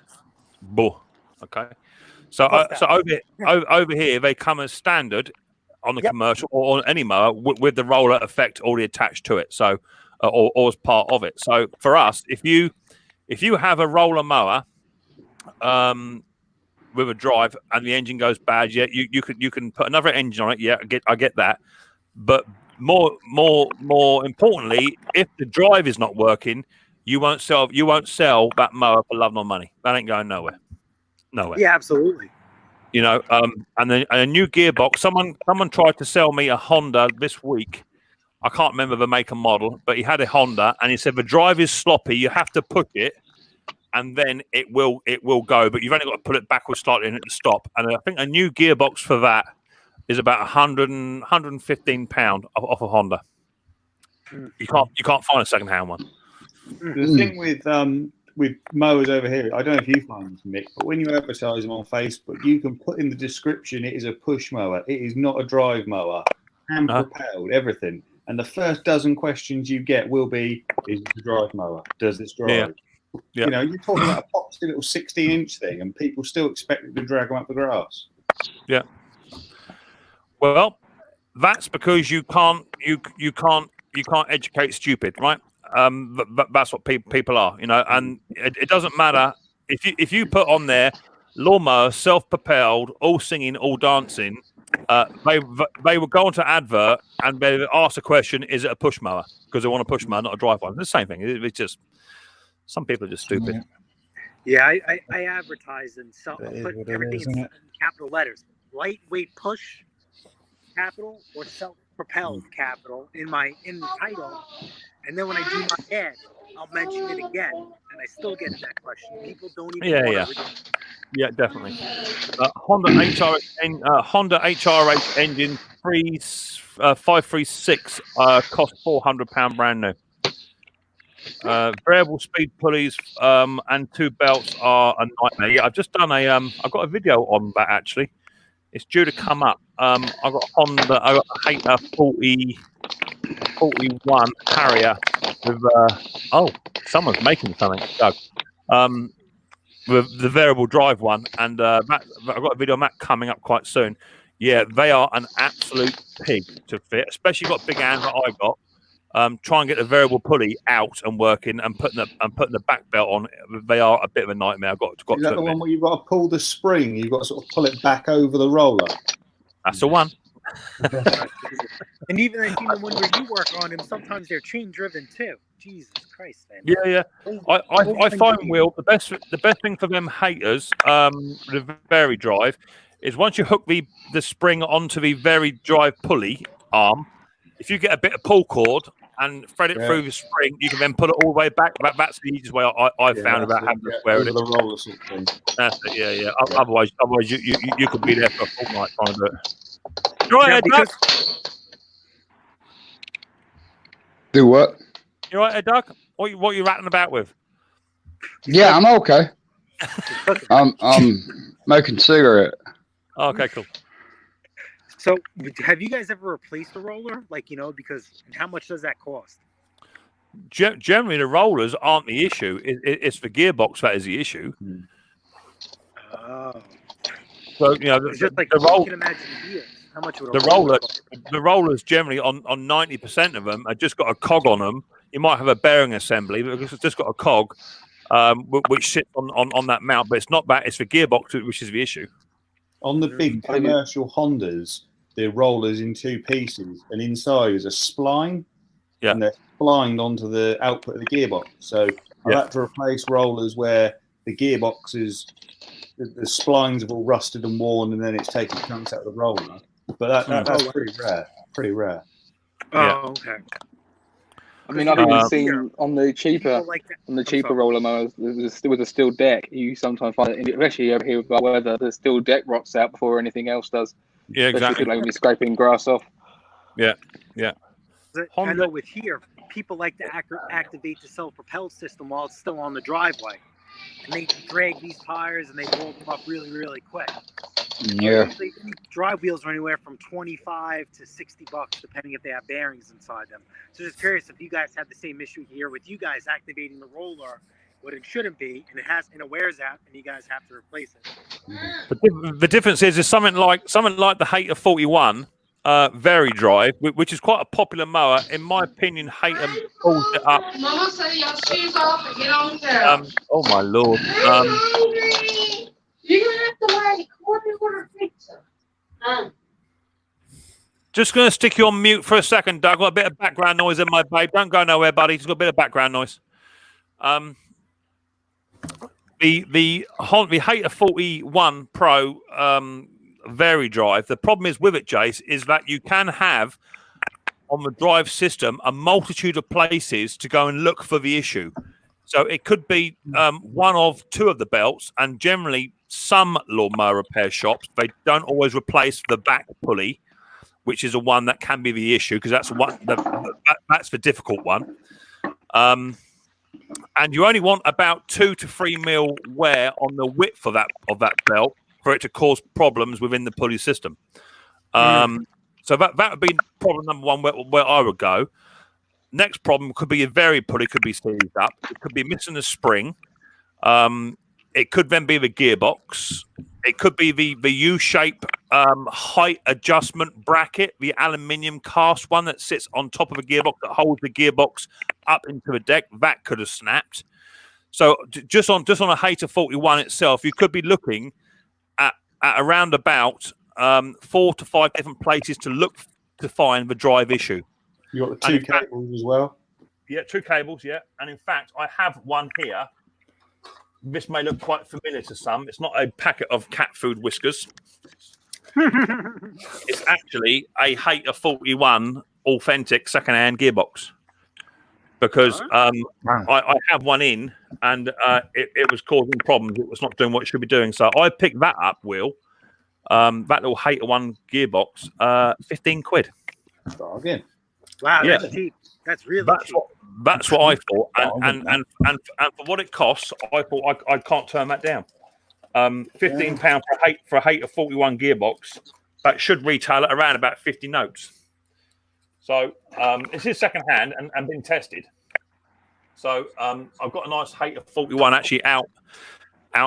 Bull. Okay. So over here they come as standard on the commercial or on any mower with the roller effect already attached to it. So or as part of it. So for us, if you have a roller mower with a drive and the engine goes bad, you can put another engine on it. Yeah, I get that. But more importantly, if the drive is not working, you won't sell that mower for love nor money. That ain't going nowhere. Yeah, absolutely. You know, and then a new gearbox. Someone tried to sell me a Honda this week. I can't remember the make and model, but he had a Honda, and he said the drive is sloppy. You have to push it, and then it will go. But you've only got to put it backwards slightly and it will stop. And I think a new gearbox for that is about £115 off a Honda. You can't find a second-hand one. The thing with mowers over here, I don't know if you find this, Mick, but when you advertise them on Facebook, you can put in the description it is a push mower. It is not a drive mower. Hand propelled, everything. And the first dozen questions you get will be, is it a drive mower? Does this drive? Yeah. You know, you're talking about a popsy little 16-inch thing, and people still expect you to drag them up the grass. Yeah. Well, that's because you can't educate stupid, right? But that's what people are, you know. And it doesn't matter if you put on there lawnmower, self-propelled, all singing, all dancing. They will go onto advert and they will ask the question: is it a push mower? Because they want a push mower, not a drive one. It's the same thing. It's just some people are just stupid. Yeah, I advertise and put everything in capital letters: lightweight push, capital, or self-propelled capital in the title. And then when I do my ad, I'll mention it again, and I still get that question. People don't even Yeah, definitely. Honda HRH engine 536 cost £400 brand new. Variable speed pulleys and 2 belts are a nightmare. Yeah, I've just done I've got a video on that actually. It's due to come up. I've got a Honda. I got a Hater 41 Harrier with someone's making something, Doug. With the variable drive one, and I've got a video on that coming up quite soon. Yeah, they are an absolute pig to fit, especially got big hands that I've got. Try and get the variable pulley out and working, and putting the back belt on. They are a bit of a nightmare. I've got Is that to the one admit. where you've got to pull the spring? You've got to sort of pull it back over the roller. That's the one. And even I seen the one where you work on them. Sometimes they're chain driven too. Jesus Christ, man. Yeah. I find, Will, the best thing for them haters, the very drive, is once you hook the spring onto the very drive pulley arm, if you get a bit of pull cord and thread it through the spring, you can then pull it all the way back. That's the easiest way I found about having to square it. The roller sort of thing. That's it. Yeah. Otherwise, you could be there for a fortnight trying to do it. You right, Doug? Do what? You right, Doug? What are you rattling about with? Yeah, I'm okay. I'm smoking cigarette. Oh, okay, cool. So, have you guys ever replaced a roller? Like, because how much does that cost? Generally, the rollers aren't the issue. It's the gearbox that is the issue. Oh. So It's just like the you can imagine wheels. How much would the rollers generally on 90% of them have just got a cog on them. You might have a bearing assembly, but it's just got a cog, which sits on that mount. But it's not that; it's the gearbox which is the issue. On the big commercial Hondas, the rollers in 2 pieces, and inside is a spline. Yeah. And they're splined onto the output of the gearbox. So I've had to replace rollers where the gearbox is the splines have all rusted and worn, and then it's taking chunks out of the roller. But that's pretty rare. Pretty rare. Oh, okay. I mean, I've even seen on the cheaper roller mowers with a steel deck. You sometimes find it, especially over here with bad weather, the steel deck rots out before anything else does. Yeah, exactly. Like when you're scraping grass off. Yeah. I know with here, people like to activate the self-propelled system while it's still on the driveway. And they drag these tires and they roll them up really, really quick. Yeah. Drive wheels are anywhere from $25 to $60, depending if they have bearings inside them. So just curious if you guys have the same issue here with you guys activating the roller, what it shouldn't be, and it wears out, and you guys have to replace it. The difference is something like the Hater 41 Very Drive, which is quite a popular mower. In my opinion, Hater pulls it up. Mama said your shoes off and get on the couch. Oh my lord. You're gonna have to wear a quarter pizza. Just going to stick you on mute for a second, Doug. Got a bit of background noise in my babe. Don't go nowhere, buddy. Just got a bit of background noise. The Hater 41 Pro Very Drive. The problem is with it, Jace, is that you can have on the drive system a multitude of places to go and look for the issue. So it could be one of 2 of the belts, and generally some lawnmower repair shops, they don't always replace the back pulley, which is the one that can be the issue because that's that's the difficult one. And you only want about 2 to 3 mil wear on the width of that belt for it to cause problems within the pulley system. So that would be problem number 1 where I would go. Next problem could be a very pulley could be seized up. It could be missing a spring. It could then be the gearbox. It could be the U-shape height adjustment bracket, the aluminium cast one that sits on top of a gearbox that holds the gearbox up into the deck. That could have snapped. So just on a Hater 41 itself, you could be looking at around about 4 to 5 different places to look to find the drive issue. You got the 2 cables as well. Yeah, 2 cables. Yeah, and in fact, I have one here. This may look quite familiar to some. It's not a packet of cat food whiskers. It's actually a Hater 41 authentic second-hand gearbox. Because I have one in, and it was causing problems. It was not doing what it should be doing. So I picked that up, Will, That little hater one gearbox, 15 quid. Bargain. Wow, Yeah. that's cheap. That's really cheap. That's what I thought, and for what it costs, I thought I can't turn that down. £15 for a hater 41 gearbox, that should retail at around about 50 notes. So it's his second hand and been tested. So I've got a nice hater 41 actually out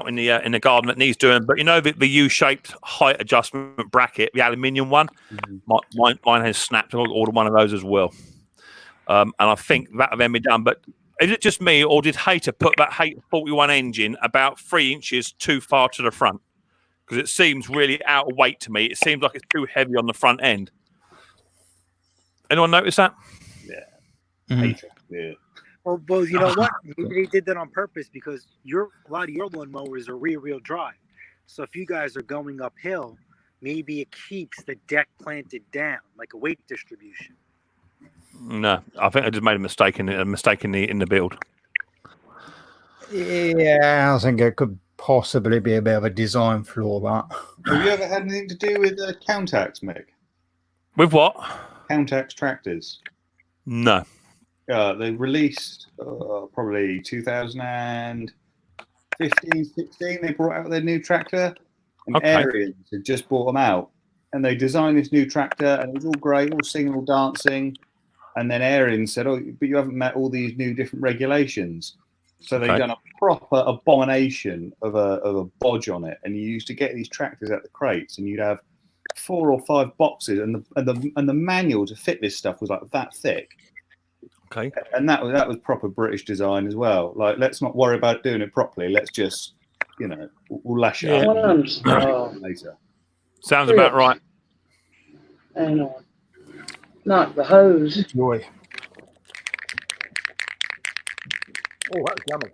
in the garden that needs doing. But you know the U-shaped height adjustment bracket, the aluminium one, mine has snapped. I ordered one of those as well. And I think that will then be done. But is it just me, or did Hater put that Hater 41 engine about 3 inches too far to the front? Because it seems really out of weight to me. It seems like it's too heavy on the front end. Anyone notice that? Yeah. Hater. Yeah. Well, you know what? Maybe they did that on purpose because a lot of your lawn mowers are rear-wheel drive. So if you guys are going uphill, maybe it keeps the deck planted down, like a weight distribution. No, I think I just made a mistake in the build. Yeah, I think it could possibly be a bit of a design flaw. That. Have you ever had anything to do with Countax, Mick? With what? Countax tractors. No. They released probably 2015, 16. They brought out their new tractor, and Arians had just bought them out, and they designed this new tractor, and it was all great, all singing, all dancing. And then Arians said, "Oh, but you haven't met all these new different regulations." So they've done a proper abomination of a bodge on it, and you used to get these tractors out the crates, and you'd have 4 or 5 boxes, and the manual to fit this stuff was like that thick. Okay. And that was proper British design as well. Like, let's not worry about doing it properly. Let's just, we'll lash it up later. Sounds about right. Hang on. Not the hose. Joy. Oh, that's yummy.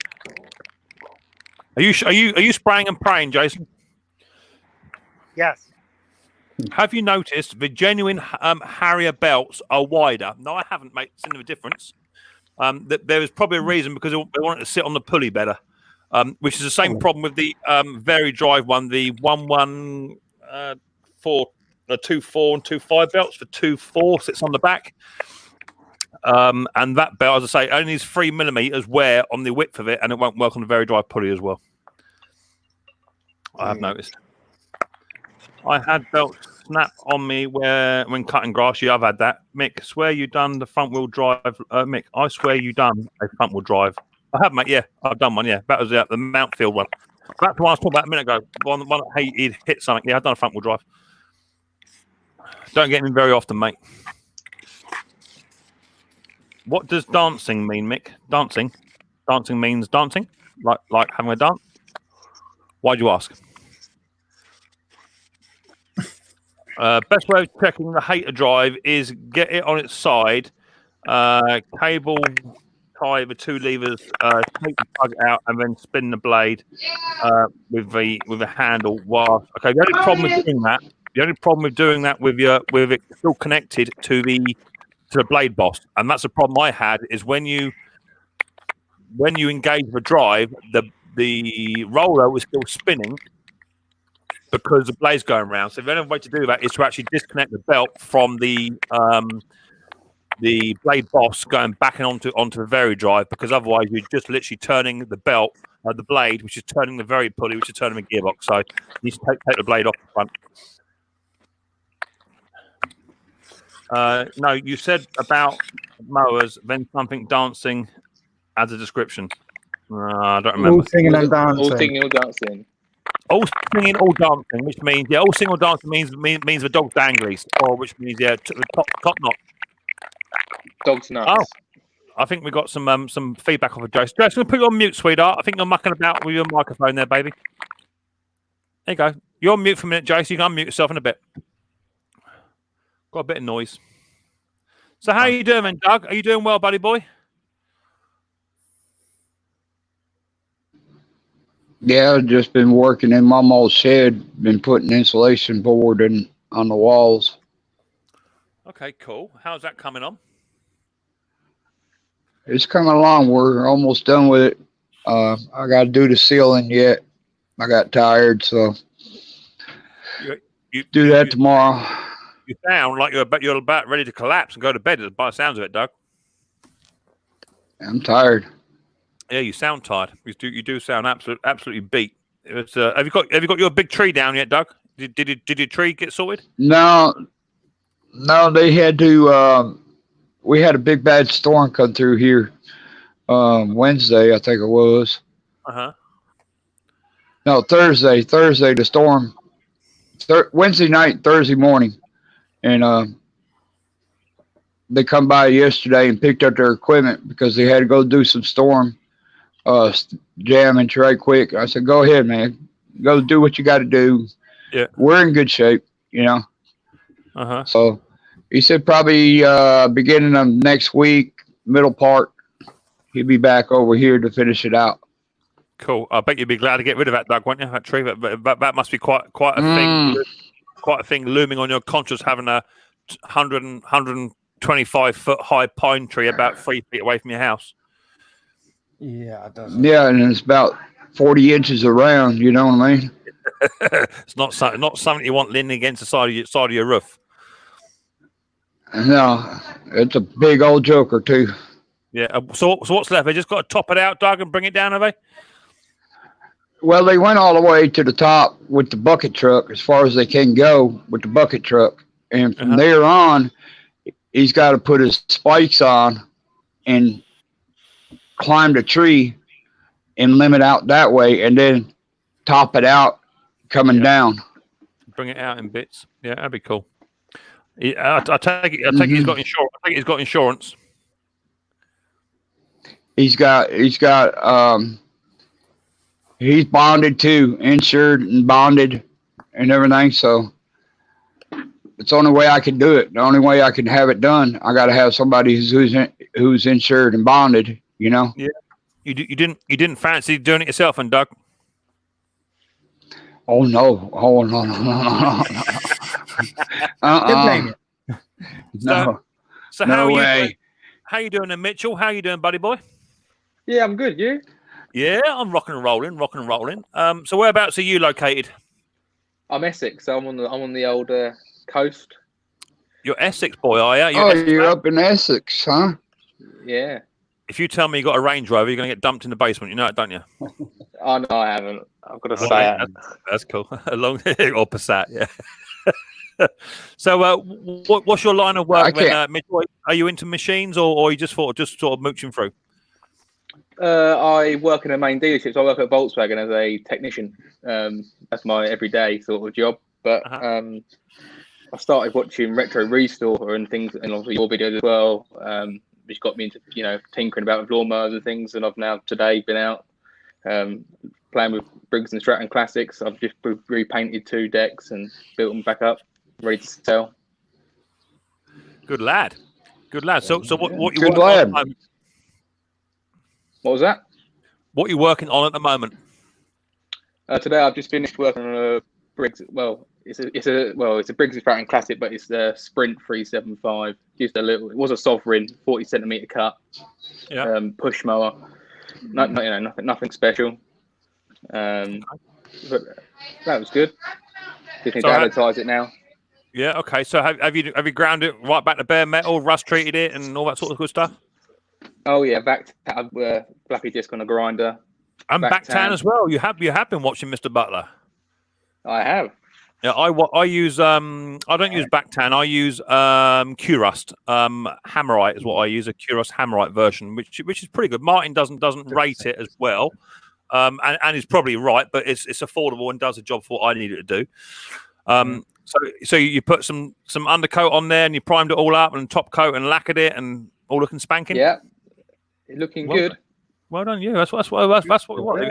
Are you spraying and praying, Jason? Yes. Have you noticed the genuine Harrier belts are wider? No, I haven't seen the difference. There is probably a reason because they want it to sit on the pulley better, which is the same problem with the very drive one, the 114, 2.4 and 2.5 belts for 2.4 sits on the back. And that belt, as I say, only needs 3 millimeters wear on the width of it, and it won't work on the very dry pulley as well. I have noticed. I had belts snap on me when cutting grass. Yeah, I've had that. Mick, swear you done the front wheel drive. Mick, I swear you done a front wheel drive. I have, mate. Yeah, I've done one. Yeah, that was the Mountfield one. That's the one I was talking about a minute ago. One that he'd hit something. Yeah, I've done a front wheel drive. Don't get in very often, mate. What does dancing mean, Mick? Dancing means dancing, like having a dance. Why'd you ask? Best way of checking the hater drive is get it on its side, cable tie the 2 levers, take the plug out, and then spin the blade with a handle. Okay, the only problem with doing that with it still connected to the blade boss, and that's the problem I had, is when you engage the drive, the roller was still spinning because the blade's going around. So the only way to do that is to actually disconnect the belt from the blade boss going back and onto the very drive, because otherwise you're just literally turning the belt, the blade, which is turning the very pulley, which is turning the gearbox. So you need to take the blade off the front. No, you said about mowers, then something dancing as a description. I don't remember. All singing and dancing. All singing and dancing. All singing, all dancing, which means all singing, all dancing means the dog's danglies, or which means the top knot. Dog's nuts. Oh, I think we got some feedback off of Jason. Jason, I'm gonna put you on mute, sweetheart. I think you're mucking about with your microphone there, baby. There you go. You're on mute for a minute, Jason. You can unmute yourself in a bit. Got a bit of noise. So how are you doing, Doug? Are you doing well, buddy boy? Yeah, I've just been working in my mom's shed, been putting insulation board on the walls. Okay, cool. How's that coming on? It's coming along. We're almost done with it. I got to do the ceiling yet. I got tired, so. do that tomorrow. You sound like you're about ready to collapse and go to bed. By the sounds of it, Doug. I'm tired. Yeah, you sound tired. You do sound absolutely beat. It's, have you got your big tree down yet, Doug? Did your tree get sorted? No, they had to. We had a big bad storm come through here Wednesday, I think it was. No, Thursday. The storm. Wednesday night, Thursday morning, and they come by yesterday and picked up their equipment because they had to go do some storm jamming right quick. I said, "Go ahead, man. Go do what you got to do. Yeah, we're in good shape, you know." So he said probably beginning of next week, middle part, he'll be back over here to finish it out. Cool. I bet you'd be glad to get rid of that, Doug, won't you? That tree. That must be quite a thing. Quite a thing looming on your conscience, having a 125-foot high pine tree about 3 feet away from your house. Yeah, it does. Yeah, and it's about 40 inches around. You know what I mean? It's not something you want leaning against the side of your roof. No, it's a big old joker too. Yeah. So what's left? They just got to top it out, Doug, and bring it down, have they? Well, they went all the way to the top with the bucket truck, as far as they can go with the bucket truck, and from there on, he's got to put his spikes on and climb the tree and limit out that way, and then top it out coming down. Bring it out in bits. Yeah, that'd be cool. I take it. He's got insurance. I think he's got insurance. He's bonded too, insured and bonded and everything. So it's the only way I can do it. The only way I can have it done, I got to have somebody who's insured and bonded. You know. Yeah. You didn't fancy doing it yourself, and Doug? Oh no! Oh no! No. So no how are way. you? How you doing, then, Mitchell? How you doing, buddy boy? Yeah, I'm good. You? Yeah, I'm rocking and rolling. So whereabouts are you located? I'm Essex. So I'm on the old coast. You're Essex boy, are you? You're up in Essex, huh? Yeah. If you tell me you got a Range Rover, you're going to get dumped in the basement. You know it, don't you? Oh no, I haven't. I've got to say it. That's cool. Along or Passat, yeah. So, what's your line of work, then, Mitchell? Are you into machines, or are you just sort of mooching through? I work in a main dealership. So I work at Volkswagen as a technician. That's my everyday sort of job. But I started watching Retro Restore and things, and obviously your videos as well, which got me into tinkering about with lawnmowers and things. And I've now today been out playing with Briggs and Stratton Classics. I've just repainted 2 decks and built them back up, ready to sell. Good lad. So what you Good lad. What was that? What are you working on at the moment? Today I've just finished working on a Briggs. Well, it's a Briggs and Stratton Classic, but it's the Sprint 375. Just a little. It was a Sovereign 40 centimeter cut. Yeah. Push mower. Nothing special. But that was good. Just need to advertise it now. Yeah. Okay. So have you ground it right back to bare metal, rust treated it, and all that sort of good stuff? Oh yeah, back flappy disc on a grinder. And back tan as well. You have been watching Mr. Butler. I have. Yeah, I use I don't use back tan. I use Q-Rust. Hammerite is what I use, a Q-Rust Hammerite version, which is pretty good. Martin doesn't rate it as well, and is probably right, but it's affordable and does a job for what I need it to do. So you put some undercoat on there and you primed it all up and top coat and lacquered it and all looking spanking. Yeah, it's looking good. Well done, you. That's what we want. Have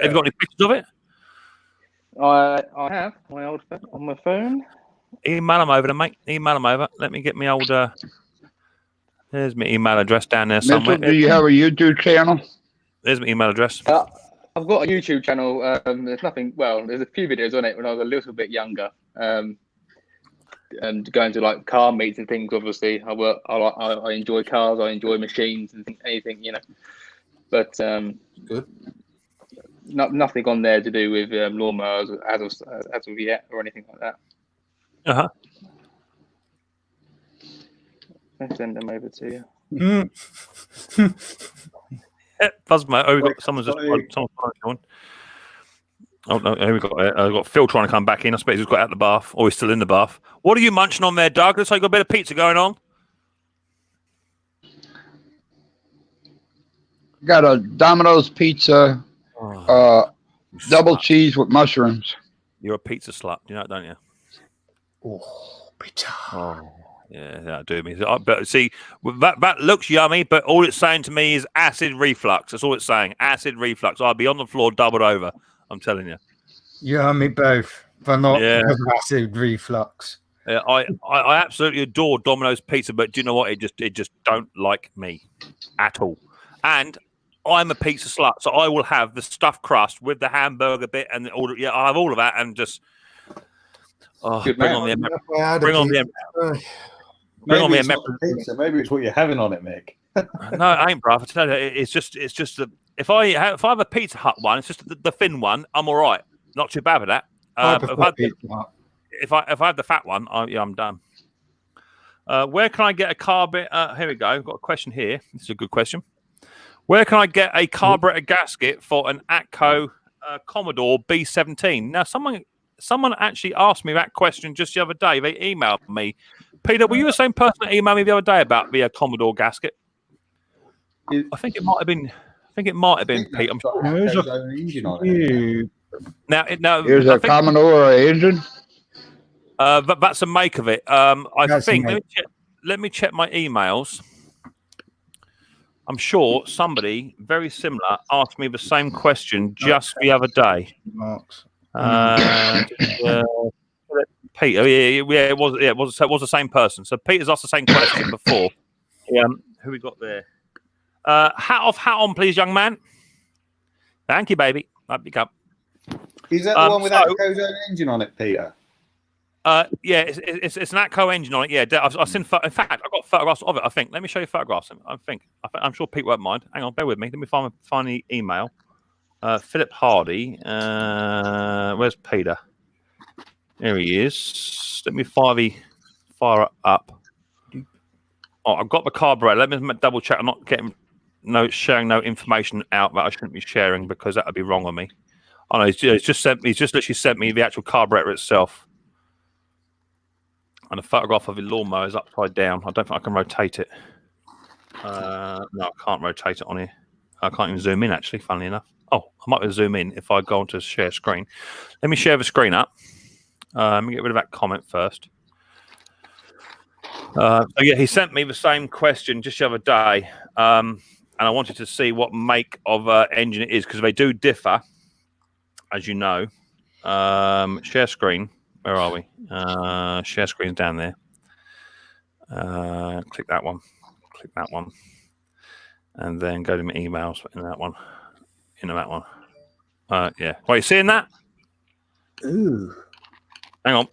you got any pictures of it? I have my old on my phone. Email them over, mate. Email them over. Let me get my old. There's my email address down there somewhere. Mitchell, do you have a YouTube channel? There's my email address. I've got a YouTube channel. There's nothing. Well, there's a few videos on it when I was a little bit younger. And going to like car meets and things. Obviously, I enjoy cars. I enjoy machines and anything, But good. Nothing on there to do with lawnmowers as of yet or anything like that. Uh-huh. I'll send them over to you. Buzzmate. Oh, we got someone's just on. Oh no, here we got. I've got Phil trying to come back in. I suppose he's got out the bath, or he's still in the bath. What are you munching on there, Doug? Looks like you got a bit of pizza going on. Got a Domino's pizza, double cheese with mushrooms. You're a pizza slut, you know, don't you? Oh, pizza. Oh, yeah, that do me. But see, that looks yummy, but all it's saying to me is acid reflux. That's all it's saying. Acid reflux. I'll be on the floor doubled over. I'm telling you. Yeah, me both, but not acid reflux. Yeah, I absolutely adore Domino's pizza, but do you know what? It just don't like me at all. And I'm a pizza slut, so I will have the stuffed crust with the hamburger bit and all. Yeah, I have all of that, and just bring on the pizza. Maybe it's what you're having on it, Mick. No, it ain't, bruv. I tell you, it's just that if I have a Pizza Hut one, it's just the thin one. I'm all right, not too bad with that. If I have the fat one, I'm done. Where can I get a carburetor? Here we go. I've got a question here. This is a good question. Where can I get a carburetor gasket for an Atco Commodore B17? Now, someone actually asked me that question just the other day. They emailed me. Peter, were you the same person that emailed me the other day about the Commodore gasket? I think it might have been. Pete. I'm sure. Now, here's a Commodore engine. That's a make of it. I think. Let me check my emails. I'm sure somebody very similar asked me the same question just the other day. Peter, it was the same person. So Peter's asked the same question before. Who we got there? Hat on, please, young man. Thank you, baby. Up you come. Is that the one with Atco's own engine on it, Peter? Yeah, it's an Atco engine on it. Yeah, I've seen. In fact, I've got photographs of it. I think. Let me show you photographs. I'm sure Pete won't mind. Hang on, bear with me. Let me find the email. Philip Hardy. Where's Peter? There he is. Let me fire it up. Oh, I've got the carburetor. Let me double check. I'm not sharing no information out that I shouldn't be sharing because that would be wrong on me. Oh no, he's just literally sent me the actual carburetor itself. And a photograph of the lawnmower is upside down. I don't think I can rotate it. No, I can't rotate it on here. I can't even zoom in, actually, funnily enough. Oh, I might be able to zoom in if I go onto share screen. Let me share the screen up. Let me get rid of that comment first. So yeah, he sent me the same question just the other day. And I wanted to see what make of engine it is, because they do differ, as you know. Share screen. Where are we? Share screen's down there. Click that one. Click that one. And then go to my emails in that one. Into that one. Yeah. Are you seeing that? Ooh. Hang on.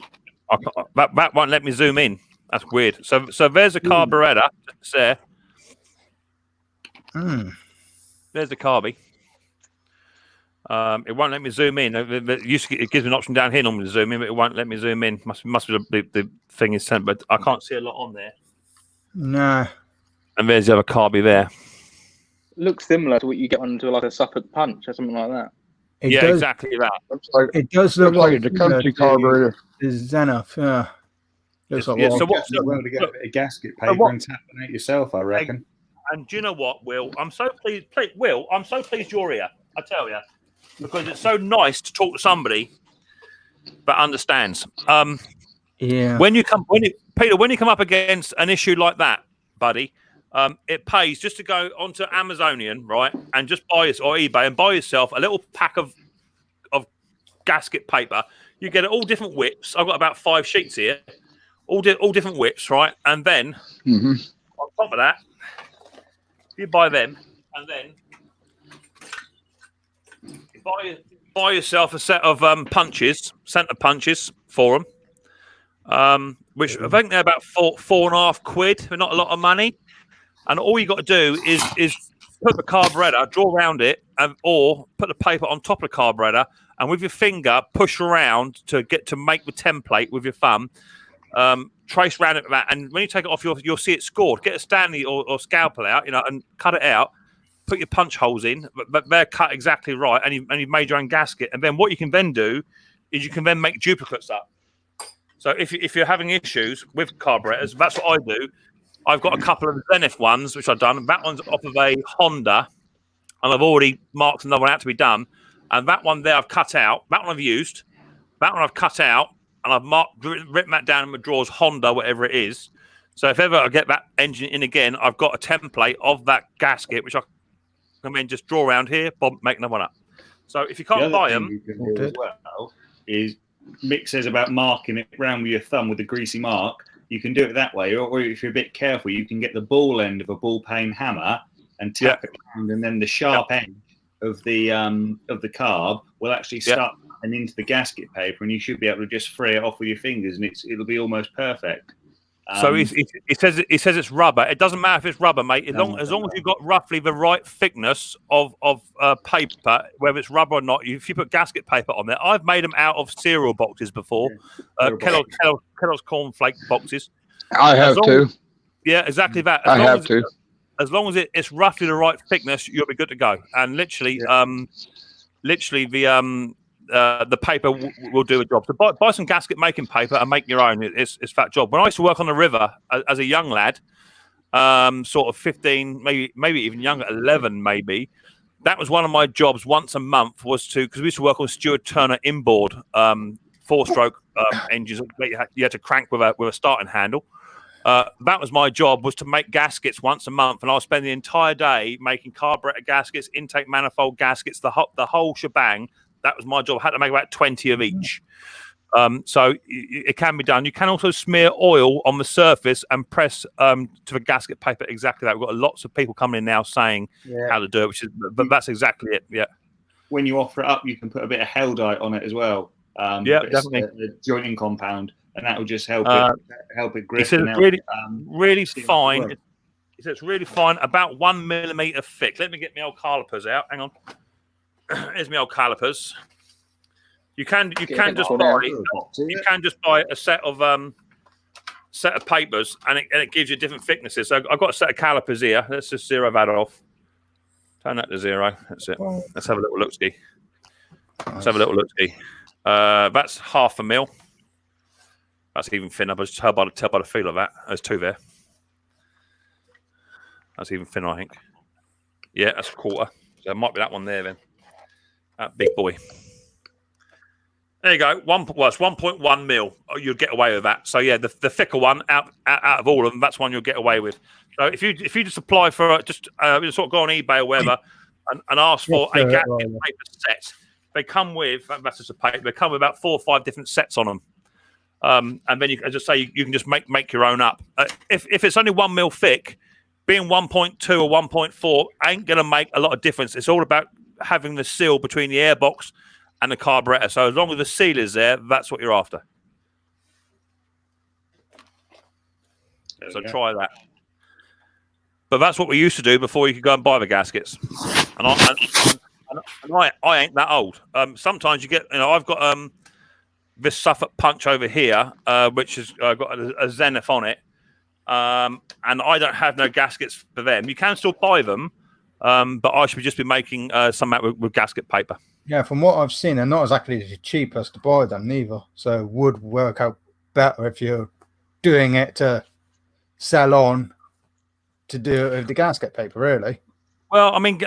That won't let me zoom in. That's weird. So there's a carburetor. It's there. There's the carby. It won't let me zoom in. It gives me an option down here normally to zoom in, but it won't let me zoom in. Must be the thing is sent, but I can't see a lot on there. No. And there's the other carby there. Looks similar to what you get onto like a Suffolk Punch or something like that. Exactly that. It does look like the country carburetor. Is enough. Yeah. So what's to get a bit of gasket paper and tap it out yourself, I reckon. And do you know what, Will? I'm so pleased. Will, I'm so pleased you're here. I tell you, because it's so nice to talk to somebody that understands. Yeah. Peter, when you come up against an issue like that, buddy, it pays just to go onto Amazonian, right, and just buy or eBay and buy yourself a little pack of gasket paper. You get it all different widths. I've got about 5 sheets here, all different widths, right, and then on top of that, you buy them, and then buy yourself a set of centre punches for them, which I think they're about £4.50. They're not a lot of money, and all you got to do is put the carburetor, draw around it, or put the paper on top of the carburetor, and with your finger push around to make the template with your thumb, trace round it with that, and when you take it off, you'll see it scored. Get a Stanley or scalpel out, and cut it out. Put your punch holes in, but they're cut exactly right, and you've made your own gasket. And then what you can then do is you can then make duplicates up. So if you're having issues with carburetors, that's what I do. I've got a couple of Zenith ones which I've done. That one's off of a Honda, and I've already marked another one out to be done. And that one there I've cut out. That one I've used. That one I've cut out, and I've written that down in my drawers, Honda, whatever it is. So if ever I get that engine in again, I've got a template of that gasket which I can then just draw around here, boom, make another one up. So if you can't buy them, you can do as well is Mick says about marking it round with your thumb with a greasy mark. You can do it that way, or if you're a bit careful, you can get the ball end of a ball peen hammer and tap it around, and then the sharp end of the carb will actually start and into the gasket paper, and you should be able to just free it off with your fingers, and it'll be almost perfect. So he says it's rubber. It doesn't matter if it's rubber, mate. As long as you've got roughly the right thickness of paper, whether it's rubber or not. If you put gasket paper on there, I've made them out of cereal boxes before, Kellogg's cornflake boxes. I have too. Yeah, exactly that. I have too. As long as it's roughly the right thickness, you'll be good to go. And literally, the paper will do a job. So buy some gasket making paper and make your own. It's that job. When I used to work on the river as a young lad, sort of 15, maybe even younger, 11 maybe, that was one of my jobs once a month because we used to work on Stuart Turner inboard 4-stroke engines. You had to crank with a starting handle. That was my job, was to make gaskets once a month, and I'll spend the entire day making carburetor gaskets, intake manifold gaskets, the whole shebang. That was my job. I had to make about 20 of each. So it can be done. You can also smear oil on the surface and press to the gasket paper exactly that. We've got lots of people coming in now saying how to do it, but that's exactly it. Yeah. When you offer it up, you can put a bit of Haldite on it as well. Definitely. The jointing compound, and that will just help it grip. He says it's really fine. He says it's really fine, about 1 millimeter thick. Let me get my old calipers out. Hang on. Here's my old calipers. You can just buy a set of papers, and it gives you different thicknesses. So I've got a set of calipers here. Let's just zero that off. Turn that to 0. That's it. Let's have a little look-ski. Let's have a little look-ski. That's 1/2 mil. That's even thinner, but just tell by the feel of that. There's 2 there. That's even thinner, I think. Yeah, that's 1/4. So it might be that one there then. That big boy. There you go. It's 1.1 mil. You'll get away with that. So yeah, the thicker one out of all of them, that's one you'll get away with. So if you just apply for sort of go on eBay or whatever and ask for a gasket paper set, they come with that's just a paper. They come with about 4 or 5 different sets on them. And then you can just make your own up. If it's only 1 mil thick, being 1.2 or 1.4 ain't gonna make a lot of difference. It's all about having the seal between the airbox and the carburetor. So as long as the seal is there, that's what you're after. So try that. But that's what we used to do before you could go and buy the gaskets. And I ain't that old. Sometimes you get, I've got this Suffolk punch over here, which has got a Zenith on it. And I don't have no gaskets for them. You can still buy them, but I should just be making some out with gasket paper. Yeah, from what I've seen, they're not exactly the cheapest to buy them neither. So would work out better if you're doing it to sell on to do it with the gasket paper, really. Well, I mean,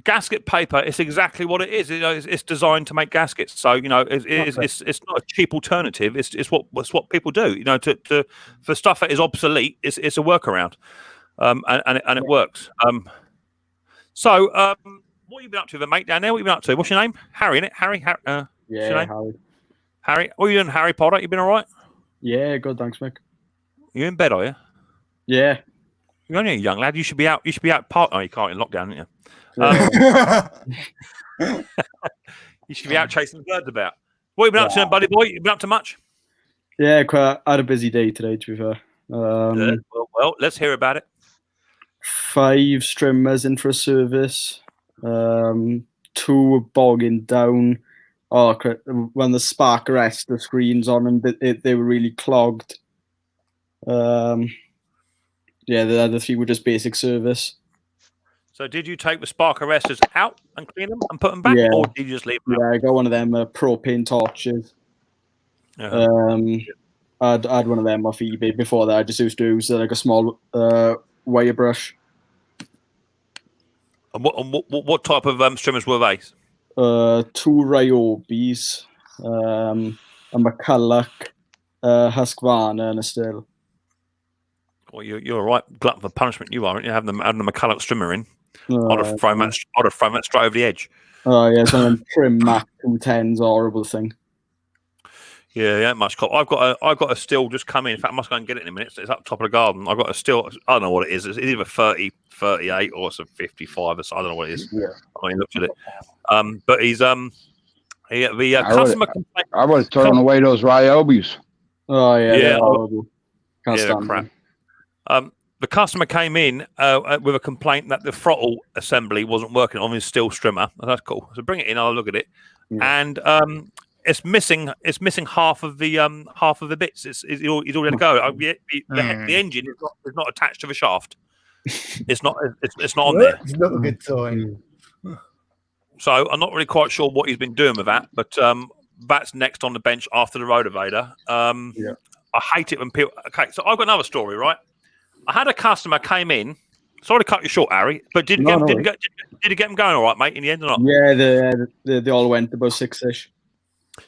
gasket paper is exactly what it is. It's designed to make gaskets. So it's not a cheap alternative. It's what people do. For stuff that is obsolete, it's a workaround, and it works. So what have you been up to, then, mate? Down there, what have you been up to? What's your name? Harry, innit? Harry. Yeah, Harry. Harry. What are you doing, Harry Potter? You been all right? Yeah, good. Thanks, Mick. You in bed, are you? Yeah. You're only a young lad. You should be out. You should be out. Oh, you can't in lockdown, aren't you? You should be out chasing the birds about. What have you been up to, buddy boy? You been up to much? Yeah, I had a busy day today, to be fair. Well, let's hear about it. 5 streamers in for a service. 2 were bogging down. Oh, when the spark arrest, the screens on, and they were really clogged. Yeah, the other three were just basic service. So did you take the spark arresters out and clean them and put them back, Yeah. or did you just leave them out? Yeah, I got one of them propane torches. I'd had one of them off eBay. Before that, I just used to use like a small wire brush. And what type of strimmers were they? 2 Ryobis, a McCulloch, Husqvarna, and a Still. Well, you're all right glutton for punishment. You aren't you? Having the McCulloch strimmer in. I'd have thrown that straight over the edge. Oh yeah, it's one of them trim Mac 210s, horrible thing. Yeah, much cop. I've got a Still just come in. In fact, I must go and get it in a minute. It's up top of the garden. I've got a Still. I don't know what it is. It's either 30, 38, or it's a 55. Or so. I don't know what it is. Yeah. I mean, looked at it. But he's the customer complaint. I would have thrown away those Ryobis. Oh yeah, Yeah, horrible. Can't yeah, stand crap. them. The customer came in with a complaint that the throttle assembly wasn't working on his Still strimmer. Oh, that's cool. So bring it in. I'll look at it, and it's missing. It's missing half of the bits. He's already to go. The engine is not attached to the shaft. It's not. It's not on there. It's not a good sign. So I'm not really quite sure what he's been doing with that, but that's next on the bench after the Rotavator. I hate it when people. Okay, so I've got another story, right? I had a customer came in. Sorry to cut you short, Harry, but did you get them going all right, mate, in the end or not? Yeah, they all went about 6-ish.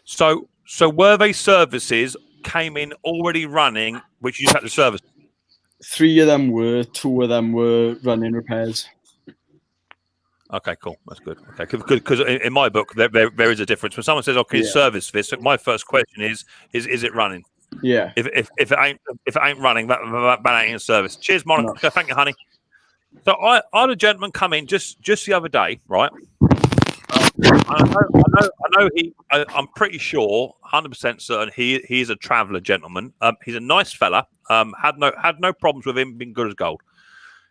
So were they services came in already running, which you just had to service? 3 of them were. 2 of them were running repairs. Okay, cool. That's good. Okay, because in my book there is a difference. When someone says, "Okay, you service this," my first question is it running? Yeah. If it ain't running, that ain't in service. Cheers, Monica. No. Thank you, honey. So I had a gentleman come in just the other day, right? I know I'm pretty sure, 100% certain he is a traveller gentleman. He's a nice fella. Had no problems with him, been good as gold.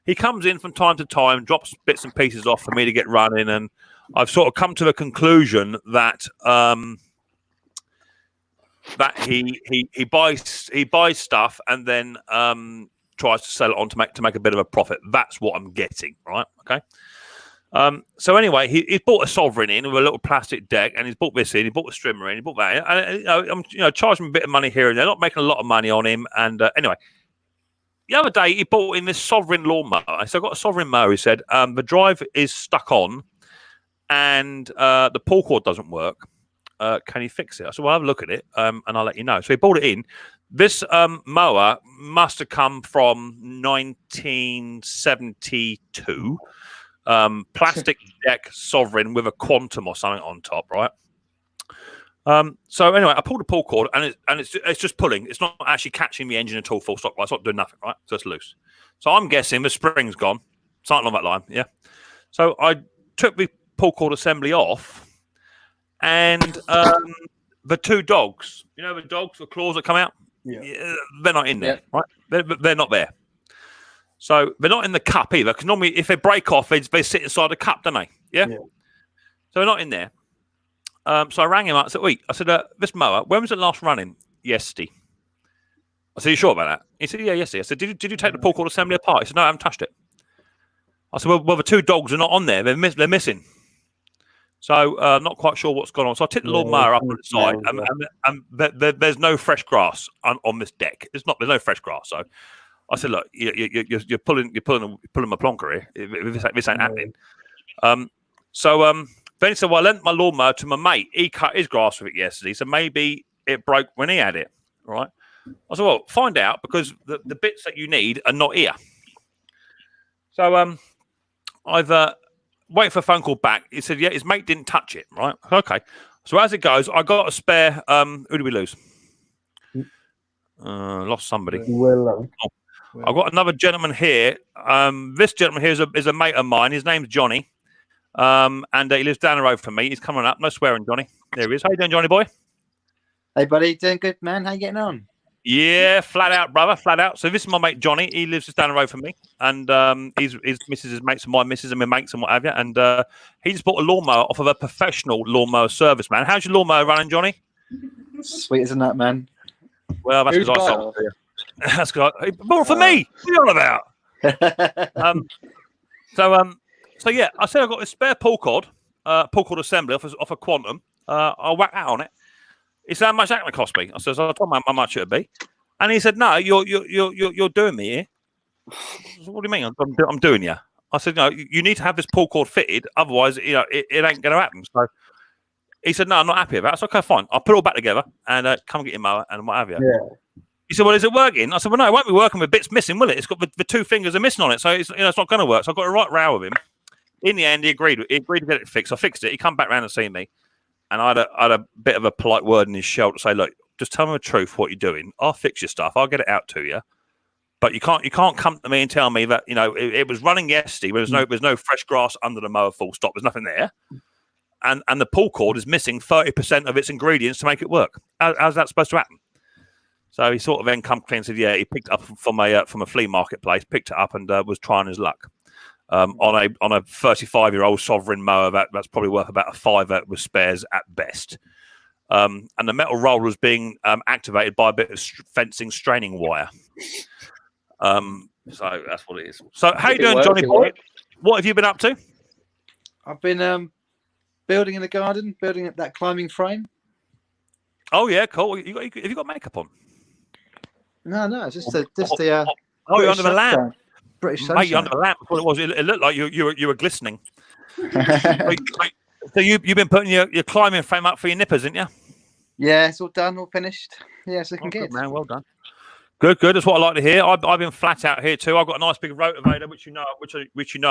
He comes in from time to time, drops bits and pieces off for me to get running, and I've sort of come to the conclusion that that he buys stuff and then tries to sell it on to make a bit of a profit. That's what I'm getting, right? Okay. So anyway, he's bought a Sovereign in with a little plastic deck, and he's bought this in. He bought a strimmer in. He bought that in. And I'm charging him a bit of money here and there. Not making a lot of money on him. And anyway, the other day he bought in this Sovereign lawnmower. So I got a Sovereign mower. He said the drive is stuck on, and the pull cord doesn't work. Can you fix it? I said, well, I'll have a look at it, and I'll let you know. So he bought it in. This mower must have come from 1972. Plastic deck Sovereign with a Quantum or something on top, right? So anyway, I pulled the pull cord, and it's just pulling. It's not actually catching the engine at all. Full stop. Right? It's not doing nothing, right? So it's loose. So I'm guessing the spring's gone. Something along that line, yeah. So I took the pull cord assembly off, and the 2 dogs, the dogs, the claws that come out, they're not in there, right? They're not there. So they're not in the cup either, because normally if they break off, they sit inside the cup, don't they? Yeah. So they're not in there. So I rang him up. I said, this mower, when was it last running? Yesterday. I said, you sure about that? He said, yeah, yesterday. I said, did you take the pull cord assembly apart? He said, no, I haven't touched it. I said, well, the 2 dogs are not on there. They're missing. So not quite sure what's gone on. So I took the lawnmower up on the side, and there's no fresh grass on this deck. There's no fresh grass. So I said, look, you're pulling my plonker here. This ain't happening. So then he said, well, I lent my lawnmower to my mate. He cut his grass with it yesterday, so maybe it broke when he had it, right? I said, well, find out, because the bits that you need are not here. So I've waited for a phone call back. He said, yeah, his mate didn't touch it, right? Okay. So as it goes, I got a spare. Who did we lose? Lost somebody. I've got another gentleman here. This gentleman here is a mate of mine. His name's Johnny. And he lives down the road from me. He's coming up. No swearing, Johnny. There he is. How you doing, Johnny boy? Hey, buddy. Doing good, man. How you getting on? Yeah, flat out, brother, flat out. So this is my mate Johnny. He lives just down the road from me, and his missus is mates of my missus and my mates and what have you. And he just bought a lawnmower off of a professional lawnmower service man. How's your lawnmower running, Johnny? Sweet as a nut, man. Well, that's Who's because I buying sold it. That's because I bought it for me. What are you on about? So yeah, I said I got a spare pull cord assembly off a Quantum. I'll whack that on it. He said, "How much that going to cost me?" I said, "I told him how much it would be," and he said, "No, you're doing me here." I said, "What do you mean? I'm doing you?" I said, "No, you need to have this pull cord fitted, otherwise, it ain't going to happen." So he said, "No, I'm not happy about it." I said, "Okay, fine. I'll put it all back together and come get your mower and what have you." Yeah. He said, "Well, is it working?" I said, "Well, no, it won't be working with bits missing, will it? It's got the 2 fingers are missing on it, so it's not going to work." So I got a right row with him. In the end, he agreed to get it fixed. I fixed it. He come back round and see me, and I had a bit of a polite word in his shell to say, "Look, just tell me the truth. What you're doing. I'll fix your stuff. I'll get it out to you. But you can't come to me and tell me that it was running yesterday. There's no fresh grass under the mower. Full stop. There's nothing there." And the pull cord is missing 30% of its ingredients to make it work. How's that supposed to happen? So he sort of then come clean and said, yeah, he picked it up from a flea marketplace, picked it up and was trying his luck on a 35-year-old Sovereign mower that's probably worth about a £5 with spares at best. And the metal roller was being activated by a bit of fencing straining wire. So that's what it is. So how you doing, Johnny boy? What have you been up to? I've been building in the garden, building up that climbing frame. Oh yeah, cool. Have you got makeup on? No, it's just the. Oh, you're under the lamp. British sunshine. Mate, you're under the lamp. That's what it was. It looked like you were glistening. So you've been putting your climbing frame up for your nippers, didn't you? Yeah, it's all done, all finished. Yeah, it's looking good, good. Man, well done. Good. That's what I like to hear. I've been flat out here too. I've got a nice big rotavator, which you know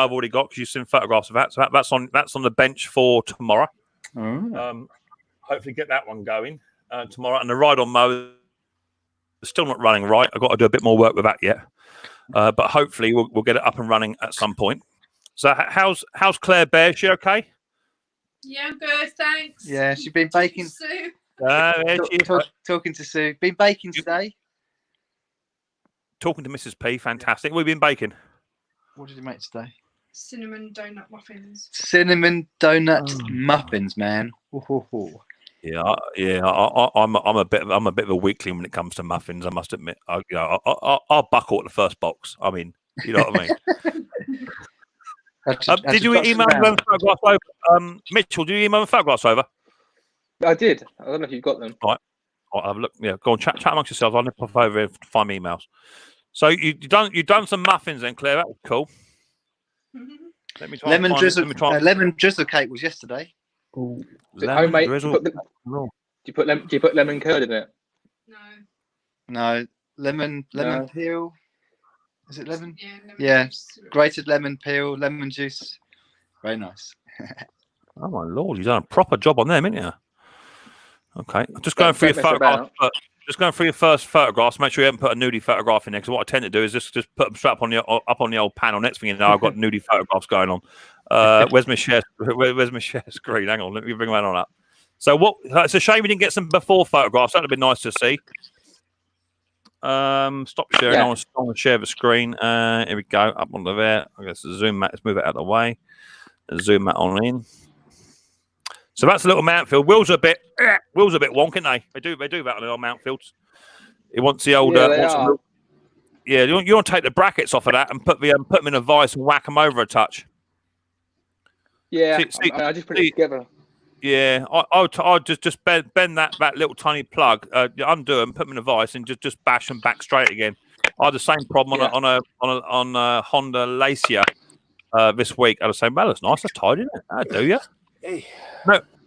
I've already got because you've seen photographs of that. So that's on the bench for tomorrow. Hopefully get that one going tomorrow. And the ride-on mower is still not running right. I've got to do a bit more work with that yet. But hopefully we'll get it up and running at some point. So how's Claire Bear? Is she okay? Yeah, I'm good, thanks. Yeah, she's been baking. Sue. Talking to Sue. Been baking today. Talking to Mrs. P, fantastic. We've been baking. What did you make today? Cinnamon donut muffins. Cinnamon donut muffins, man. Yeah. I'm a bit of a weakling when it comes to muffins. I must admit. I'll buckle at the first box. I mean, you know what I mean. Did you email them photographs over? Mitchell, did you email them photographs over? I did. I don't know if you've got them. Right. I'll have a look. Yeah, go on, chat amongst yourselves. I'll pop over here to find my emails. So you've done some muffins then, Claire. That was cool. Let me try lemon drizzle cake was yesterday. Homemade. Do you put lemon curd in it? No. Lemon peel. Is it lemon? Yeah, lemon juice. Grated lemon peel, lemon juice. Very nice. Oh my lord, you've done a proper job on them, haven't you? Okay, just going through your photographs. Just going through your first photographs. Make sure you haven't put a nudie photograph in there. Because what I tend to do is just put them straight up on the old panel. Next thing you know, I've got nudie photographs going on. Where's my share screen? Hang on, let me bring that on up. So what? It's a shame we didn't get some before photographs. That'd have been nice to see. Stop sharing. I want to share the screen. Here we go. Up onto there. I guess zoom that. Let's move it out of the way. Zoom that on in. So that's a little Mountfield. Wheels are a bit wonk, aren't they? They do that on the old Mountfields. It wants the old. You want to take the brackets off of that and put them in a vise and whack them over a touch. Yeah, I just put it together. Yeah, I just bend that little tiny plug, undo them, put them in a vise, and just bash them back straight again. I had the same problem on a Honda Lacia this week. I was saying, well, that's nice, that's tight, isn't it? That'll do you.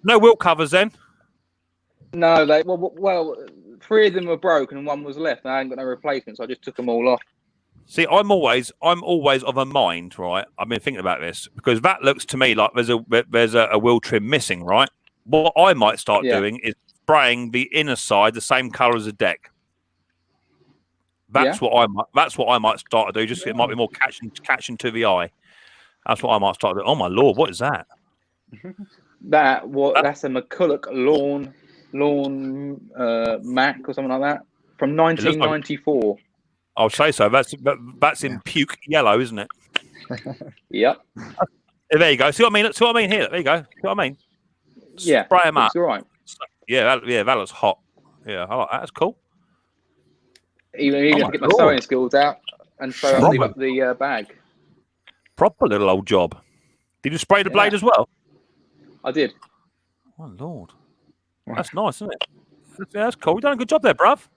No wheel covers then. No, well, 3 of them were broken and 1 was left. And I hadn't got no replacement, so I just took them all off. See, I'm always of a mind, right? I've been thinking about this because that looks to me like there's a wheel trim missing, right? What I might start doing is spraying the inner side the same colour as the deck. That's what I might start to do. Just it might be more catching to the eye. That's what I might start to do. Oh my lord, what is that? That's a McCulloch lawn Mac or something like that From It looks like- 1994. I'll say so. That's in puke yellow, isn't it? Yep. There you go. See what I mean? See what I mean here? There you go. See what I mean? Yeah. Spray them up. It's all right. Yeah, that looks hot. Yeah, I like that. That's cool. Even Oh to my get my Lord. sewing skills out and sew Proper. up the bag. Proper little old job. Did you spray the Yeah. blade as well? I did. Oh Lord, that's nice, isn't it? That's cool. You've done a good job there, bruv.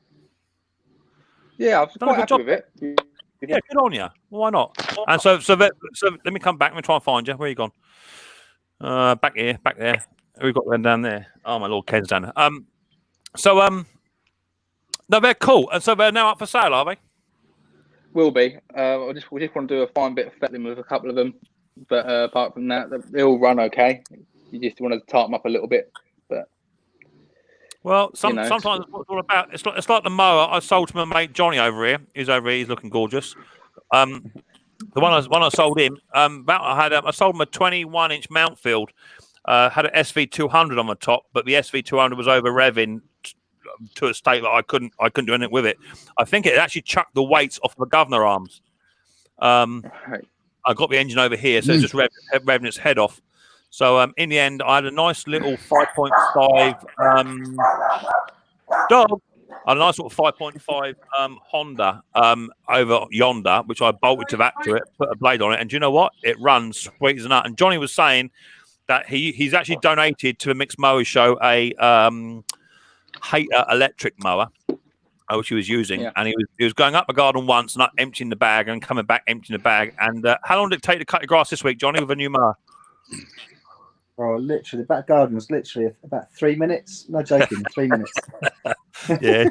Yeah, I was Done a quite good happy with it. Yeah, good on you. Why not? And so let me come back. Let me try and find you. Where you gone? Back here, back there. We've got them down there. Oh my Lord, Ken's down there. No, they're cool, and so they're now up for sale, are they? Will be. We just want to do a fine bit of fettling with a couple of them, but apart from that, they all run okay. You just want to tighten them up a little bit, but Well, you know, sometimes it's what it's all about. It's like the mower I sold to my mate Johnny over here. He's over here. He's looking gorgeous. The one I sold him, I sold him a 21-inch Mountfield. Had an SV200 on the top, but the SV200 was over revving to a state that I couldn't do anything with it. I think it actually chucked the weights off the governor arms. I got the engine over here, so it's just revving its head off. So in the end, I had a nice little 5.5 dog. I had a nice little 5.5 Honda over yonder, which I bolted to it, put a blade on it, and do you know what? It runs sweet as a nut. And Johnny was saying that he's actually donated to a Micks Mowers show a Hater electric mower, which he was using, and he was going up the garden once and emptying the bag and coming back emptying the bag. And how long did it take to cut your grass this week, Johnny, with a new mower? Oh, literally, the back garden was literally about 3 minutes. No joking, 3 minutes. Yeah,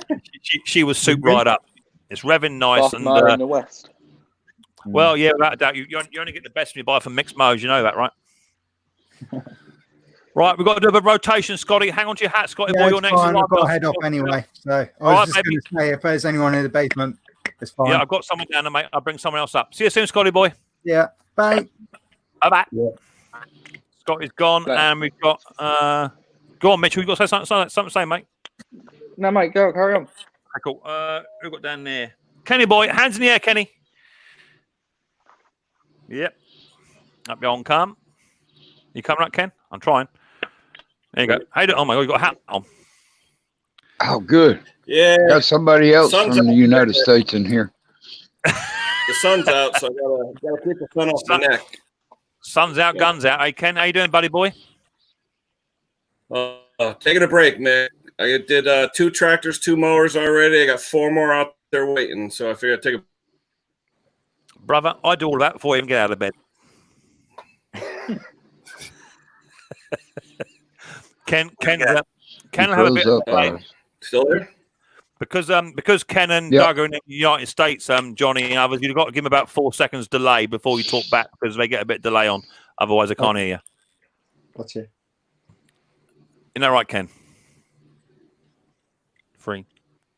she was soup right up. It's revving nice and in the west. Well, yeah, without a doubt, you only get the best when you buy from Micks Mowers. You know that, right? Right, we've got to do a rotation, Scotty. Hang on to your hat, Scotty. Yeah, You're it's next. fine. I've got to head off anyway. So I was just going to say, if there's anyone in the basement, it's fine. Yeah, I've got someone down there, mate. I'll bring someone else up. See you soon, Scotty boy. Yeah, bye. Bye-bye. Yeah. Scotty's gone, and we've got... go on, Mitchell. You've got to say something to say, mate. No, mate, go, carry on. Okay, cool. Who got down there? Kenny boy. Hands in the air, Kenny. Yep. Up you on, come. You coming up, Ken? I'm trying. There you go. Hey, oh my God, you got a hat on. Oh, good. Yeah. Got somebody else from Sun's the out. United States in here. The sun's out, so I gotta keep the sun off my neck. Sun's out, guns out. Hey, Ken, how you doing, buddy boy? Taking a break, Mick. I did 2 tractors, 2 mowers already. I got 4 more out there waiting, so I figured I'd take a... Brother, I do all that before I even get out of bed. Ken have a bit of delay. Still there? Because Ken and Doug are in the United States, Johnny and others, you've got to give them about 4 seconds delay before you talk back because they get a bit of delay on. Otherwise, I can't hear you. Gotcha. Isn't that right, Ken? 3,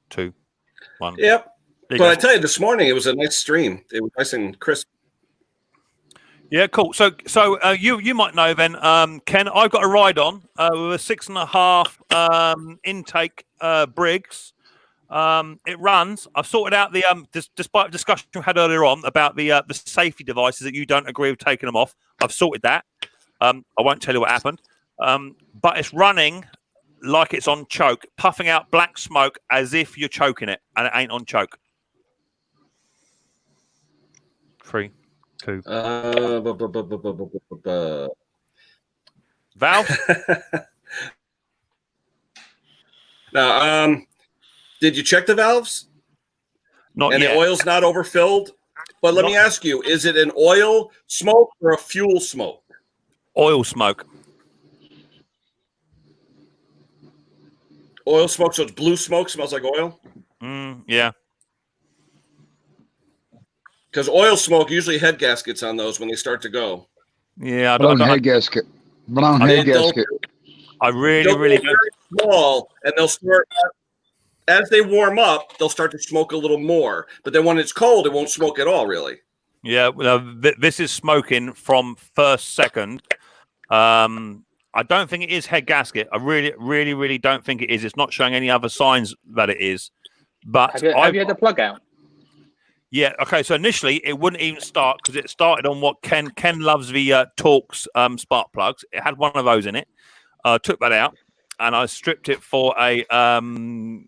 2, 1. Yep. There But you I go. tell you, this morning it was a nice stream. It was nice and crisp. Yeah, cool. So you might know then, Ken. I've got a ride on with a 6.5 intake Briggs. It runs. I've sorted out the despite the discussion we had earlier on about the safety devices that you don't agree with taking them off. I've sorted that. I won't tell you what happened. But it's running like it's on choke, puffing out black smoke as if you're choking it, and it ain't on choke. 3, 2. Valve? Now, did you check the valves? Not and yet. the oil's not overfilled? But let me ask you, is it an oil smoke or a fuel smoke? Oil smoke. Oil smoke, so it's blue smoke, smells like oil? Yeah. Because oil smoke, usually head gaskets on those when they start to go. Yeah, I Blown don't. head gasket. Blown They head don't- gasket. I really They'll do. go very small, and they'll start as they warm up. They'll start to smoke a little more, but then when it's cold, it won't smoke at all. Really, Yeah, well, this is smoking from first second. I don't think it is head gasket. I really don't think it is. It's not showing any other signs that it is. But have you had the plug out? Yeah. Okay. So initially, it wouldn't even start because it started on what Ken loves, the Torx spark plugs. It had one of those in it. Took that out, and I stripped it for a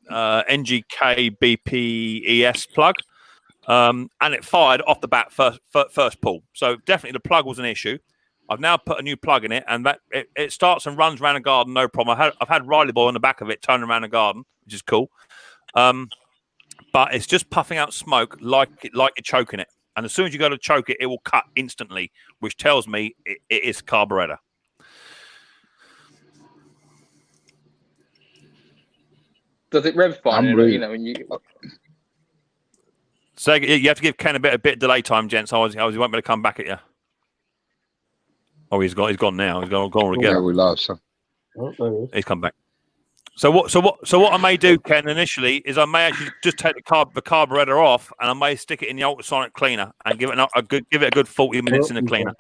NGK BPES plug, and it fired off the bat first pull. So definitely the plug was an issue. I've now put a new plug in it, and that it starts and runs around the garden, no problem. I've had Riley Boy on the back of it turning around the garden, which is cool. But it's just puffing out smoke like you're choking it. And as soon as you go to choke it, it will cut instantly, which tells me it is carburetor. Does it rev fine? You know, when you. So you have to give Ken a bit of delay time, gents. Otherwise he won't be able to come back at you. Oh, he's gone now. He's gone again. Yeah, we lost him. He's come back. So what I may do, Ken, initially is I may actually just take the carburetor off, and I may stick it in the ultrasonic cleaner and give it a good 40 minutes in the cleaner.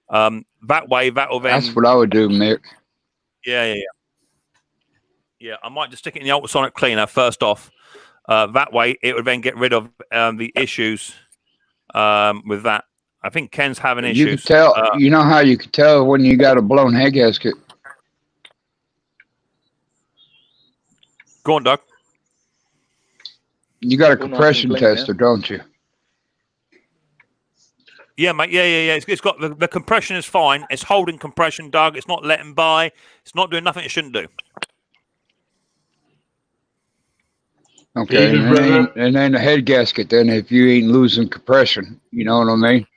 That way, that will then. That's what I would do, Mick. Yeah. I might just stick it in the ultrasonic cleaner first off. That way, it would then get rid of the issues with that. I think Ken's having issues. You can tell. You know how you can tell when you got a blown head gasket. Go on, Doug. You got a compression tester, don't you? Yeah, mate. Yeah. It's got the compression is fine. It's holding compression, Doug. It's not letting by. It's not doing nothing it shouldn't do. Okay, and then the head gasket. Then if you ain't losing compression, you know what I mean?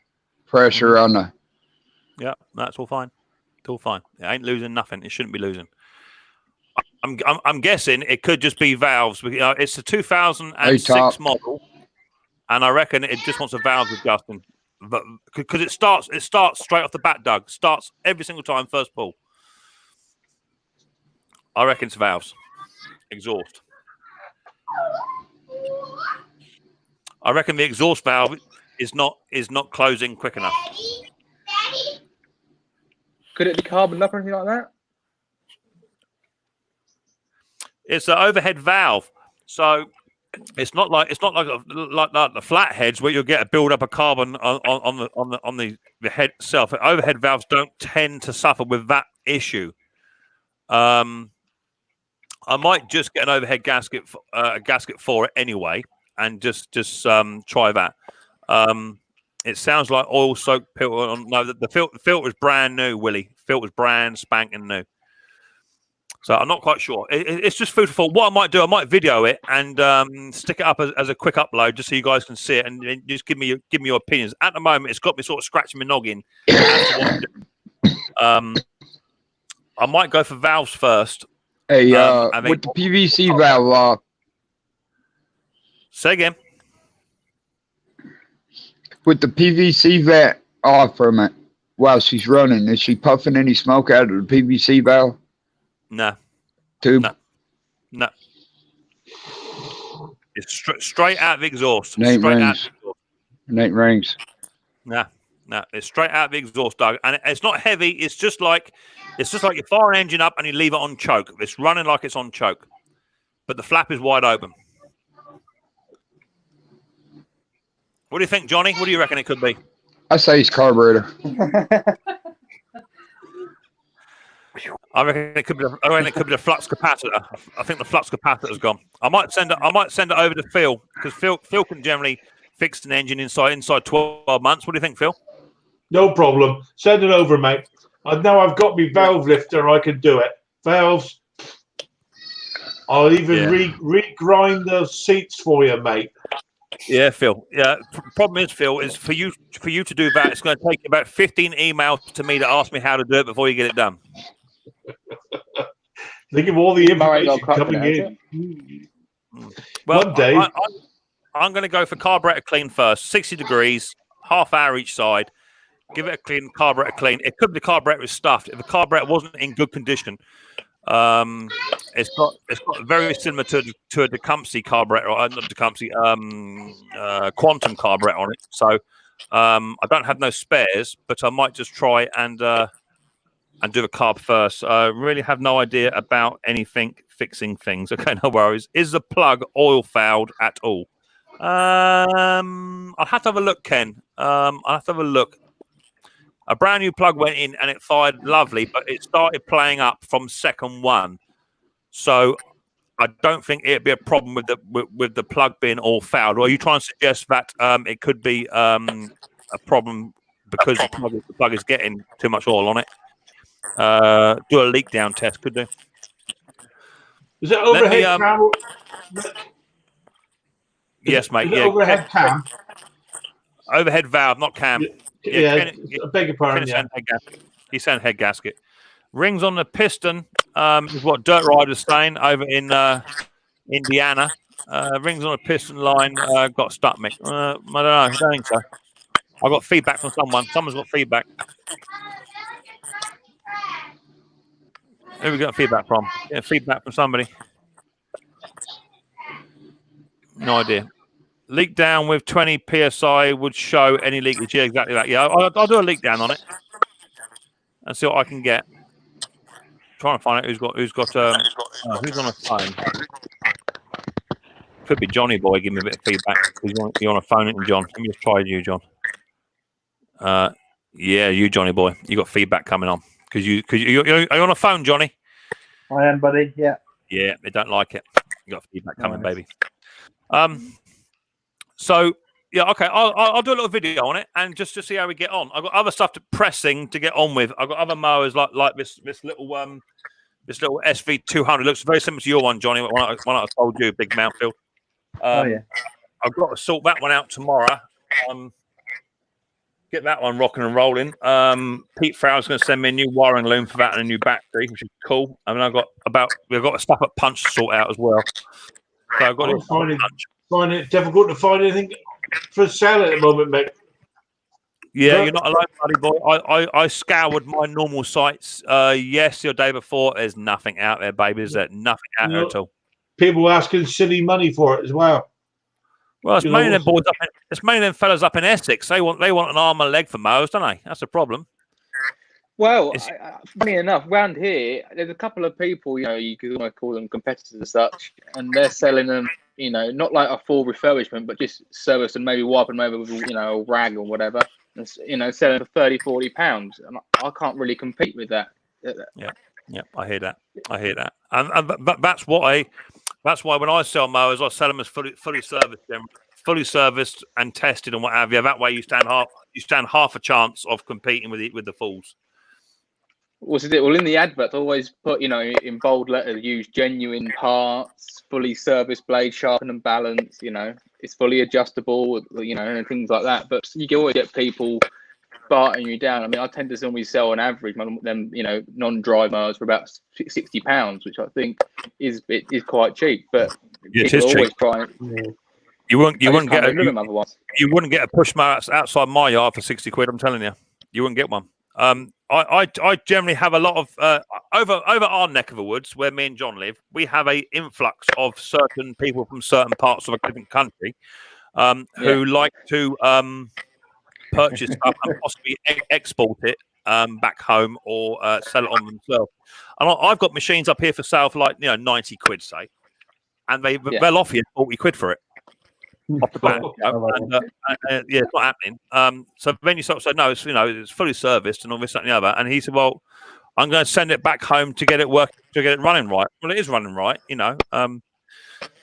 Pressure on the. Yeah, that's all fine. It's all fine. It ain't losing nothing. It shouldn't be losing. I'm guessing it could just be valves. It's a 2006 model, and I reckon it just wants a valve adjusting. But because it starts straight off the bat, Doug. Starts every single time first pull. I reckon it's valves, exhaust. I reckon the exhaust valve is not closing quick enough. Could it be carboned up or anything like that? It's an overhead valve, so it's not like the flatheads where you'll get a build up of carbon on the head itself. Overhead valves don't tend to suffer with that issue. I might just get an overhead gasket, a gasket for it anyway, and just try that. It sounds like oil soaked filter. No, the filter is brand new, Willie. Filter's brand spanking new. So I'm not quite sure. It's just food for thought. What I might do, I might video it and stick it up as a quick upload, just so you guys can see it and just give me your opinions. At the moment, it's got me sort of scratching my noggin. I might go for valves first. Hey, with the PVC valve, say again. With the PVC vat off from it while she's running, is she puffing any smoke out of the PVC valve? No. Tube? No. It's straight out of the exhaust. It ain't rings. No. It's straight out of the exhaust, Doug. And it's not heavy. It's just like you fire an engine up and you leave it on choke. It's running like it's on choke. But the flap is wide open. What do you think, Johnny? What do you reckon it could be? I say it's carburetor. I reckon it could be the flux capacitor. I think the flux capacitor's gone. I might send it over to Phil, because Phil can generally fix an engine inside 12 months. What do you think, Phil? No problem. Send it over, mate. Now I've got my valve lifter. I can do it. Valves. I'll even regrind the seats for you, mate. Yeah, Phil. Yeah. Problem is, Phil, is for you to do that, it's going to take you about 15 emails to me to ask me how to do it before you get it done. Think of all the information coming in. Well, one day, I'm going to go for carburetor clean first. 60 degrees, half hour each side. Give it a clean carburetor clean. It could be the carburetor is stuffed. If the carburetor wasn't in good condition, it's got very similar to a Tecumseh carburetor, not Tecumseh, Quantum carburetor on it. So I don't have no spares, but I might just try and and do the carb first. Really have no idea about anything fixing things. Okay, no worries. Is the plug oil fouled at all? I'll have to have a look, Ken. I'll have to have a look. A brand new plug went in and it fired lovely, but it started playing up from second one. So I don't think it'd be a problem with the plug being all fouled. Or are you trying to suggest that it could be a problem because the plug is getting too much oil on it? Do a leak down test, could do. Is it overhead cam? Yes, mate. Is it overhead cam? Overhead valve, not cam. Yeah, I beg your pardon. Yeah. He's saying head gasket. Rings on the piston is what Dirt Rider's saying over in Indiana. Rings on the piston line got stuck, Mick. I don't know. I don't think so. I got feedback from someone. Someone's got feedback. Who we got feedback from? Yeah, feedback from somebody. No idea. Leak down with 20 psi would show any leakage. Yeah, exactly that. Yeah, I'll do a leak down on it and see what I can get. Trying to find out who's on the phone. Could be Johnny Boy. Give me a bit of feedback. You on a phone, and John. Let me just try you, John. Yeah, you, Johnny Boy. You got feedback coming on because are you on a phone, Johnny? I am, buddy. Yeah. Yeah, they don't like it. You got feedback coming, baby. So yeah, okay. I'll do a little video on it and just to see how we get on. I've got other stuff pressing to get on with. I've got other mowers like this little SV200. Looks very similar to your one, Johnny. One I told you, big mouthfeel. Oh yeah. I've got to sort that one out tomorrow. Get that one rocking and rolling. Pete Farrell's going to send me a new wiring loom for that and a new battery, which is cool. I mean, we've got stuff at Punch to sort out as well. So I've got find it difficult to find anything for sale at the moment, mate. Yeah, you're not alone, buddy boy. I scoured my normal sites yesterday or day before. There's nothing out there, baby. There's nothing out there at all. People asking silly money for it as well. Well, it's mainly them boys it's mainly them fellas up in Essex. They want an arm and a leg for mowers, don't they? That's a problem. Well, funny enough, round here, there's a couple of people, you could almost call them competitors as such, and they're selling them, not like a full refurbishment, but just service and maybe wiping them over with, a rag or whatever, and, selling for £30-40. And I can't really compete with that. Yeah, I hear that. And that's why when I sell mowers, I sell them as fully serviced and tested and what have you. That way, you stand half a chance of competing with the fools. What's it? Well, in the advert, always put, in bold letters, use genuine parts, fully serviced blade, sharpened and balanced. It's fully adjustable, and things like that. But you can always get people bartering you down. I mean, I tend to normally sell on average them, non-dry mowers for about £60, which I think is quite cheap. But yeah, it is cheap. You wouldn't get a push mower outside my yard for £60. I'm telling you, you wouldn't get one. I generally have a lot of over our neck of the woods where me and John live. We have a influx of certain people from certain parts of a different country who like to purchase stuff and possibly export it back home or sell it on themselves. And I've got machines up here for sale for like 90 quid, say, and they'll offer you 40 quid for it. Off the bat, yeah, it's not happening. So then you sort of say, no, it's fully serviced and all this, that, and the other. And he said, well, I'm going to send it back home to get it running right. Well, it is running right,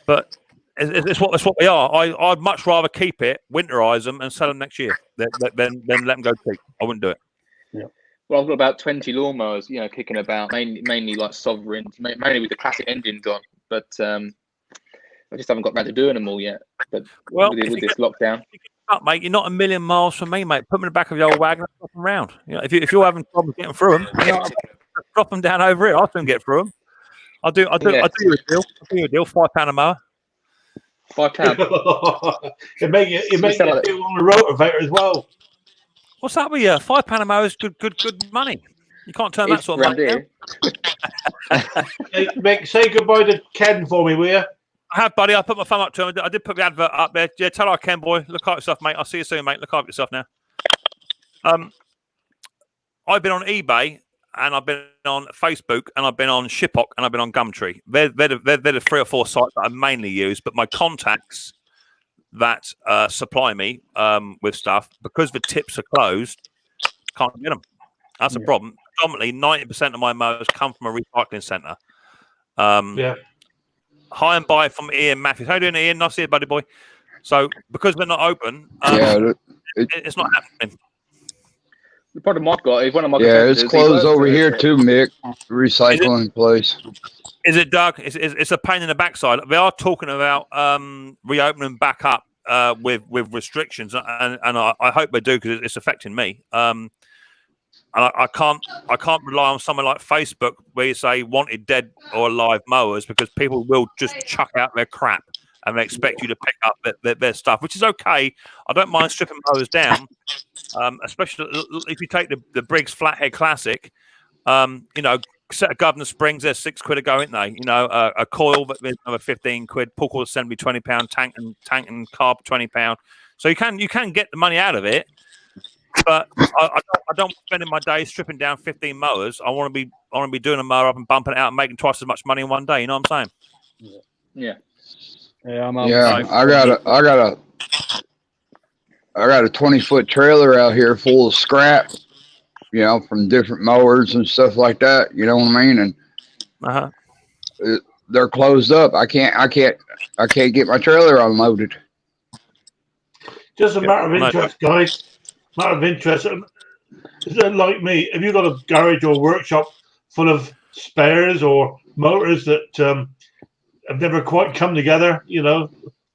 but it's what we are. I'd much rather keep it, winterize them, and sell them next year than let them go cheap. I wouldn't do it. Yeah. Well, I've got about 20 lawnmowers, kicking about, mainly like sovereigns, mainly with the classic engines on, but. I just haven't got around to doing them all yet. But with this lockdown, mate, you're not a million miles from me, mate. Put them in the back of your old wagon and drop them around. If you're having problems getting through them, drop them down over here. I'll soon get through them. I'll do you a deal. I'll do you a deal. £5 a mower. £5. It make you deal on the rotavator as well. What's that with you? £5 a mower is good money. You can't turn that sort of money down. Hey, Mick, say goodbye to Ken for me, will you? I have, buddy. I put my thumb up to him. I did put the advert up there. Yeah, tell our Ken boy, look after yourself, mate. I'll see you soon, mate. Look after yourself now. I've been on eBay and I've been on Facebook, and I've been on Shipok, and I've been on Gumtree. They're the 3 or 4 sites that I mainly use, but my contacts that supply me with stuff, because the tips are closed, can't get them. That's a problem. Predominantly, 90% of my mowers come from a recycling centre. High and buy from Ian Matthews. How you doing, Ian? Nice to see you, buddy boy. So because we're not open, it's not happening. The problem I've got is one of my it's closed over here too, Mick. Recycling place. Is it, Doug? It's a pain in the backside. They are talking about reopening back up with restrictions, and I hope they do, because it's affecting me. And I can't rely on someone like Facebook where you say wanted dead or alive mowers, because people will just chuck out their crap and they expect you to pick up their stuff, which is okay. I don't mind stripping mowers down, especially if you take the Briggs Flathead Classic. Set of governor springs, they're £6 a go, ain't they? A coil, but there's another 15 quid. Pull cord assembly £20. Tank and carb £20. So you can get the money out of it. But I don't spending my day stripping down 15 mowers. I want to be doing a mower up and bumping it out and making twice as much money in one day. You know what I'm saying? Yeah. I got a 20-foot trailer out here full of scrap, from different mowers and stuff like that. You know what I mean? And they're closed up. I can't get my trailer unloaded. Just a matter of interest, guys. Matter of interest. Is it like me? Have you got a garage or workshop full of spares or motors that have never quite come together?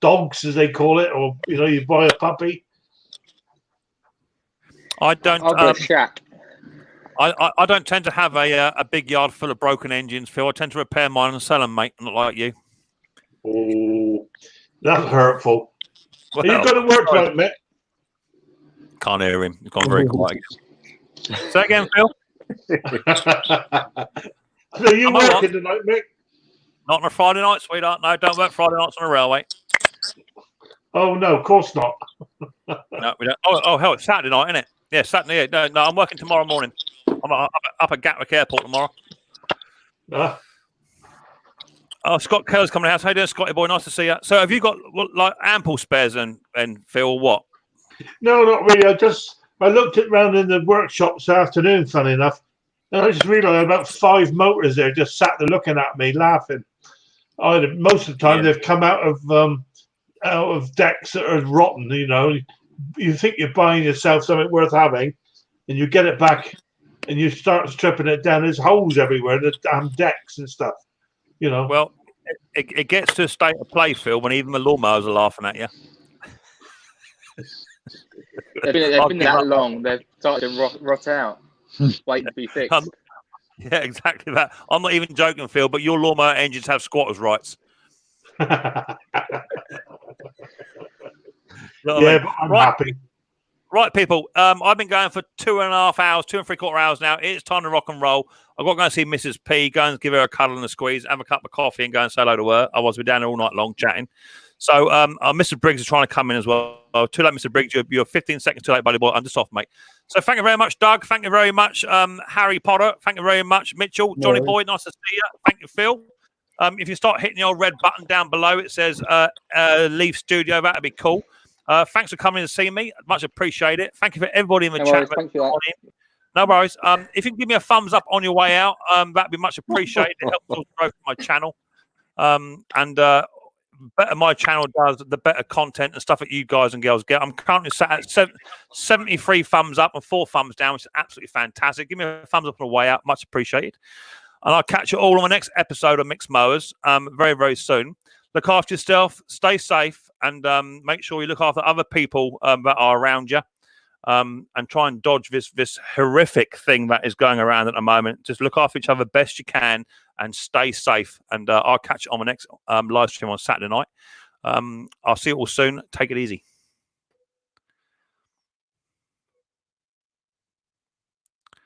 Dogs, as they call it, or you buy a puppy. I don't. I've got a shack. I don't tend to have a big yard full of broken engines, Phil. I tend to repair mine and sell them, mate. Not like you. Oh, that's hurtful. Well, Are you going to work right, Mick? Can't hear him. He's gone very quiet. Say again, Phil. So you working tonight, Mick? Not on a Friday night, sweetheart. No, don't work Friday nights on a railway. Oh no, of course not. No, we don't. Oh, hell, it's Saturday night, isn't it? Yeah, Saturday. Yeah. No, I'm working tomorrow morning. I'm up at Gatwick Airport tomorrow. Oh, Scott Keller's coming to the house. How you doing, Scotty boy? Nice to see you. So, have you got ample spares and Phil, or what? No, not really. I looked around in the workshop this afternoon, funny enough, and I just realised about 5 motors there just sat there looking at me, laughing. Most of the time they've come out of decks that are rotten. You think you're buying yourself something worth having, and you get it back, and you start stripping it down. There's holes everywhere, the damn decks and stuff. Well, it gets to a state of play, Phil, when even the lawnmowers are laughing at you. They've been that long. They've started to rot out, waiting to be fixed. Yeah, exactly that. I'm not even joking, Phil, but your lawnmower engines have squatters' rights. But I'm happy. Right, people. I've been going for 2.5 hours, 2 3/4 hours now. It's time to rock and roll. I've got to go and see Mrs. P, go and give her a cuddle and a squeeze, have a cup of coffee, and go and say hello to her. Otherwise, we're down there all night long chatting. So, Mr. Briggs is trying to come in as well. Too late, Mr. Briggs. You're 15 seconds too late, buddy boy. I'm just off, mate. So, thank you very much, Doug. Thank you very much, Harry Potter. Thank you very much, Mitchell. Johnny Boy, nice to see you. Thank you, Phil. If you start hitting the old red button down below, it says leave studio. That'd be cool. Thanks for coming to see me. Much appreciate it. Thank you for everybody in the chat. No worries. If you can give me a thumbs up on your way out, that'd be much appreciated. It helps us grow my channel. Better my channel does, the better content and stuff that you guys and girls get. I'm currently sat at 73 thumbs up and 4 thumbs down, which is absolutely fantastic. Give me a thumbs up on the way out. Much appreciated. And I'll catch you all on the next episode of Micks Mowers very, very soon. Look after yourself, stay safe, and make sure you look after other people that are around you, and try and dodge this horrific thing that is going around at the moment. Just look after each other best you can and stay safe. And I'll catch you on the next live stream on Saturday night. I'll see you all soon. Take it easy.